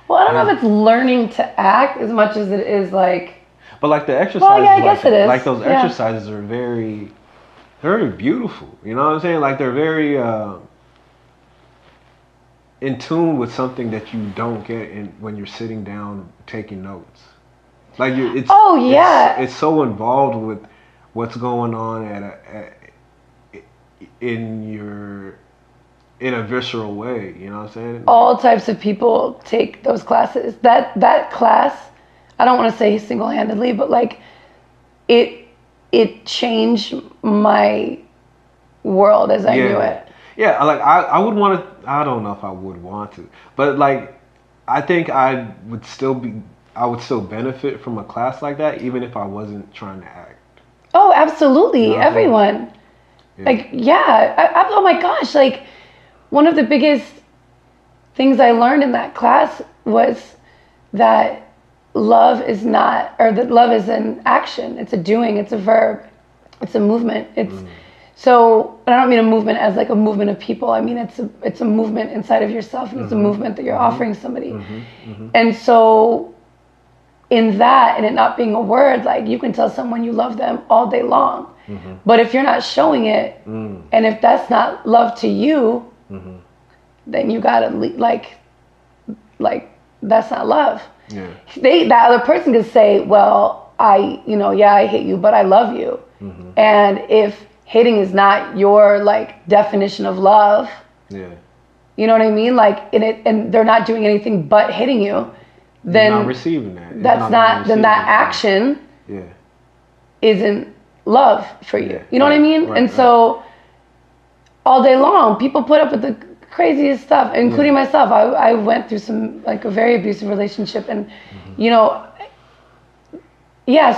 Well, I don't know if it's learning to act as much as it is like. But like the exercises, well, yeah, I guess it is. Like those exercises are very, very beautiful. You know what I'm saying? Like they're very in tune with something that you don't get when you're sitting down taking notes. Like it's so involved with what's going on in a visceral way, you know what I'm saying? All types of people take those classes. That class, I don't want to say single-handedly, but like it changed my world as I knew it. Yeah, like I would want to. I don't know if I would want to, but like I think I would still benefit from a class like that, even if I wasn't trying to act. Oh, absolutely, you know everyone. Yeah. Like oh my gosh, like. One of the biggest things I learned in that class was that love is an action. It's a doing, it's a verb, it's a movement. So, and I don't mean a movement as like a movement of people. I mean, it's a movement inside of yourself, and it's a movement that you're offering somebody. And so in that, and it not being a word, like you can tell someone you love them all day long. But if you're not showing it, and if that's not love to you, then you gotta like that's not love. Yeah. That other person could say, well, I hate you, but I love you. And if hating is not your like definition of love, you know what I mean? Like and they're not doing anything but hitting you, then you're not receiving that. Then that action isn't love for you. You know what I mean? And so all day long, people put up with the craziest stuff, including myself. I went through some like a very abusive relationship, and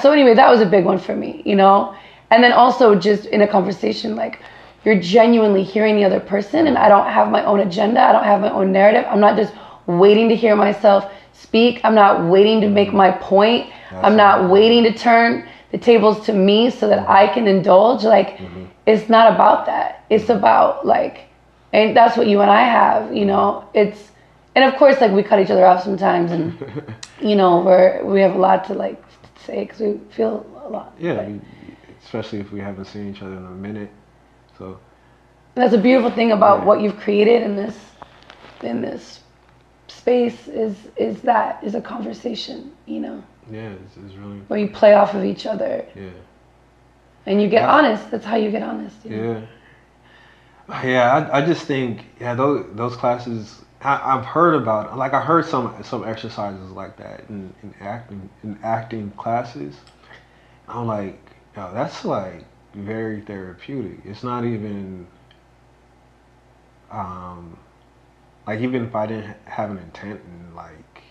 so anyway, that was a big one for me, and then also just in a conversation, like you're genuinely hearing the other person, and I don't have my own agenda, I don't have my own narrative, I'm not just waiting to hear myself speak, I'm not waiting to make my point, I'm not waiting to turn the tables to me so that I can indulge. Like it's not about that. It's about like, and that's what you and I have, it's, and of course, like we cut each other off sometimes, and we have a lot to like say because we feel a lot. Yeah, especially if we haven't seen each other in a minute. So and that's a beautiful thing about what you've created in this in this space is a conversation, you know. Yeah, it's really. Where you play off of each other. Yeah. And you get honest. That's how you get honest. You know? Yeah. Yeah, I just think those classes I've heard about. Like I heard some exercises like that in acting classes. I'm like, yo, that's like very therapeutic. It's not even like even if I didn't have an intent in like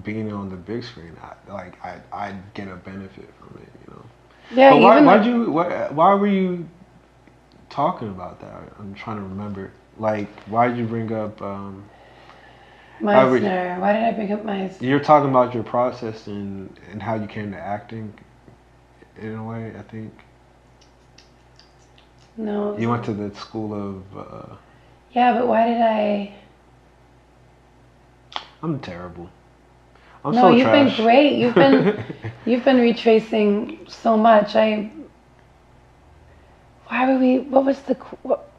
being on the big screen, I'd get a benefit from it, you know. Yeah. But why were you talking about that? I'm trying to remember. Like, why did you bring up Meisner? Why did I bring up Meisner? You're talking about your process and how you came to acting in a way, I think. No. You went to the school of yeah, but why did I? I'm terrible. I'm no, so you've trash. been great. You've been retracing so much. Why were we? What was the? What?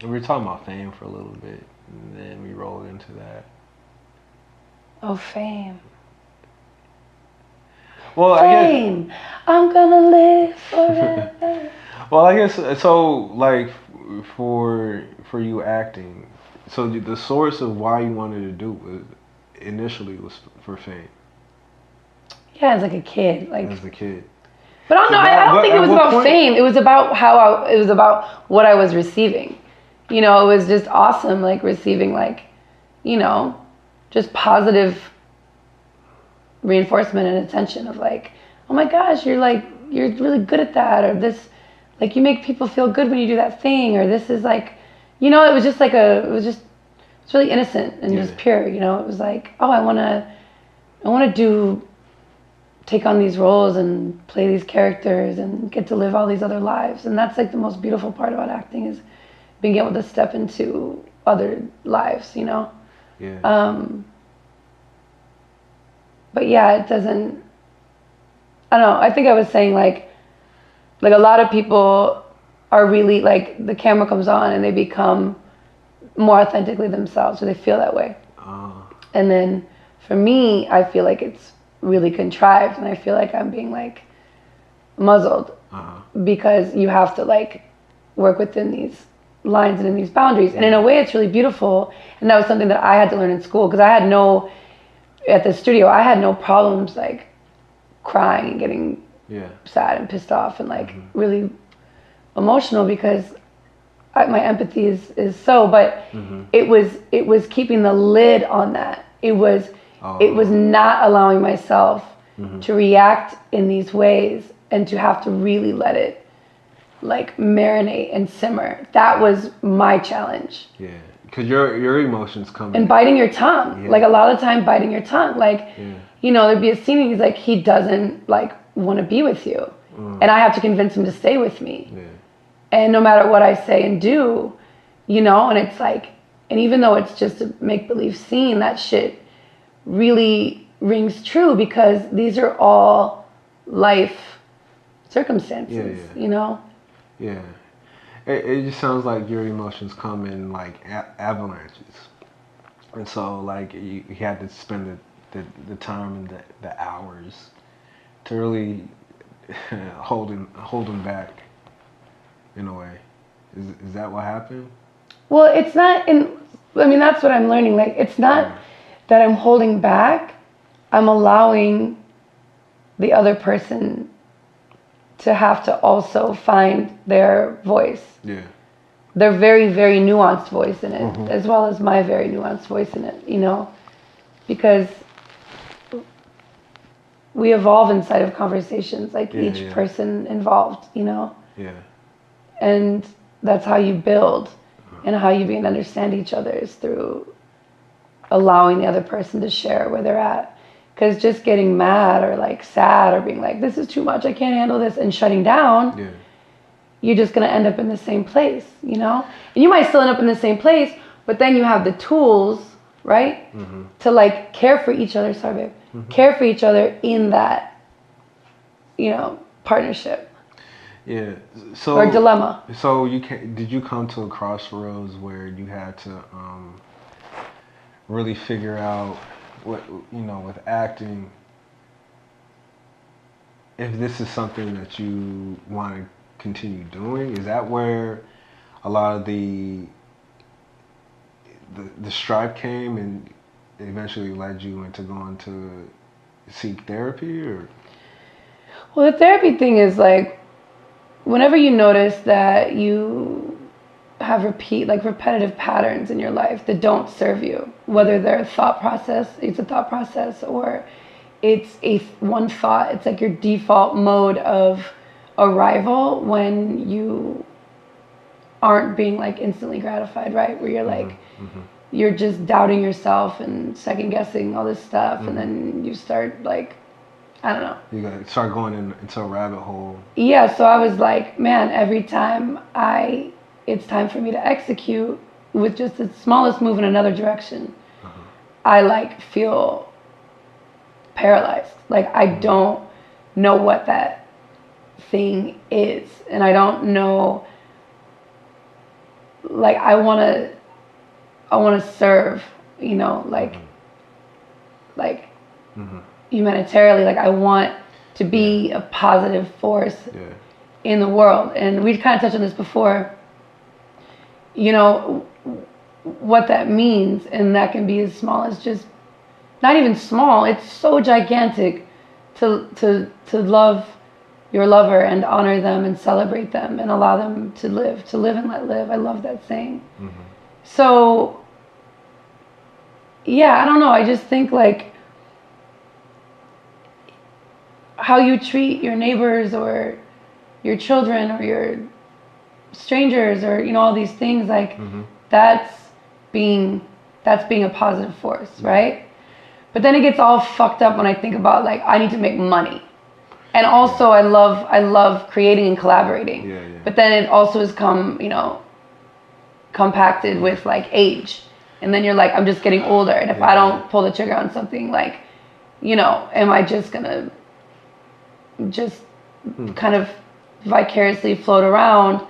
We were talking about fame for a little bit, and then we rolled into that. Oh, fame. Well, fame. I'm gonna live forever. Well, I guess so. Like for you acting, so the source of why you wanted to do it initially was for fame. Yeah, as like a kid, like as a kid. But I don't know. I don't think it was about fame. It was about it was about what I was receiving. You know, it was just awesome, like receiving like, you know, just positive reinforcement and attention of like, oh my gosh, you're really good at that, or this, like you make people feel good when you do that thing, or this is like, you know, it was just like it's really innocent and just pure, you know. It was like, oh, I want to take on these roles and play these characters and get to live all these other lives. And that's like the most beautiful part about acting, is being able to step into other lives, you know? Yeah. But yeah, it doesn't, I don't know. I think I was saying like a lot of people are really like, the camera comes on and they become more authentically themselves, or they feel that way. And then for me, I feel like it's really contrived, and I feel like I'm being like muzzled because you have to like work within these lines and in these boundaries. And in a way it's really beautiful. And that was something that I had to learn in school, because at the studio, I had no problems like crying and getting sad and pissed off and like really emotional, because my empathy is so, but it was keeping the lid on that. It was not allowing myself to react in these ways and to have to really let it like marinate and simmer. That was my challenge. Yeah, because your emotions come and biting your tongue. Like a lot of time biting your tongue. Like, you know, there'd be a scene and he's like, he doesn't like want to be with you. And I have to convince him to stay with me. Yeah. And no matter what I say and do, you know, and it's like, and even though it's just a make-believe scene, that shit really rings true, because these are all life circumstances, you know? Yeah. It just sounds like your emotions come in like avalanches. And so like you had to spend the time and the hours to really hold them back in a way. Is that what happened? Well, it's not that's what I'm learning. Like, it's not that I'm holding back. I'm allowing the other person to have to also find their voice. Yeah. Their very, very nuanced voice in it, as well as my very nuanced voice in it, you know? Because we evolve inside of conversations, like each person involved, you know? Yeah. And that's how you build and how you begin to understand each other, is through allowing the other person to share where they're at. Because just getting mad or like sad or being like, this is too much, I can't handle this, and shutting down, you're just going to end up in the same place, you know? And you might still end up in the same place, but then you have the tools, right? To like care for each other, sorry babe, care for each other in that, you know, partnership. Yeah. So or dilemma. So did you come to a crossroads where you had to really figure out what with acting, if this is something that you want to continue doing? Is that where a lot of the stripe came and eventually led you into going to seek therapy, or? Well, the therapy thing is like, whenever you notice that you have repetitive patterns in your life that don't serve you, whether they're it's a thought process, or it's one thought, it's like your default mode of arrival when you aren't being like instantly gratified, right? Where you're like, you're just doubting yourself and second guessing all this stuff, and then you start like, I don't know. You gotta start going into a rabbit hole. Yeah, so I was like, man, every time it's time for me to execute with just the smallest move in another direction, I like feel paralyzed. Like I don't know what that thing is, and I don't know. Like I want to serve, like humanitarily. Like I want to be a positive force in the world. And we kind of touched on this before. What that means, and that can be as small as just not even small. It's so gigantic to love your lover and honor them and celebrate them and allow them to live and let live. I love that saying. So, yeah, I don't know. I just think like how you treat your neighbors or your children or your strangers or, all these things, like that's being a positive force, right? But then it gets all fucked up when I think about like, I need to make money. And also I love creating and collaborating. But then it also has compacted with like age. And then you're like, I'm just getting older. And if I don't pull the trigger on something, like, am I just gonna kind of vicariously float around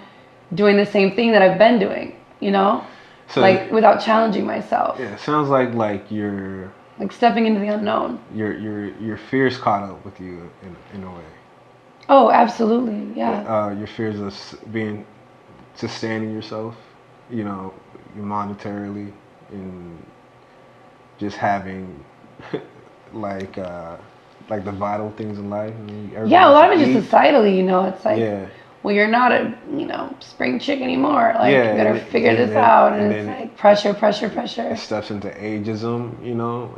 doing the same thing that I've been doing, So like without challenging myself. Yeah, it sounds like you're like stepping into the unknown. Your fears caught up with you in a way. Oh, absolutely, yeah. Your fears of sustaining yourself, monetarily, and just having like the vital things in life. A lot of it just societally, it's like, well, you're not a spring chick anymore. Like you better figure this out, and it's like pressure. It steps into ageism,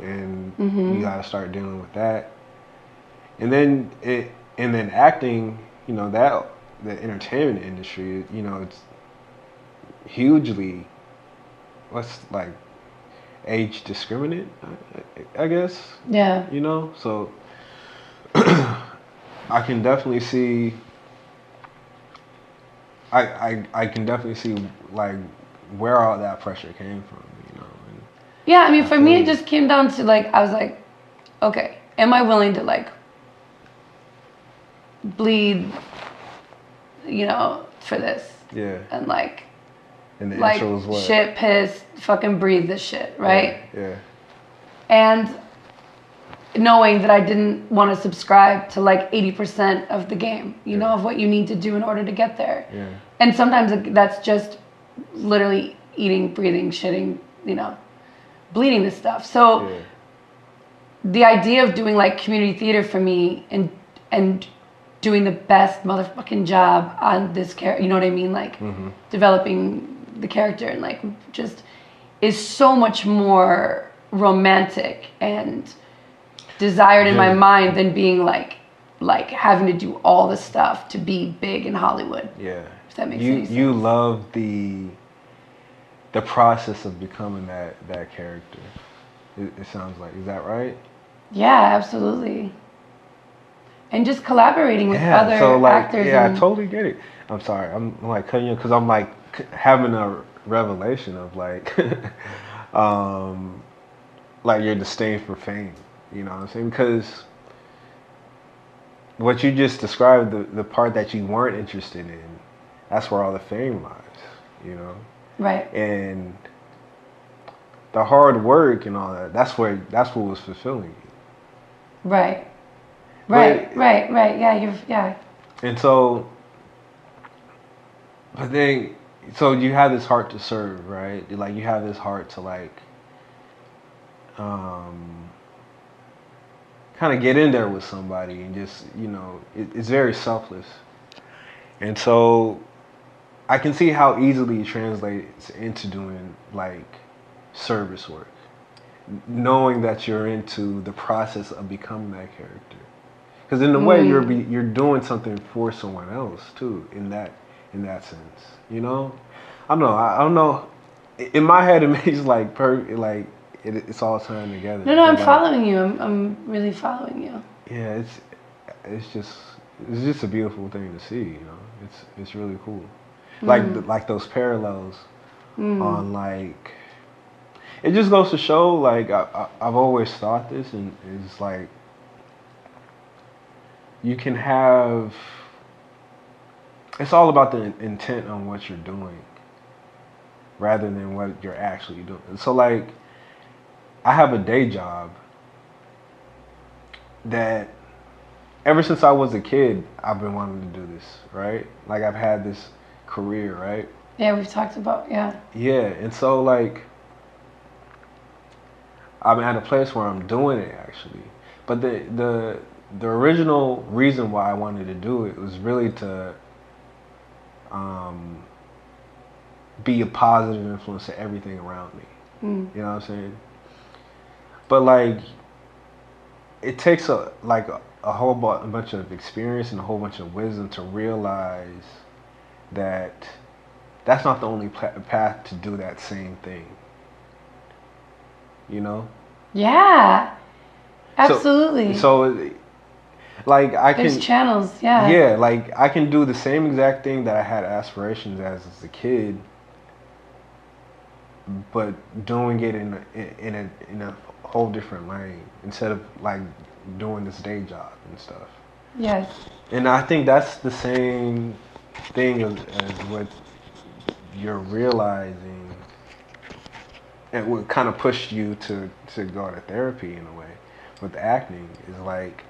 and you got to start dealing with that. And then acting, that the entertainment industry, it's hugely, what's like age discriminate, I guess. Yeah. So I can definitely see. I can definitely see like where all that pressure came from, And yeah, I mean, for me, it just came down to like, I was like, okay, am I willing to like bleed, for this? Yeah. And like, and the like intro was what? Shit, piss, fucking breathe this shit, right? Yeah. And knowing that I didn't want to subscribe to like 80% of the game, of what you need to do in order to get there. Yeah. And sometimes that's just literally eating, breathing, shitting, bleeding this stuff. So the idea of doing like community theater for me and doing the best motherfucking job on this character, you know what I mean? Like developing the character and like just is so much more romantic and desired in my mind than being like having to do all the stuff to be big in Hollywood. Yeah. If that makes any sense. You love the process of becoming that character. It sounds like. Is that right? Yeah, absolutely. And just collaborating with other actors. Yeah, I totally get it. I'm sorry. I'm like cutting you because I'm like having a revelation of like, like your disdain for fame. You know what I'm saying? Because what you just described, the part that you weren't interested in, that's where all the fame lies, you know? Right. And the hard work and all that, that's what was fulfilling you. Right. But- Right. Yeah, And so, but then, so you have this heart to serve, right? Like you have this heart to like, kind of get in there with somebody and just, you know, it's very selfless. And so I can see how easily it translates into doing like service work, knowing that you're into the process of becoming that character. Because in a way, you're doing something for someone else too. In that sense, you know. I don't know. In my head, it makes like it's all tying together. No, I'm like, following you. I'm really following you. Yeah, it's just a beautiful thing to see. You know, it's really cool. Like those parallels on like. It just goes to show, like I've always thought this, and it's like you can have. It's all about the intent on what you're doing, rather than what you're actually doing. So like, I have a day job that ever since I was a kid, I've been wanting to do this, right? Like I've had this career, right? Yeah, we've talked about, yeah. Yeah, and so like, I'm at a place where I'm doing it actually. But the original reason why I wanted to do it was really to be a positive influence to everything around me. You know what I'm saying? But like, it takes a whole bunch of experience and a whole bunch of wisdom to realize that that's not the only path to do that same thing. You know? Yeah, absolutely. So like There's channels, yeah. Yeah, like I can do the same exact thing that I had aspirations as a kid, but doing it in a whole different lane instead of like doing this day job and stuff. Yes. And I think that's the same thing as what you're realizing, and what kind of pushed you to go to therapy in a way with acting is like,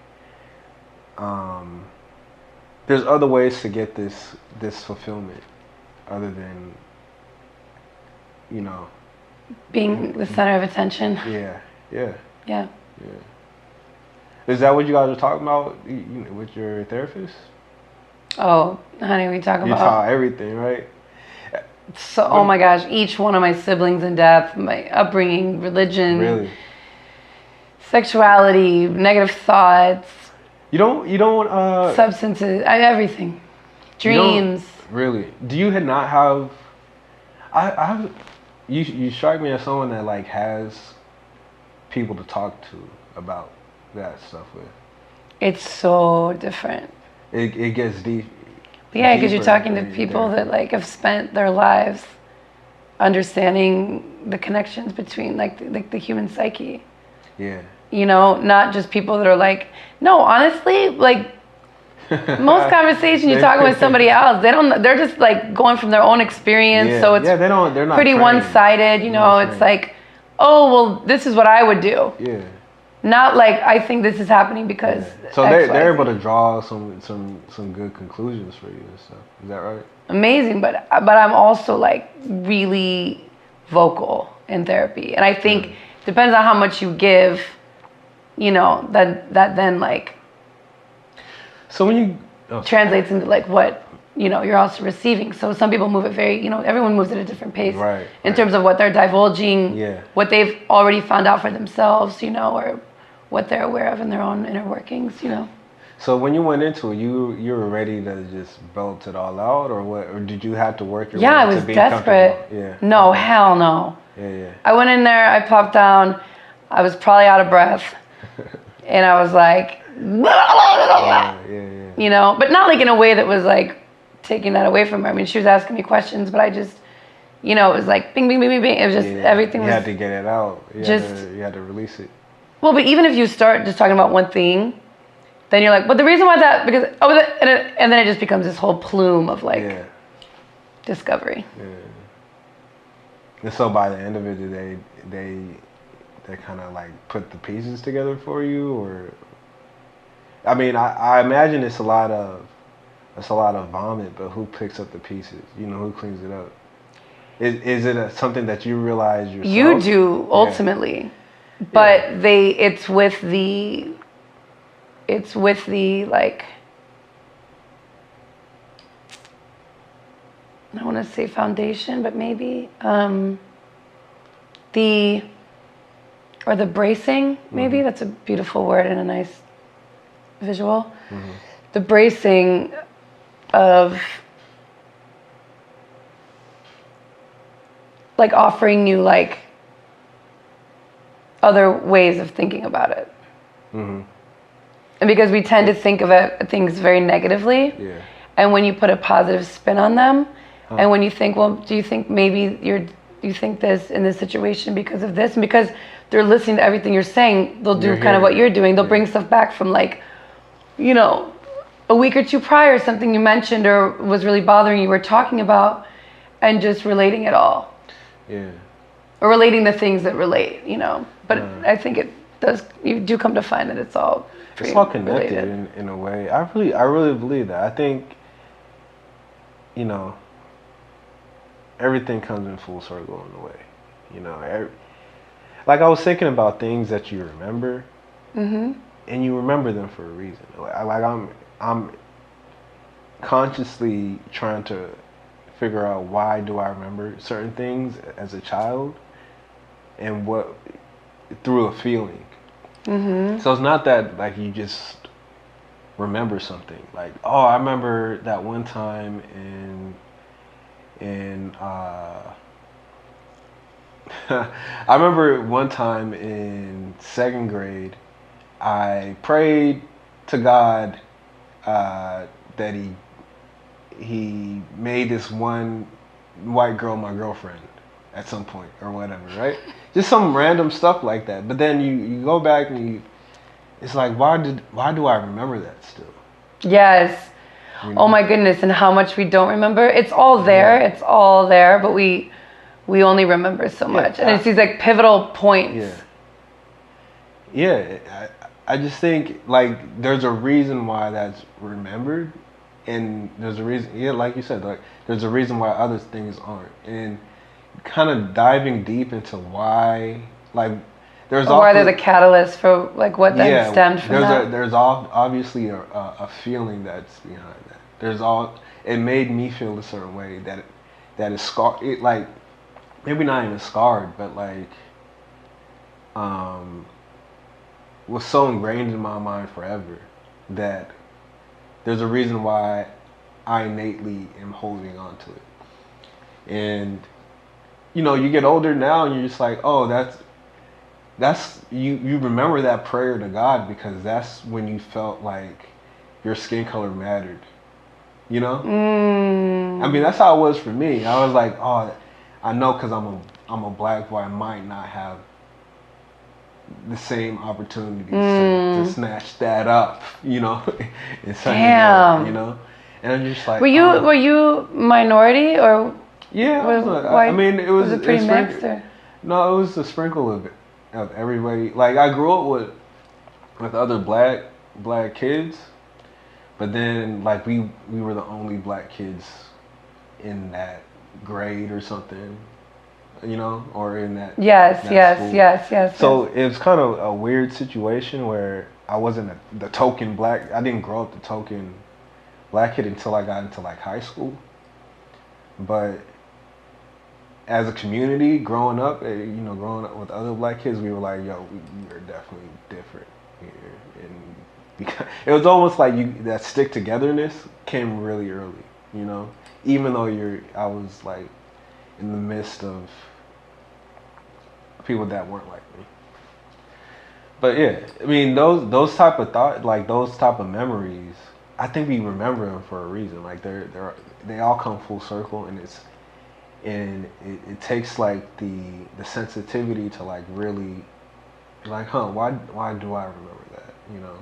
there's other ways to get this fulfillment other than, you know, Being the center of attention. Yeah. Is that what you guys are talking about with your therapist? Oh, honey, we talk You about talk everything, right? so. Oh my gosh, each one of my siblings in depth, my upbringing, religion, Really? sexuality, negative thoughts, You don't substances, everything, dreams. Really? Do you not have? You strike me as someone that like has people to talk to about that stuff with. It's so different. It gets deep. Yeah, because you're talking to deeper people than that like have spent their lives understanding the connections between like the human psyche. Yeah. You know, not just people that are like, no, honestly, like most conversations you're talking with somebody else, they're just like going from their own experience. Yeah. So it's they're not pretty trained. one-sided, you know, it's like, oh, well, this is what I would do. Yeah. Not like, I think this is happening because So X, Y, they're Z. able to draw some good conclusions for you and stuff. Is that right? Amazing, but I'm also like really vocal in therapy. And I think depends on how much you give, you know, that then like So when you translates into like what, you know, you're also receiving. So some people move it very, you know, everyone moves at a different pace in terms of what they're divulging, what they've already found out for themselves, you know, or what they're aware of in their own inner workings, you know. So when you went into it, you were ready to just belt it all out, or what? Or did you have to work your way I to was being desperate. comfortable? Yeah. No, hell no. Yeah. I went in there, I popped down, I was probably out of breath, and I was like, you know, but not like in a way that was like taking that away from her. I mean, she was asking me questions, but I just, you know, it was like bing, bing, bing, bing, bing. It was just everything was. You had to get it out. You had to release it. Well, but even if you start just talking about one thing, then you're like, but the reason why that, because, and then it just becomes this whole plume of like discovery. Yeah. And so by the end of it, do they kind of like put the pieces together for you, or? I mean, I imagine it's a lot of vomit, but who picks up the pieces? You know, who cleans it up? Is it something that you realize yourself? You do ultimately, but it's with the like, I want to say foundation, but maybe the bracing. Maybe that's a beautiful word and a nice visual. The bracing of like offering you like other ways of thinking about it. And because we tend to think of things very negatively, and when you put a positive spin on them, and when you think, well, do you think maybe you think this in this situation because of this, and because they're listening to everything you're saying, they'll do kind of what you're doing. They'll bring stuff back from like, you know, a week or two prior, something you mentioned or was really bothering you, were talking about, and just relating it all. Or relating the things that relate, you know. But I think it does. You do come to find that it's all connected in a way. I really believe that. I think, you know, everything comes in full circle in a way. You know, like I was thinking about things that you remember, and you remember them for a reason. Like I'm consciously trying to figure out why do I remember certain things as a child, and what through a feeling. So it's not that like you just remember something. Like, oh, I remember that one time in I remember one time in 2nd grade, I prayed to God that he made this one white girl my girlfriend at some point or whatever, right? Just some random stuff like that. But then you go back and it's like, why do I remember that still? Yes. You know? Oh my goodness, and how much we don't remember. It's all there. It's all there, but we only remember so much. And it's these like pivotal points. I just think like there's a reason why that's remembered, and there's a reason, like you said, like there's a reason why other things aren't. And kind of diving deep into why, like why there's a catalyst for like what then stemmed from that. There's obviously a feeling that's behind that. It made me feel a certain way that is scarred. It like maybe not even scarred, but like was so ingrained in my mind forever that there's a reason why I innately am holding on to it. And you know, you get older now and you're just like, oh, that's you remember that prayer to God because that's when you felt like your skin color mattered. You know? I mean, that's how it was for me. I was like, oh, I know because I'm a black boy, I might not have the same opportunities to snatch that up, you know? Damn. You know? And I'm just like, were you minority or? Yeah, I mean, it was it pretty mixed? Or? No, it was a sprinkle of everybody. Like I grew up with other black kids, but then like we were the only black kids in that grade or something, you know, or in that yes. So it was kind of a weird situation where I wasn't the token black. I didn't grow up the token black kid until I got into like high school, but as a community, growing up with other black kids, we were like, yo, we are definitely different here. And because it was almost like that stick togetherness came really early, you know? Even though I was like in the midst of people that weren't like me. But yeah, I mean, those type of those type of memories, I think we remember them for a reason. Like they all come full circle, and it takes like the sensitivity to like really like, why do I remember that, you know?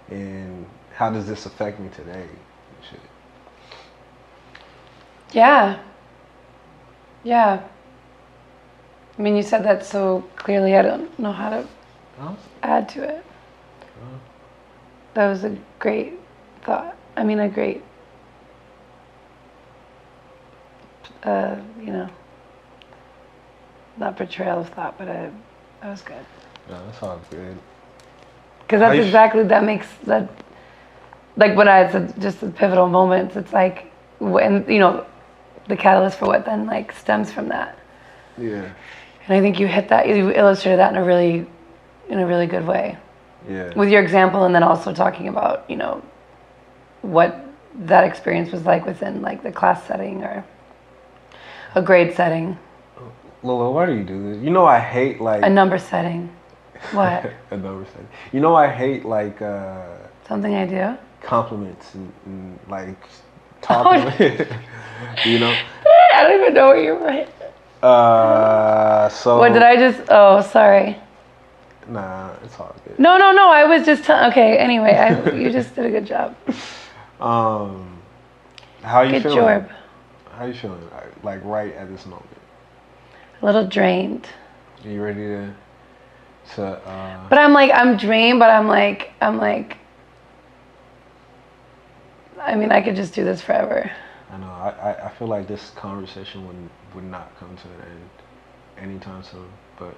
and how does this affect me today? Shit. Yeah. Yeah. I mean, you said that so clearly, I don't know how to add to it. That was a great thought. I mean, a great, not portrayal of thought, but that was good. No, that's all good. Because that's exactly, that makes that, like when I said just the pivotal moments, it's like, when, the catalyst for what then like stems from that. Yeah. And I think you hit that, you illustrated that in a really good way. Yeah. With your example, and then also talking about, what that experience was like within like the class setting or a grade setting. Lola, why do you do this? I hate like a number setting. What? a number setting. I hate like something I do. Compliments and like talking. I don't even know what you're right. So what did I just? Oh, sorry. Nah, it's all good. No. I was just okay. Anyway, you just did a good job. How you good feeling? Job. How you feeling? Like right at this moment. A little drained. Are you ready to? But I'm drained. But I'm like. I mean, I could just do this forever. I know. I feel like this conversation would not come to an end anytime soon. But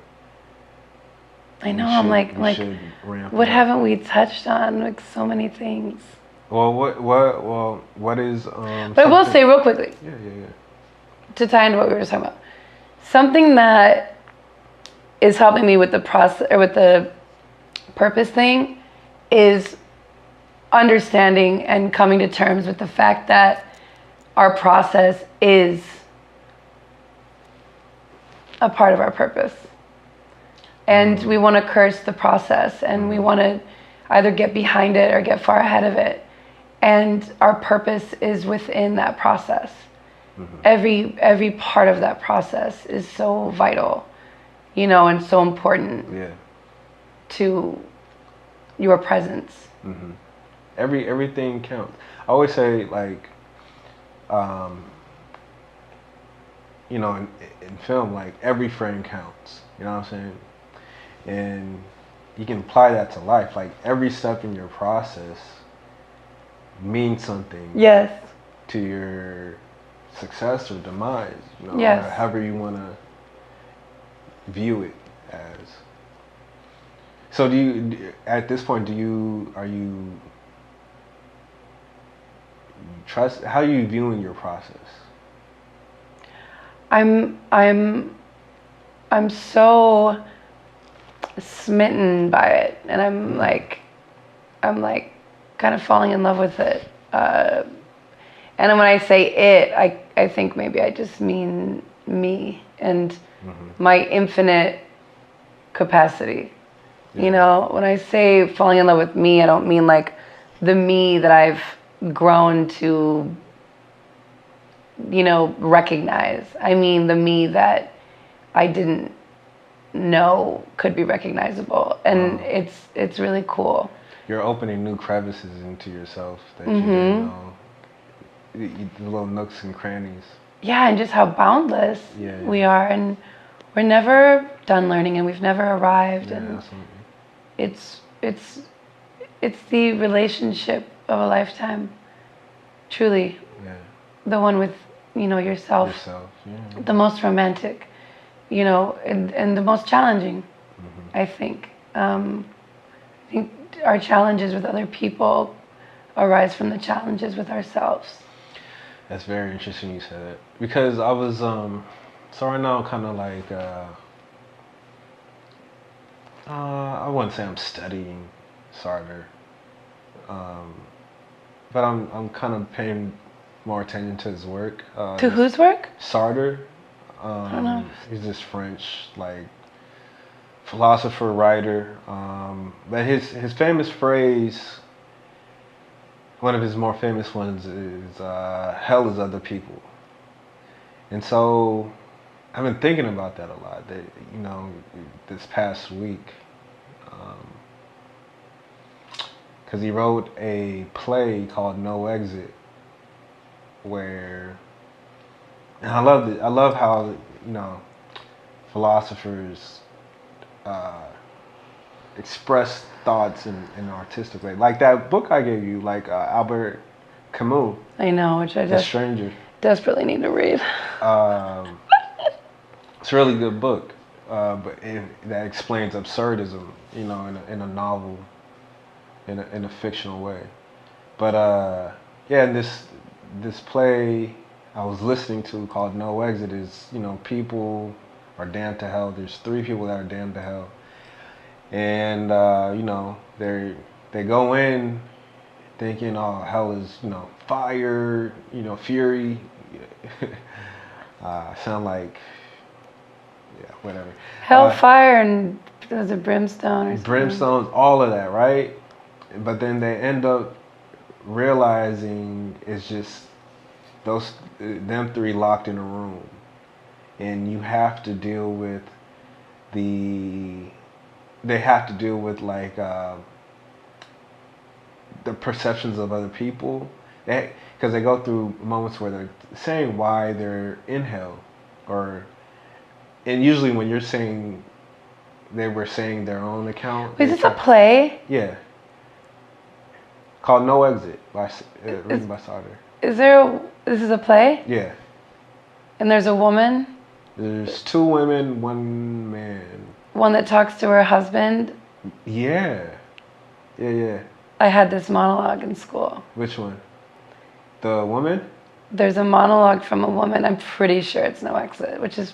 I know. I'm like what haven't we touched on? Like so many things. Well, what is But I will say real quickly. Yeah. To tie into what we were just talking about, something that is helping me with the process or with the purpose thing is understanding and coming to terms with the fact that our process is a part of our purpose. And we want to curse the process, and we want to either get behind it or get far ahead of it. And our purpose is within that process. Every part of that process is so vital, and so important to your presence. Everything counts. I always say like, in film, like every frame counts. You know what I'm saying? And you can apply that to life. Like every step in your process means something. Yes. To your success or demise. Yes. However you want to view it as. So at this point, are you trust, how are you viewing your process? I'm so smitten by it, and I'm like kind of falling in love with it. And when I say it, I think maybe I just mean me and my infinite capacity. When I say falling in love with me, I don't mean like the me that I've grown to, recognize. I mean the me that I didn't know could be recognizable. And it's really cool. You're opening new crevices into yourself that you didn't know. The little nooks and crannies. Yeah, and just how boundless we are, and we're never done learning, and we've never arrived. And absolutely. It's the relationship of a lifetime, truly. Yeah. The one with yourself. Yourself, yeah. The most romantic, and the most challenging. I think. I think our challenges with other people arise from the challenges with ourselves. That's very interesting you said that, because I was so right now I'm kind of like I wouldn't say I'm studying Sartre, but I'm kind of paying more attention to his work. To whose work? Sartre. I don't know. He's this French philosopher, writer, but his famous phrase, one of his more famous ones is hell is other people. And so I've been thinking about that a lot, that this past week, because he wrote a play called No Exit, where, and I loved it. I love how, you know, philosophers express thoughts in an artistic way. Like that book I gave you, like Albert Camus, I know, which I The Stranger. desperately need to read. It's a really good book, but that explains absurdism, you know, in a novel, in a fictional way. But yeah, and this play I was listening to called No Exit is, you know, people are damned to hell. There's 3 people that are damned to hell, and you know, they go in thinking, oh, hell is, you know, fire, you know, fury. Sound like, yeah, whatever. Hellfire and was it brimstone or something? Brimstones, all of that, right? But then they end up realizing it's just them 3 locked in a room, and you have to deal with they have to deal with like the perceptions of other people, because they go through moments where they're saying why they're in hell, and usually when you're saying they were saying their own account. Wait, is this a play? Yeah. Called No Exit, written by Sauter. This is a play? Yeah. And there's a woman? There's 2 women, 1 man. One that talks to her husband? Yeah. Yeah. I had this monologue in school. Which one? The woman? There's a monologue from a woman, I'm pretty sure it's No Exit, which is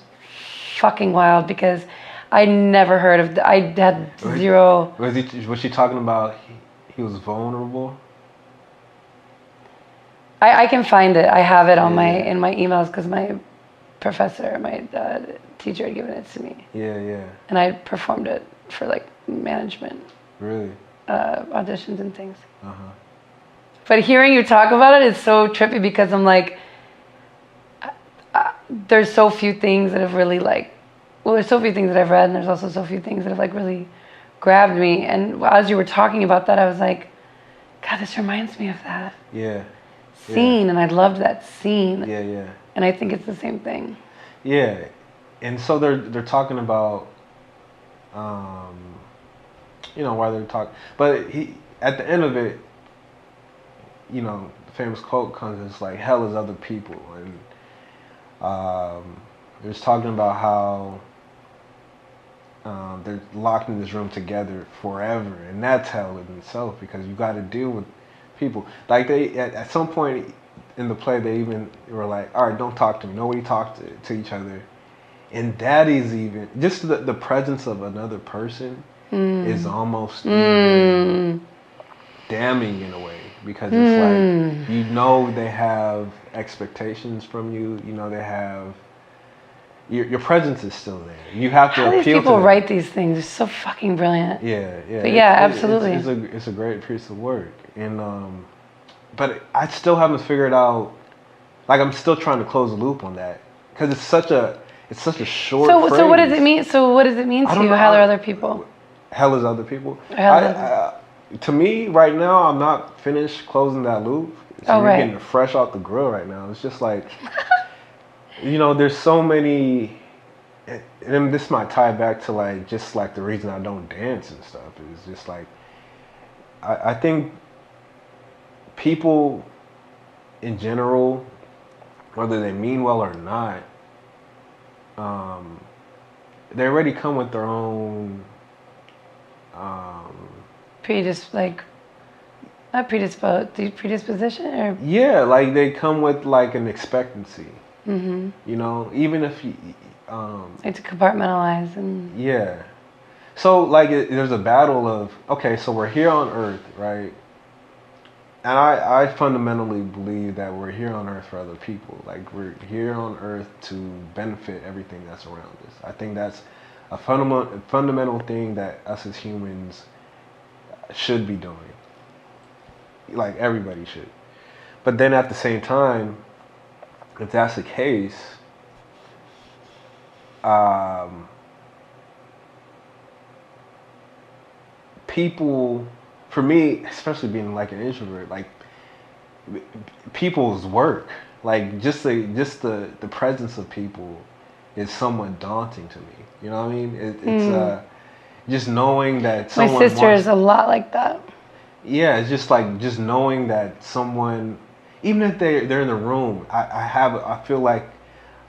fucking wild because I never heard of I had zero. Was she talking about he was vulnerable? I can find it. I have it on in my emails because my professor, my teacher had given it to me. Yeah. And I performed it for like management. Really? Auditions and things. But hearing you talk about it is so trippy because I'm like, there's so few things that have really there's so few things that I've read, and there's also so few things that have like really grabbed me. And as you were talking about that, I was like, God, this reminds me of that scene, and I loved that scene. Yeah. And I think it's the same thing. Yeah, and so they're talking about, you know, why they're talking, but at the end of it, you know, the famous quote comes, it's like, hell is other people, and they're just talking about how they're locked in this room together forever, and that's hell in itself because you got to deal with people. Like they at some point in the play, they even were like, all right, don't talk to me. Nobody talk to each other, and that is even just the presence of another person is almost even damning in a way because it's like, you know, they have expectations from you. You know, they have. Your presence is still there. You have to appeal to them. How these people write these things? They're so fucking brilliant. Yeah. But yeah, absolutely. It's a great piece of work, and but I still haven't figured out. Like, I'm still trying to close the loop on that because it's such a short. So what does it mean? So what does it mean to you? Hell are other people? Hell is other people. To me, right now, I'm not finished closing that loop. So you're getting fresh off the grill right now. It's just like. You know, there's so many, and this might tie back to like just like the reason I don't dance and stuff. Is just like, I think people in general, whether they mean well or not, they already come with their own predisposition or like they come with like an expectancy. You know, even if you it's compartmentalized and so like there's a battle of, okay, so we're here on Earth, right? And I fundamentally believe that we're here on Earth for other people. Like, we're here on Earth to benefit everything that's around us. I think that's a fundamental thing that us as humans should be doing. Like, everybody should. But then at the same time, if that's the case, people for me, especially being like an introvert, like people's work, like just the presence of people is somewhat daunting to me. You know what I mean? It's just knowing that someone. My sister is a lot like that. Yeah, it's just like just knowing that someone, even if they're in the room, I feel like,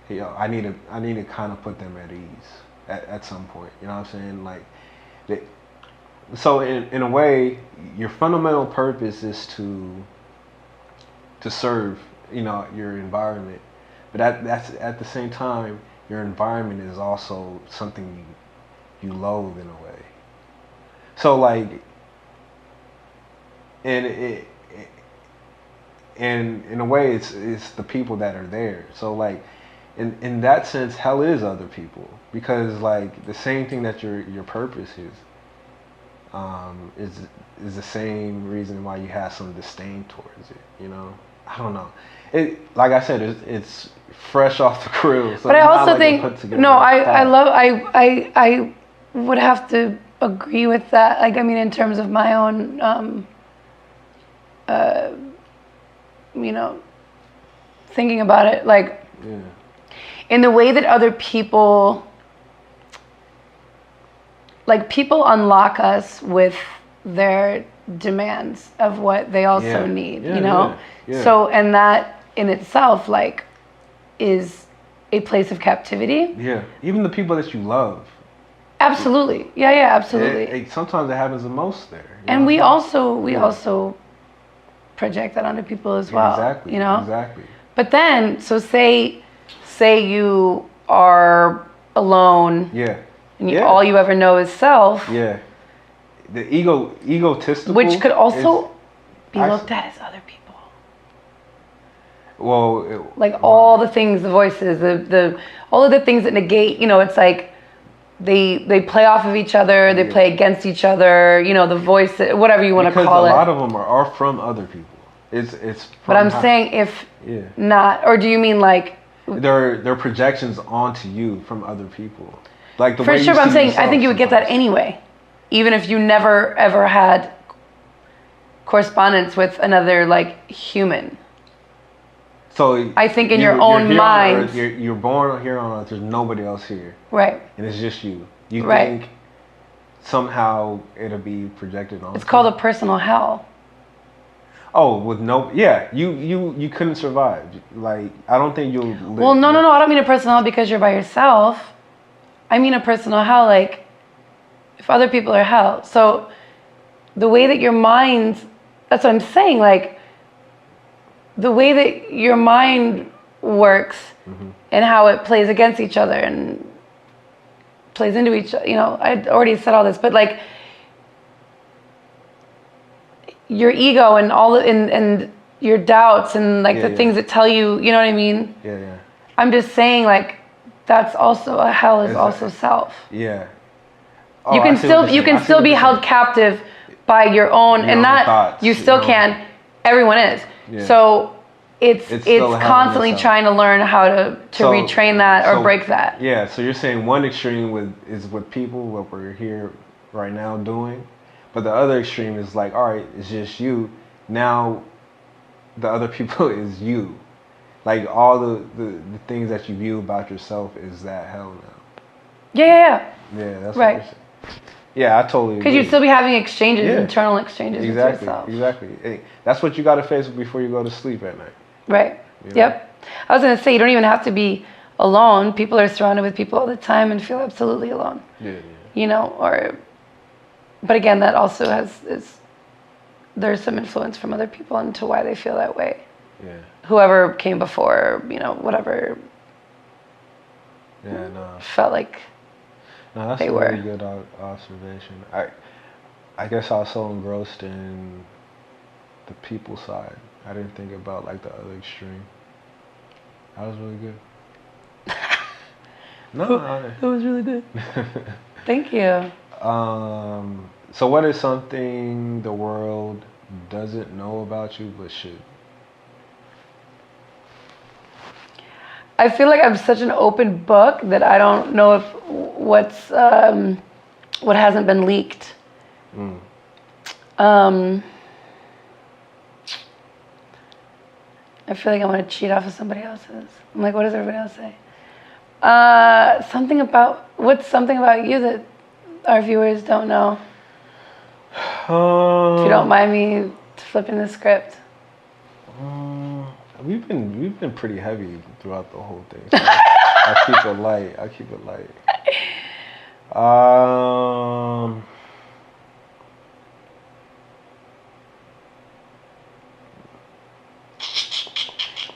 you know, I need to kind of put them at ease at some point. You know what I'm saying? Like, so in a way, your fundamental purpose is to serve, you know, your environment, but that's at the same time, your environment is also something you loathe in a way. So like, and in a way, it's the people that are there. So like, in that sense, hell is other people, because like the same thing that your purpose is the same reason why you have some disdain towards it. You know, I don't know. It, like I said, it's fresh off the grill. So but I also like think I would have to agree with that. Like, I mean, in terms of my own, you know, thinking about it, like, yeah. in the way that other people, like, people unlock us with their demands of what they also need, you know? Yeah. So, and that in itself, like, is a place of captivity. Yeah. Even the people that you love. Absolutely. Yeah, absolutely. Sometimes it happens the most there. And we also project that onto people as well. Exactly. You know? Exactly. But then, so say you are alone. Yeah. And all you ever know is self. Yeah. The egotistical. Which could also be looked at as other people. Well, all the things, the voices, the all of the things that negate, you know, it's like they play off of each other, they play against each other, you know, the voice, whatever you want to call it. Because a lot of them are from other people. It's from but I'm saying if not, or do you mean like they're projections onto you from other people? Like the for way sure, you but I'm saying yourself I think you would get that sometimes. anyway, even if you never ever had correspondence with another like human. So I think in your own mind, you're born here on Earth. There's nobody else here, right? And it's just you. You think somehow it'll be projected on. It's called a personal hell. Oh, with no, you couldn't survive. Like, I don't think you'll live. Well, no, I don't mean a personal hell because you're by yourself. I mean a personal hell, like, if other people are hell. So, the way that your mind, that's what I'm saying, like, the way that your mind works and how it plays against each other and plays into each other, you know, I already said all this, but like, your ego and and your doubts and like the things that tell you, you know what I mean? Yeah. I'm just saying, like, that's also a hell is also self. Yeah. You can still be held captive by your own and not thoughts, you still can. Everyone is. Yeah. So it's constantly trying to learn how to retrain that or break that. Yeah. So you're saying one extreme is with people, what we're here right now doing. But the other extreme is like, all right, it's just you. Now, the other people is you. Like, all the things that you view about yourself is that hell now. Yeah. Yeah, that's right. What you're saying. Yeah, I totally agree. Because you'd still be having exchanges, internal exchanges with yourself. Exactly. Hey, that's what you got to face before you go to sleep at night. Right. You know? Yep. I was going to say, you don't even have to be alone. People are surrounded with people all the time and feel absolutely alone. Yeah. You know, but again, that also there's some influence from other people into why they feel that way. Yeah. Whoever came before, you know, whatever. Yeah, no. Felt like that's they a were. really good observation. I guess I was so engrossed in the people side. I didn't think about like the other extreme. That was really good. No, that was really good. Thank you. So what is something the world doesn't know about you but should? I feel like I'm such an open book that I don't know if what hasn't been leaked. I feel like I want to cheat off of somebody else's. I'm like, what does everybody else say? What's something about you that our viewers don't know? If you don't mind me flipping the script. We've been pretty heavy throughout the whole thing. So I keep it light.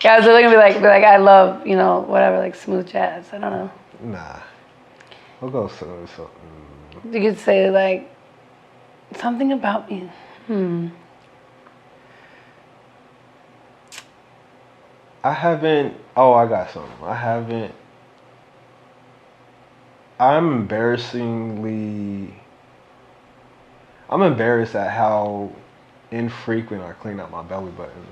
Yeah, I was really gonna be like, I love, whatever, like smooth jazz. I don't know. Nah. We'll go so. You could say like something about me. I haven't. Oh, I got something. I haven't. I'm embarrassed at how infrequent I clean out my belly button.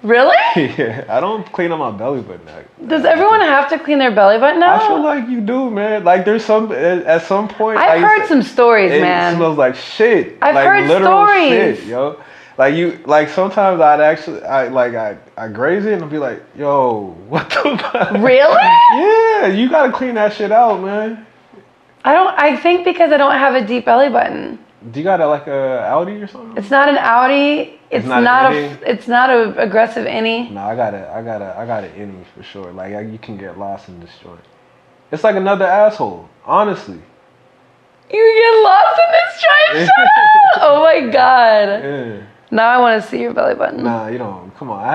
Really? Yeah, I don't clean out my belly button. Does everyone have to clean their belly button now? I feel like you do, man. Like there's at some point. I've heard some stories, man. It smells like shit. I've like heard literal stories. Shit, yo. Like sometimes I graze it and I'll be like, yo, what the fuck? Really? Yeah, you gotta clean that shit out, man. I think because I don't have a deep belly button. Do you got like a Audi or something? It's not an Audi. It's not a aggressive innie. No, I got an innie for sure. Like you can get lost in this joint. It's like another asshole, honestly. You get lost in this joint? Shut up! Oh my god. Yeah. Now I want to see your belly button. Nah, you don't. Come on, I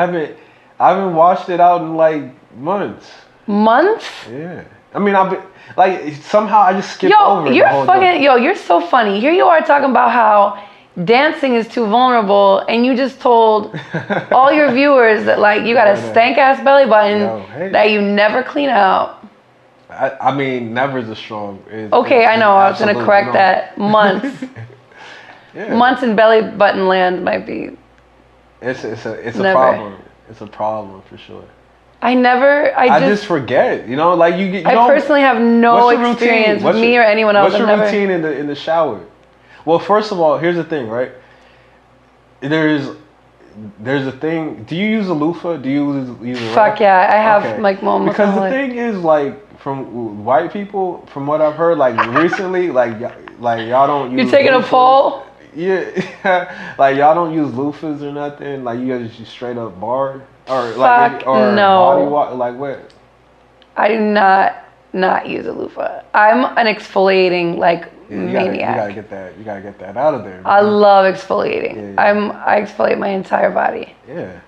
haven't washed it out in like months. Months? Yeah. I mean, I've been like somehow I just skip over. You're so funny. Here you are talking about how dancing is too vulnerable, and you just told all your viewers that like you got a stank ass belly button that you never clean out. I mean, never is a strong. Okay, I know. I was gonna correct that. Months. Yeah. Months in belly button land might be. It's a Never. problem. It's a problem for sure. I just forget. Like you get. I personally have no experience with me or anyone else. What's your routine in the shower? Well, first of all, here's the thing, right? There's a thing. Do you use a loofah? Do you use a Fuck yeah, I have like moments. Because the thing is, like, from white people, from what I've heard, like recently, like y'all don't use. You taking a poll? Yeah, like y'all don't use loofahs or nothing. Like you guys just straight up bar or body wash. Like what? I do not use a loofah. I'm an exfoliating maniac. You gotta get that. You gotta get that out of there. Man. I love exfoliating. Yeah. I exfoliate my entire body. Yeah.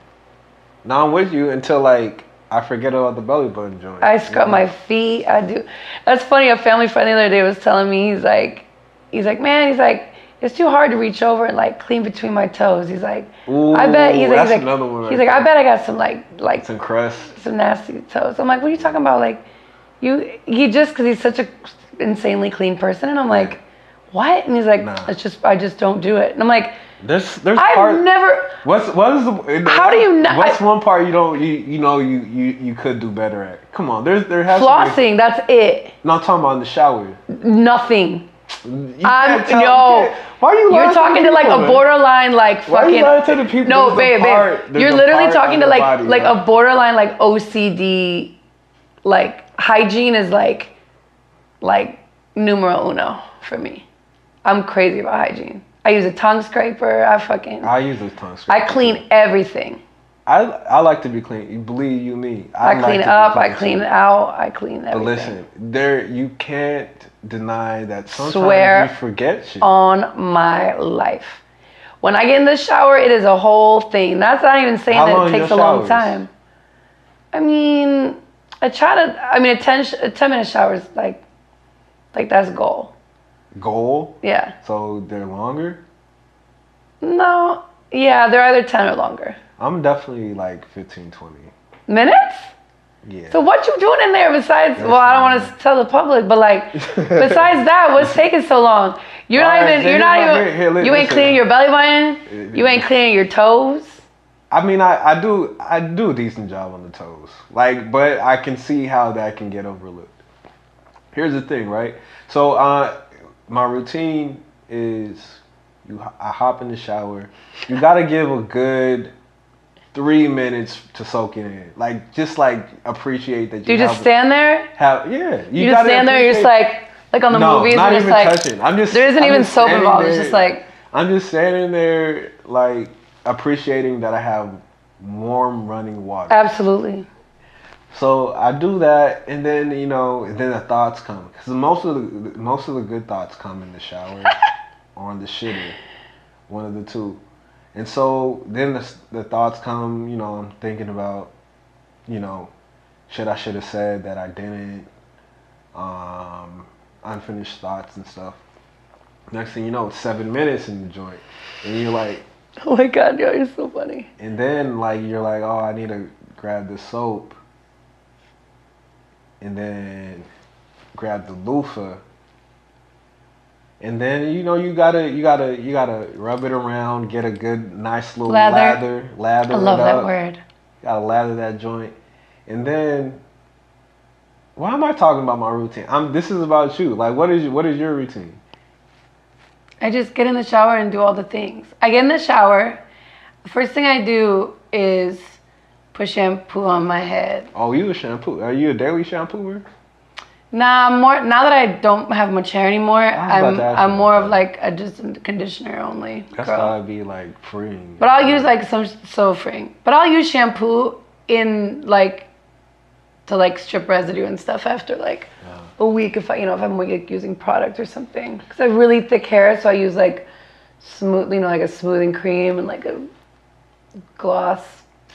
Now I'm with you until like I forget about the belly button joint. I scrub my feet. I do. That's funny. A family friend the other day was telling me he's like, man, it's too hard to reach over and like clean between my toes. He's like, ooh, I bet. He's like, another one. He's like, I bet I got some like some crust, some nasty toes. I'm like, what are you talking about? Like, he just because he's such a insanely clean person, and I'm like, what? And he's like, I just don't do it. And I'm like, there's I've never. What is the? How do you not? What's one part you could do better at? Come on, there has flossing. To be, that's it. Not talking about in the shower. Nothing. Why are you? You're talking to like a borderline like fucking. Why are you lying to the people? No, babe. You're literally talking to like a borderline like OCD. Like hygiene is like numero uno for me. I'm crazy about hygiene. I use a tongue scraper. I use a tongue scraper. I clean everything. I like to be clean. You believe you me. I clean up. I clean out. I clean everything. But listen, you can't deny that sometimes you forget shit. On my life. When I get in the shower, it is a whole thing. That's not even saying that it takes a long time. I mean, a 10-minute shower is like that's goal. Goal? Yeah. So they're longer? No. Yeah, they're either 10 or longer. I'm definitely like 15, 20. Minutes? Yeah. So what you doing in there besides, well, I don't want to tell the public, but like, besides that, what's taking so long? You ain't cleaning your belly button? You ain't cleaning your toes? I mean, I do a decent job on the toes. Like, but I can see how that can get overlooked. Here's the thing, right? So, my routine is I hop in the shower. You gotta give a good 3 minutes to soak it in. Like, just like appreciate that you. Do you just stand there? You just stand there. You're just like on the movies. Not you're even just like, touching. I'm just. There isn't I'm even just soap standing involved. there. It's just like. I'm just standing there, like appreciating that I have warm running water. Absolutely. So I do that, and then then the thoughts come, because most of the good thoughts come in the shower or on the shitter, one of the two. And so then the thoughts come. I'm thinking about, shit I should have said that I didn't. Unfinished thoughts and stuff. Next thing you know, it's 7 minutes in the joint, and you're like, oh my God, yo, you're so funny. And then you're like, oh, I need to grab the soap. And then grab the loofah. And then you gotta rub it around, get a good nice little lather. I love that word. Gotta lather that joint. And then why am I talking about my routine? This is about you. Like, what is your routine? I just get in the shower and do all the things. I get in the shower. The first thing I do is put shampoo on my head. Oh, you a shampoo? Are you a daily shampooer? Nah, more now that I don't have much hair anymore. I'm more of like just a conditioner only. That's gotta be like freeing. But I'll use like so freeing. But I'll use shampoo in to strip residue and stuff after a week if I'm using product or something. Because I have really thick hair, so I use smooth, like a smoothing cream and like a gloss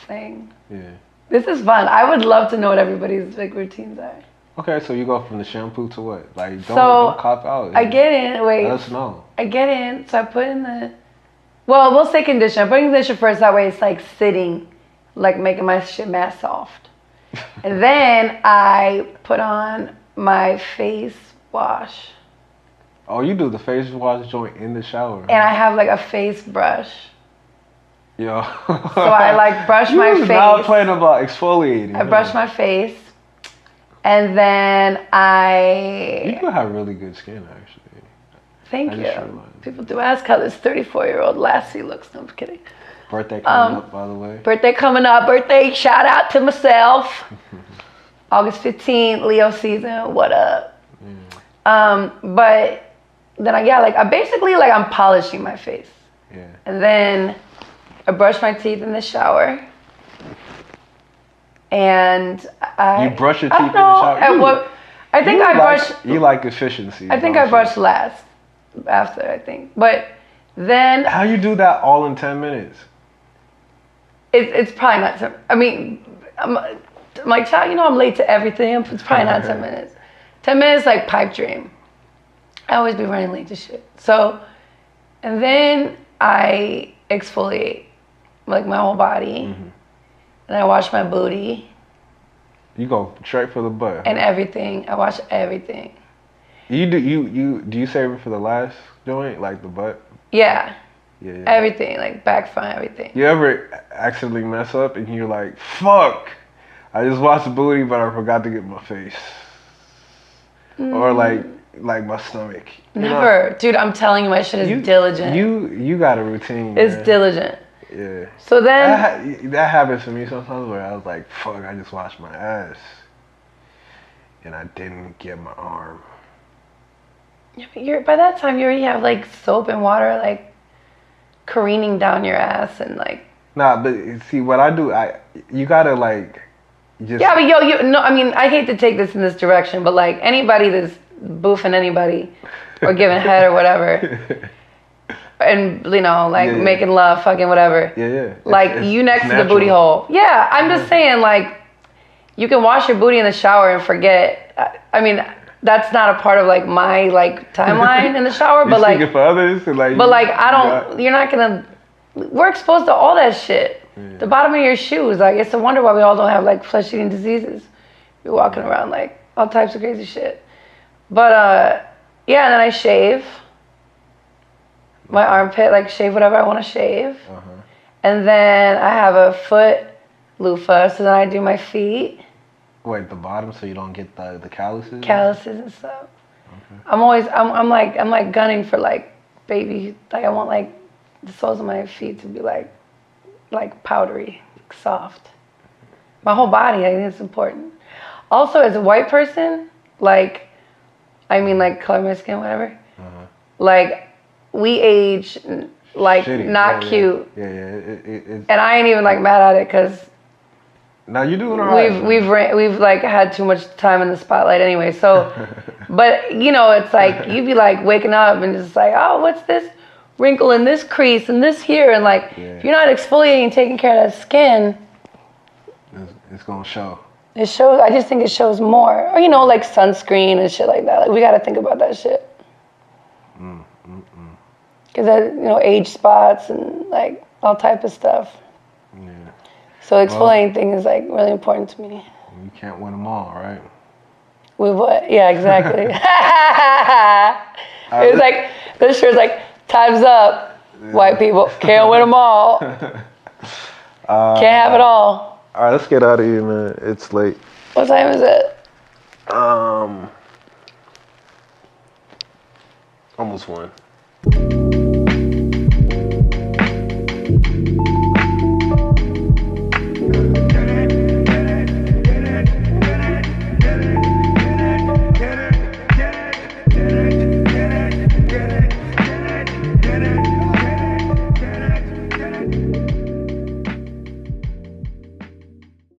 thing. Yeah. This is fun. I would love to know what everybody's routines are. Okay, so you go from the shampoo to what? Don't cop out. I get in. Wait. Let us know. I get in, so I put in we'll say conditioner. I put in conditioner first. That way it's sitting, making my shit mad soft. And then I put on my face wash. Oh, you do the face wash joint in the shower. And I have a face brush. Yo. So I brush my face. You're not playing about exfoliating. I brush my face. And then You could have really good skin, actually. Thank you. People do ask how this 34-year-old lassie looks. No, I'm kidding. Birthday coming up, by the way. Birthday coming up. Birthday shout out to myself. August 15th, Leo season. What up? But then I basically I'm polishing my face. Yeah. And then I brush my teeth in the shower. And You brush your teeth in the shower? I think I brush. You like efficiency. I think I brush last. After, I think. But then. How you do that all in 10 minutes? It's probably not. I mean, I'm like, child, I'm late to everything. It's probably not 10 minutes. 10 minutes pipe dream. I always be running late to shit. So, and then I exfoliate my whole body. Mm-hmm. And I wash my booty. You go straight for the butt. And everything. I wash everything. Do you save it for the last joint, the butt? Yeah. Yeah. Everything, back front, everything. You ever accidentally mess up and you're like, fuck, I just washed the booty, but I forgot to get my face. Or my stomach. Never. Dude, I'm telling you, my shit is diligent. You got a routine. It's man. Diligent. Yeah. So then. That happens to me sometimes where I was like, fuck, I just washed my ass. And I didn't get my arm. Yeah, but by that time, you already have soap and water careening down your ass and Nah, but see what I do, you gotta just. Yeah, but I hate to take this in this direction, but anybody that's boofing anybody or giving head or whatever. And making love, fucking whatever. Yeah. You next to the booty hole. Yeah, I'm just saying you can wash your booty in the shower and forget. I mean, that's not a part of my timeline in the shower, but speaking for others, and, I don't. You're not gonna. We're exposed to all that shit. Yeah. The bottom of your shoes, it's a wonder why we all don't have flesh-eating diseases. You're walking around all types of crazy shit. But yeah, and then I shave. My armpit, shave whatever I want to shave. Uh-huh. And then I have a foot loofah, so then I do my feet. Wait, the bottom, so you don't get the calluses? Calluses and stuff. Okay. I'm gunning for baby, like I want like the soles of my feet to be like powdery, soft. My whole body, I think it's important. Also, as a white person, like, I mean, like, color my skin, whatever. Like, we age like Shitty. not cute. Yeah. And I ain't even like mad at it because now you're doing all right. we've like had too much time in the spotlight anyway. So, but you know, it's like you'd be like waking up and just like, oh, what's this wrinkle in this crease and this here, and like if you're not exfoliating, taking care of that skin, It's gonna show. it shows. I just think it shows more, or you know, like sunscreen and shit like that. Like we got to think about that shit. Because you know, age spots and like all type of stuff. Yeah. So exfoliating thing is like really important to me. You can't win them all, right? With what? Yeah, exactly. It was like this shirt's like time's up. White people can't win them all. Can't have it all. All right, let's get out of here, man. It's late. What time is it? Almost 1.